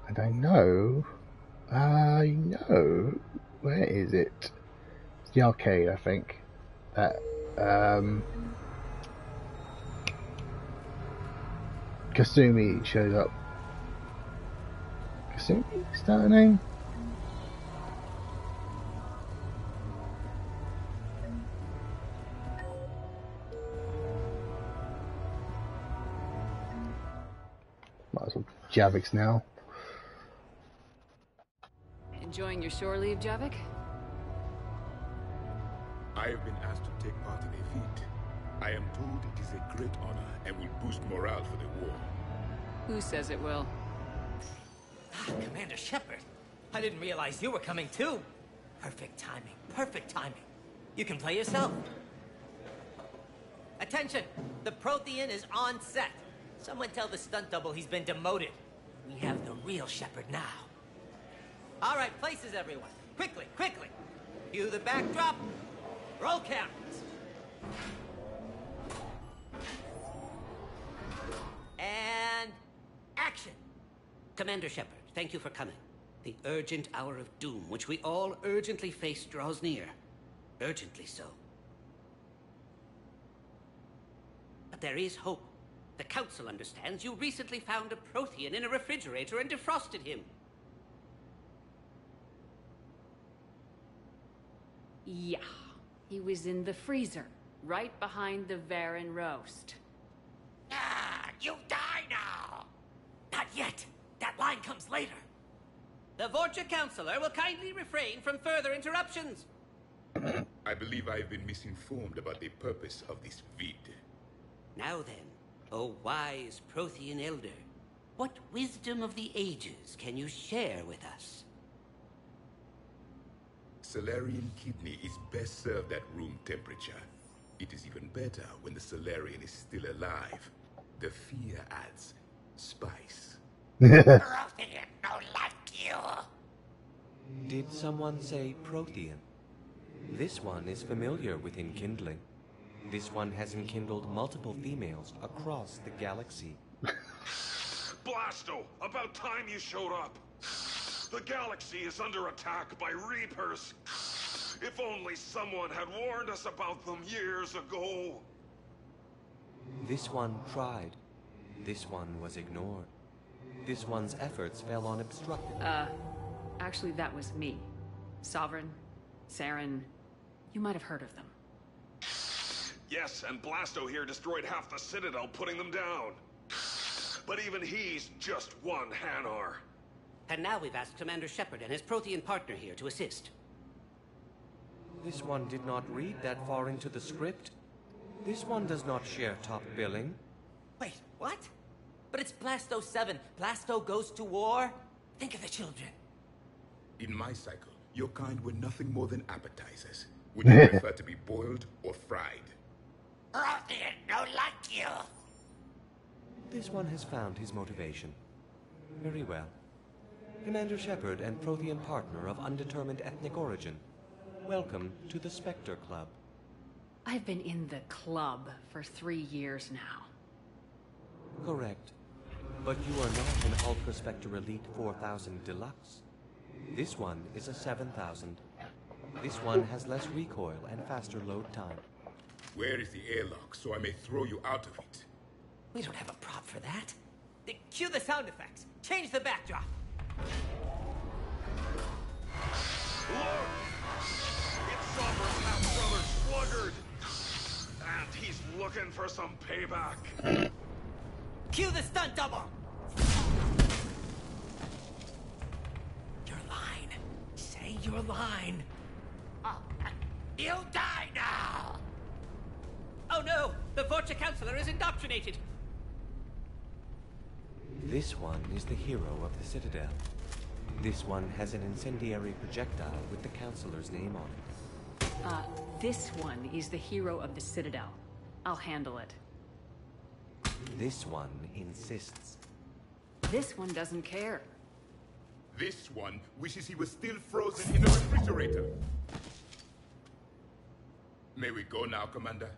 And I know. Where is it? It's the arcade, I think. Kasumi shows up. Kasumi? Is that her name? Might as well Javik's now. Enjoying your shore leave, Javik? I have been asked to take part in a feat. I am told it is a great honor and will boost morale for the war. Who says it will? Commander Shepard, I didn't realize you were coming too. Perfect timing, perfect timing. You can play yourself. Attention, the Prothean is on set. Someone tell the stunt double he's been demoted. We have the real Shepard now. All right, places everyone. Quickly, quickly. Cue the backdrop. Roll cameras. And action. Commander Shepard, thank you for coming. The urgent hour of doom, which we all urgently face, draws near. Urgently so. But there is hope. The Council understands you recently found a Prothean in a refrigerator and defrosted him. Yeah. He was in the freezer, right behind the Varen roast. Ah, you die now! Not yet. That line comes later. The Vorcha Councilor will kindly refrain from further interruptions. I believe I have been misinformed about the purpose of this vid. Now then, O wise Prothean Elder, what wisdom of the ages can you share with us? Salarian kidney is best served at room temperature. It is even better when the Salarian is still alive. The fear adds spice. Prothean no like you. Did someone say Prothean? This one is familiar with enkindling. This one has enkindled multiple females across the galaxy. Blasto, about time you showed up. The galaxy is under attack by Reapers. If only someone had warned us about them years ago. This one tried. This one was ignored. This one's efforts fell on obstructed. Actually that was me. Sovereign, Saren, you might have heard of them. Yes, and Blasto here destroyed half the Citadel, putting them down. But even he's just one Hanar. And now we've asked Commander Shepard and his Prothean partner here to assist. This one did not read that far into the script. This one does not share top billing. Wait, what? But it's Blasto 7. Blasto goes to war? Think of the children. In my cycle, your kind were nothing more than appetizers. Would you prefer to be boiled or fried? Prothean, no like you. This one has found his motivation. Very well. Commander Shepard and Prothean partner of undetermined ethnic origin. Welcome to the Spectre Club. I've been in the club for 3 years now. Correct. But you are not an Ultra Spectre Elite 4000 Deluxe. This one is a 7000. This one has less recoil and faster load time. Where is the airlock so I may throw you out of it? We don't have a prop for that. Cue the sound effects. Change the backdrop. Look! It's Sovereign's half-brother Sluggard! And he's looking for some payback. Cue the stunt double! Your line. Say your line. Oh, you'll die now! Oh no! The Vorcha Counselor is indoctrinated! This one is the hero of the Citadel. This one has an incendiary projectile with the Counselor's name on it. This one is the hero of the Citadel. I'll handle it. This one insists. This one doesn't care. This one wishes he was still frozen in a refrigerator. May we go now, Commander?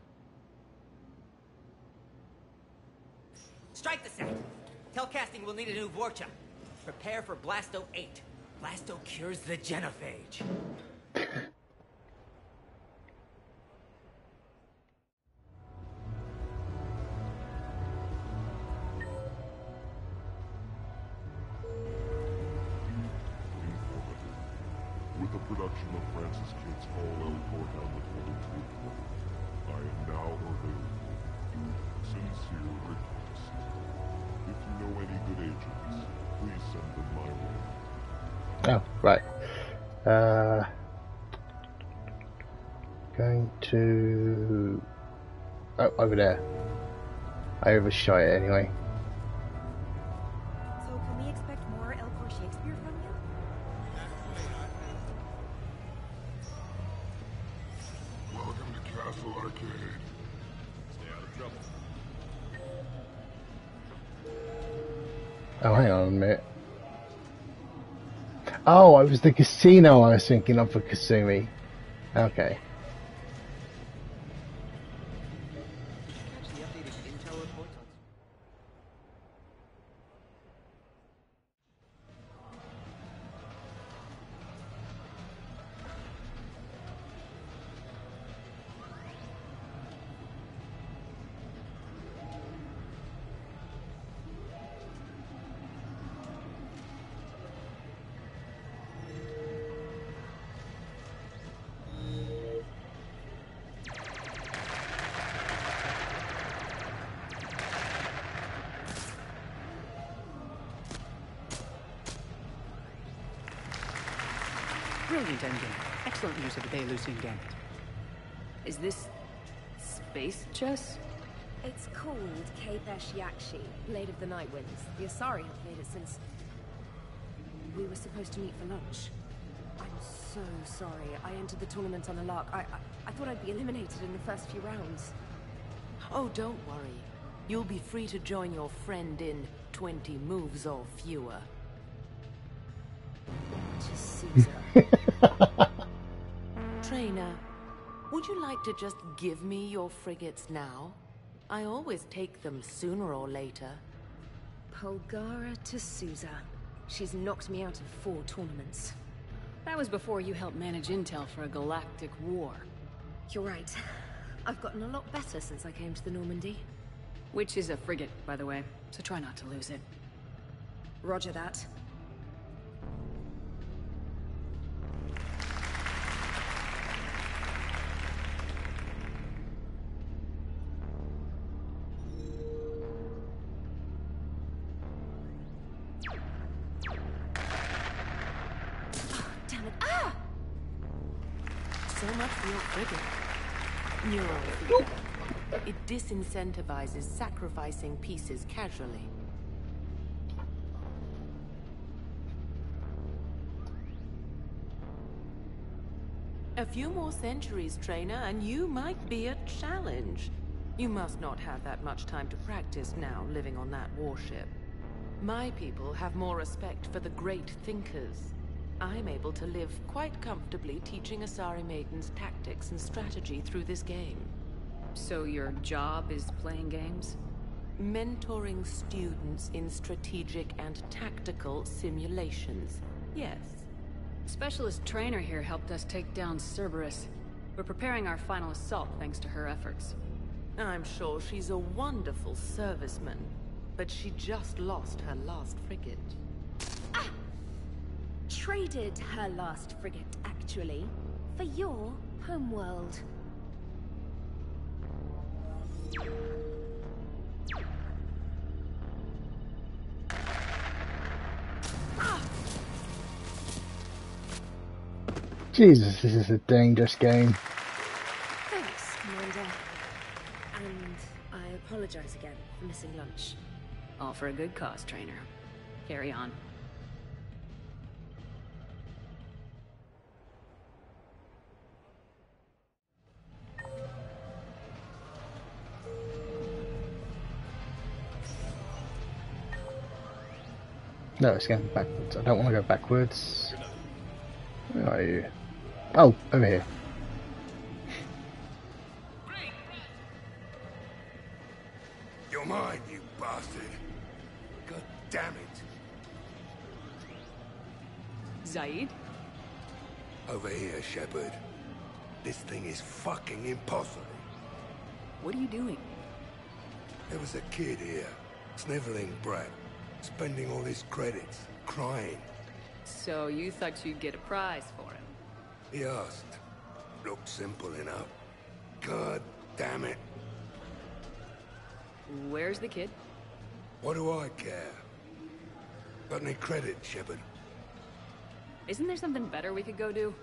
Strike the set! Telcasting will need a new Vorcha. Prepare for Blasto 8. Blasto cures the genophage. With the production of Francis Kidd's All Elcor Helmet Holding to report, I am now available. Sincere request. If you know any good agents, please send them my way. Oh, right. Going to... Oh, over there. I overshot it anyway. So can we expect more Elcor Shakespeare from you? Welcome to Castle Arcade. Stay out of trouble. Oh, hang on a minute. Oh, it was the casino I was thinking of for Kasumi. Okay. Brilliant engine. Excellent use of the Belarusian Gambit. Is this space chess? It's called Kapesh Yakshi, Blade of the Night Winds. The Asari have played it since we were supposed to meet for lunch. I'm so sorry. I entered the tournament on a lark. I thought I'd be eliminated in the first few rounds. Oh, don't worry. You'll be free to join your friend in 20 moves or fewer. Caesar. Trainer, Would you like to just give me your frigates now? I always take them sooner or later. Polgara to Sousa. She's knocked me out of 4 tournaments. That was before you helped manage intel for a galactic war. You're right. I've gotten a lot better since I came to the Normandy. Which is a frigate, by the way, so try not to lose it. Roger that. So much for your frigate. Neural. It disincentivizes sacrificing pieces casually. A few more centuries, trainer, and you might be a challenge. You must not have that much time to practice now, living on that warship. My people have more respect for the great thinkers. I'm able to live quite comfortably teaching Asari maidens tactics and strategy through this game. So your job is playing games? Mentoring students in strategic and tactical simulations, yes. Specialist trainer here helped us take down Cerberus. We're preparing our final assault thanks to her efforts. I'm sure she's a wonderful serviceman, but she just lost her last frigate. Traded her last frigate, actually, for your homeworld. Jesus, this is a dangerous game. Thanks, Commander. And I apologize again for missing lunch. All for a good cause, trainer. Carry on. No, it's going backwards. I don't want to go backwards. Where are you? Oh, over here. You're mine, you bastard. God damn it. Zaid? Over here, Shepard. This thing is fucking impossible. What are you doing? There was a kid here, sniveling brat, spending all his credits, crying. So you thought you'd get a prize for him? He asked. Looked simple enough. God damn it. Where's the kid? What do I care? Got any credit, Shepard? Isn't there something better we could go do?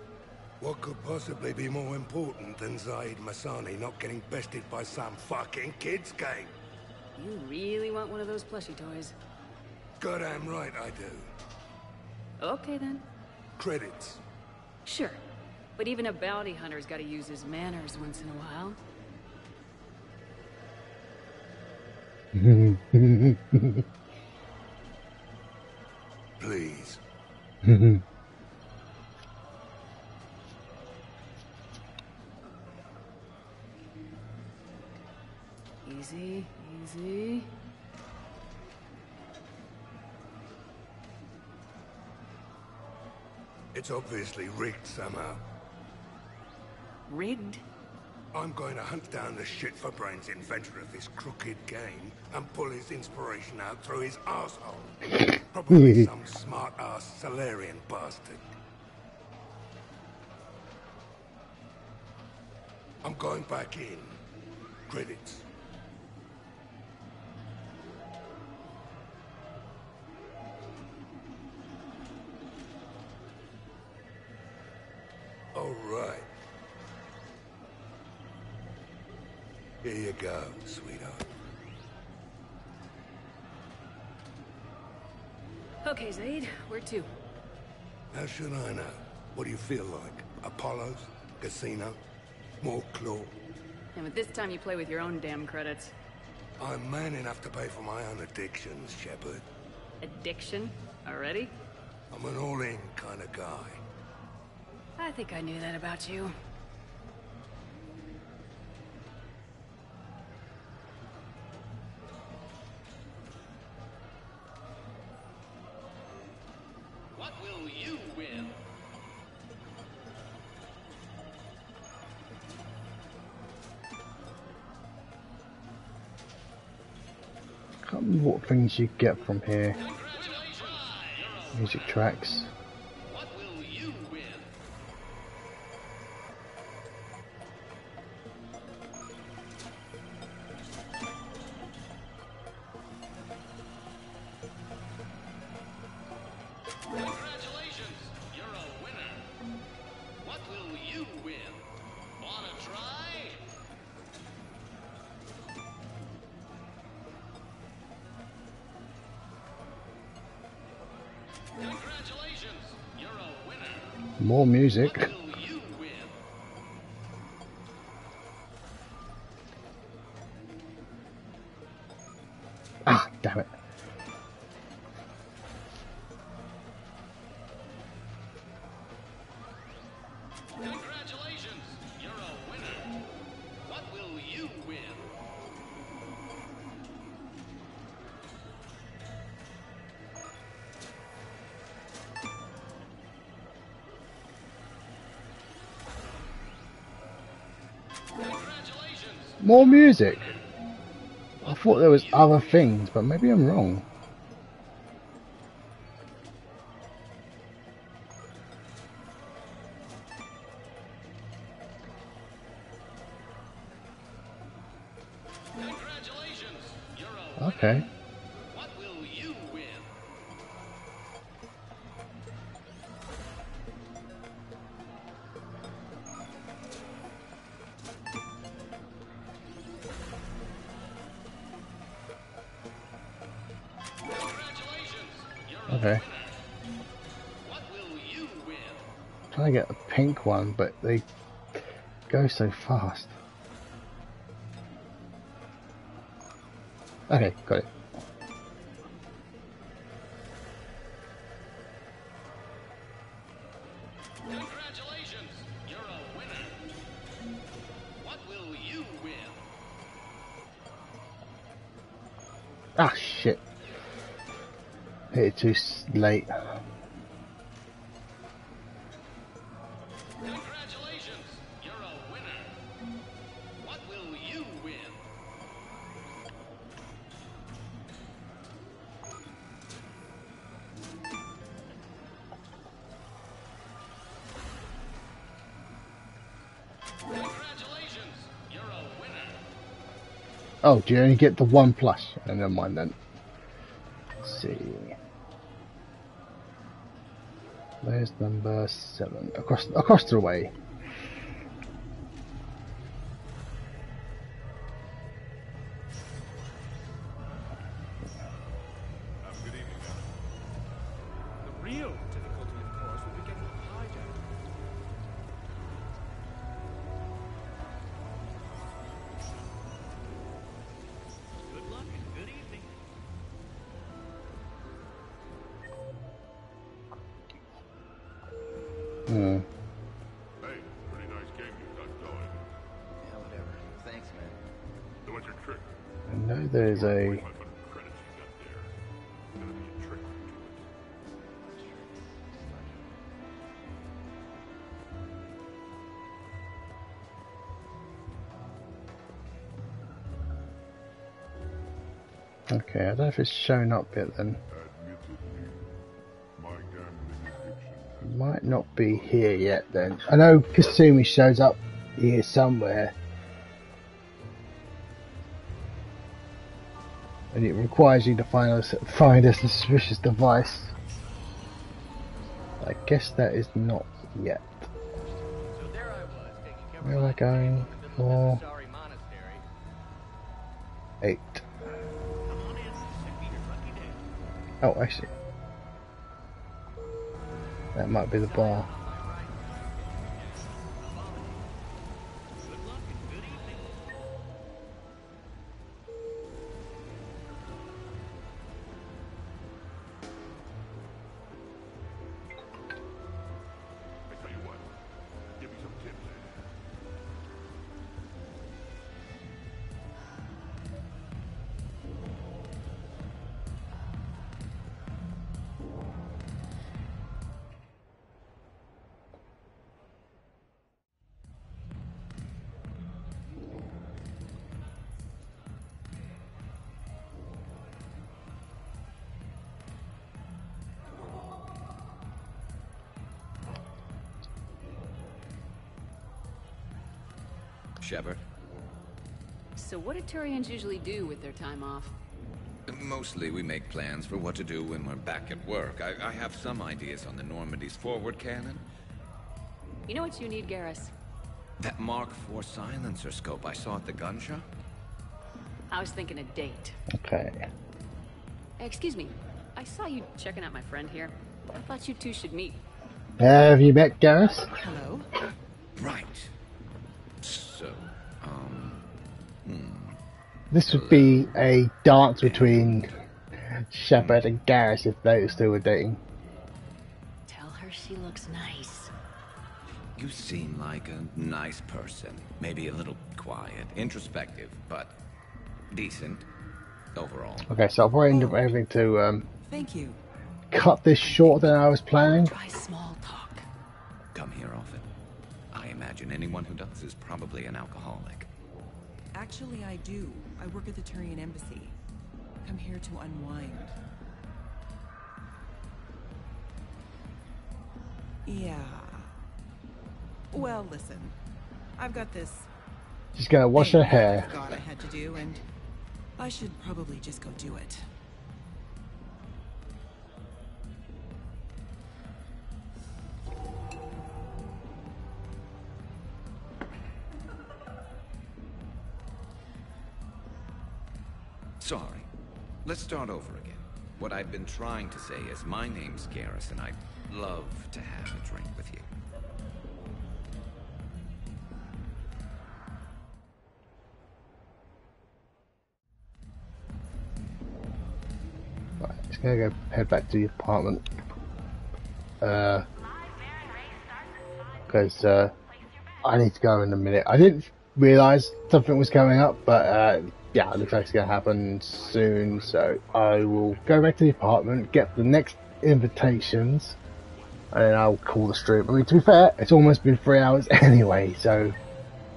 What could possibly be more important than Zaid Masani not getting bested by some fucking kids game? You really want one of those plushie toys? Goddamn right I do. Okay then. Credits. Sure. But even a bounty hunter's gotta use his manners once in a while. Please. Easy, easy. It's obviously rigged somehow. Rigged? I'm going to hunt down the shit-for-brains inventor of this crooked game and pull his inspiration out through his arsehole. Probably some smart-ass Salarian bastard. I'm going back in. Credits. All right. Here you go, sweetheart. Okay, Zaid, where to? How should I know? What do you feel like? Apollo's? Casino? More claw? And at this time you play with your own damn credits. I'm man enough to pay for my own addictions, Shepard. Addiction? Already? I'm an all-in kind of guy. I think I knew that about you. will you win? I can't remember what things you get from here. Music tracks. What will you win? Congratulations, you're a winner. What will you win? Wanna try? Congratulations, you're a winner. More music. What will you win? Ah, damn it. Congratulations, you're a winner. What will you win? Congratulations. More music. I thought there was other things, but maybe I'm wrong. Congratulations, you're a Okay. What will you win? Congratulations, you're a Okay. What will you win? Trying to get a pink one, but they go so fast. Okay, got it. Congratulations, you're a winner. What will you win? Ah, shit. Hit it too late. Congratulations, you're a winner. What will you win? Congratulations, you're a winner. Oh, do you only get the 1 plus? Oh, never mind then. Let's see. There's number 7. Across the way. The real difficulty, of course, would be getting hijacked. Good luck and good evening. Hmm. Hey, pretty nice game you got going. Yeah, whatever. Thanks, man. So what's your trick? I know there's a... 500 credits you got there. There's gonna be a trick to it. Okay, I don't know if it's shown up yet then. Admittedly, my gambling addiction Might not be here yet then. I know Kasumi shows up here somewhere. And it requires you to find a suspicious device. I guess that is not yet. Where am I going? 4, 8. Oh, actually. That might be the bar. I tell you what, give me some tips. Shepard? So what do Turians usually do with their time off? Mostly we make plans for what to do when we're back at work. I have some ideas on the Normandy's forward cannon. You know what you need, Garrus? That Mark IV silencer scope I saw at the gun shop? I was thinking a date. Okay. Hey, excuse me. I saw you checking out my friend here. I thought you two should meet. Have you met Garrus? Hello? Right. So, This would be a dance between Shepard and Garrus if those two were dating. Tell her she looks nice. You seem like a nice person. Maybe a little quiet, introspective, but decent overall. Okay, so I'll probably end up having to Thank you. cut this shorter than I was planning. Try small talk. Come here often. I imagine anyone who does is probably an alcoholic. Actually, I do. I work at the Turian embassy. Come here to unwind. Yeah. Well, listen. I've got this. She's gonna wash her hair. I thought I had to do, and I should probably just go do it. Sorry. Let's start over again. What I've been trying to say is my name's Garrus and I'd love to have a drink with you. Right, just gonna go head back to the apartment. Because I need to go in a minute. I didn't realise something was coming up, but yeah, it looks like it's going to happen soon, so I will go back to the apartment, get the next invitations, and then I'll call the stream. I mean, to be fair, it's almost been 3 hours anyway, so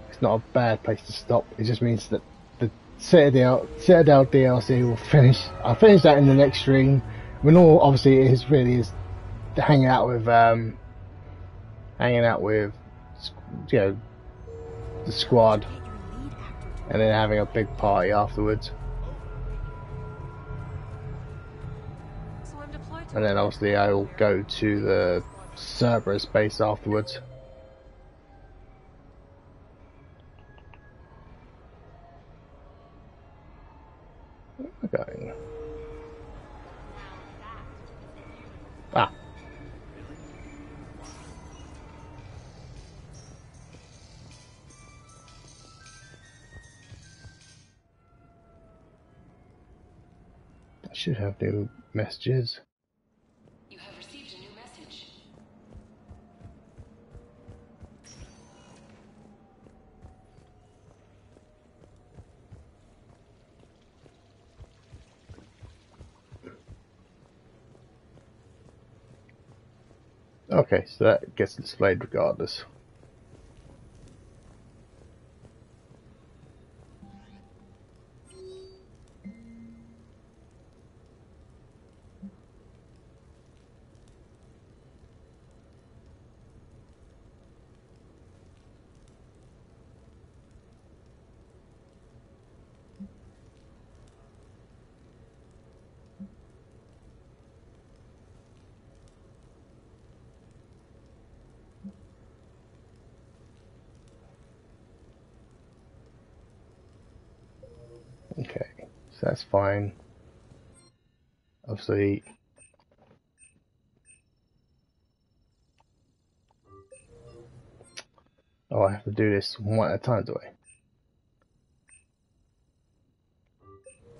it's not a bad place to stop. It just means that the Citadel DLC will finish. I'll finish that in the next stream. When all, obviously, it is really is hanging out with, you know, the squad. And then having a big party afterwards. And then obviously I will go to the Cerberus base afterwards. Where am I going? Ah. Should have new messages. You have received a new message. Okay, so that gets displayed regardless. Okay, so that's fine. Obviously, oh, I have to do this one at a time, do I?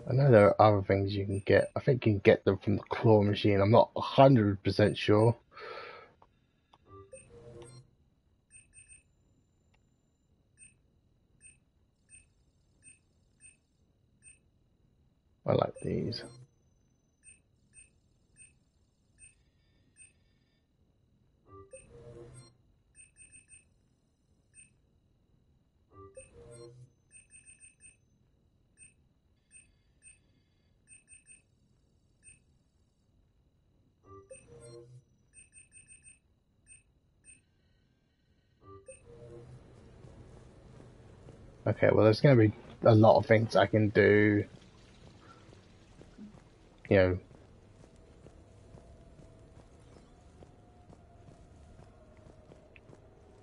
I know there are other things you can get. I think you can get them from the claw machine. I'm not 100% sure. I like these. Okay, well, there's going to be a lot of things I can do. You know,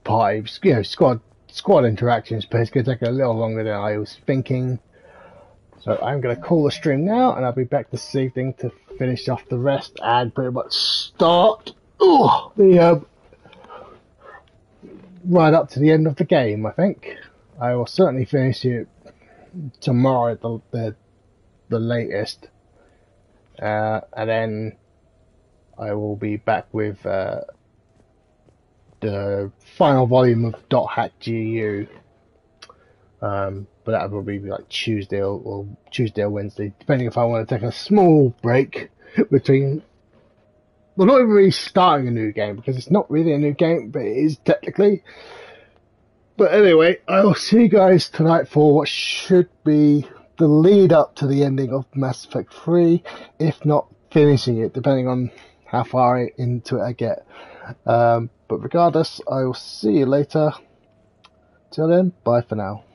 pipes, you know, squad interactions, but it's going to take a little longer than I was thinking. So I'm going to call the stream now, and I'll be back this evening to finish off the rest and pretty much start the right up to the end of the game. I think I will certainly finish it tomorrow at the latest, and then I will be back with the final volume of .hack GU. But that will be like Tuesday or Wednesday, depending if I want to take a small break between. Well, not even really starting a new game, because it's not really a new game, but it is technically. But anyway, I will see you guys tonight for what should be the lead up to the ending of Mass Effect 3, if not finishing it, depending on how far into it I get. But regardless, I will see you later. Till then, bye for now.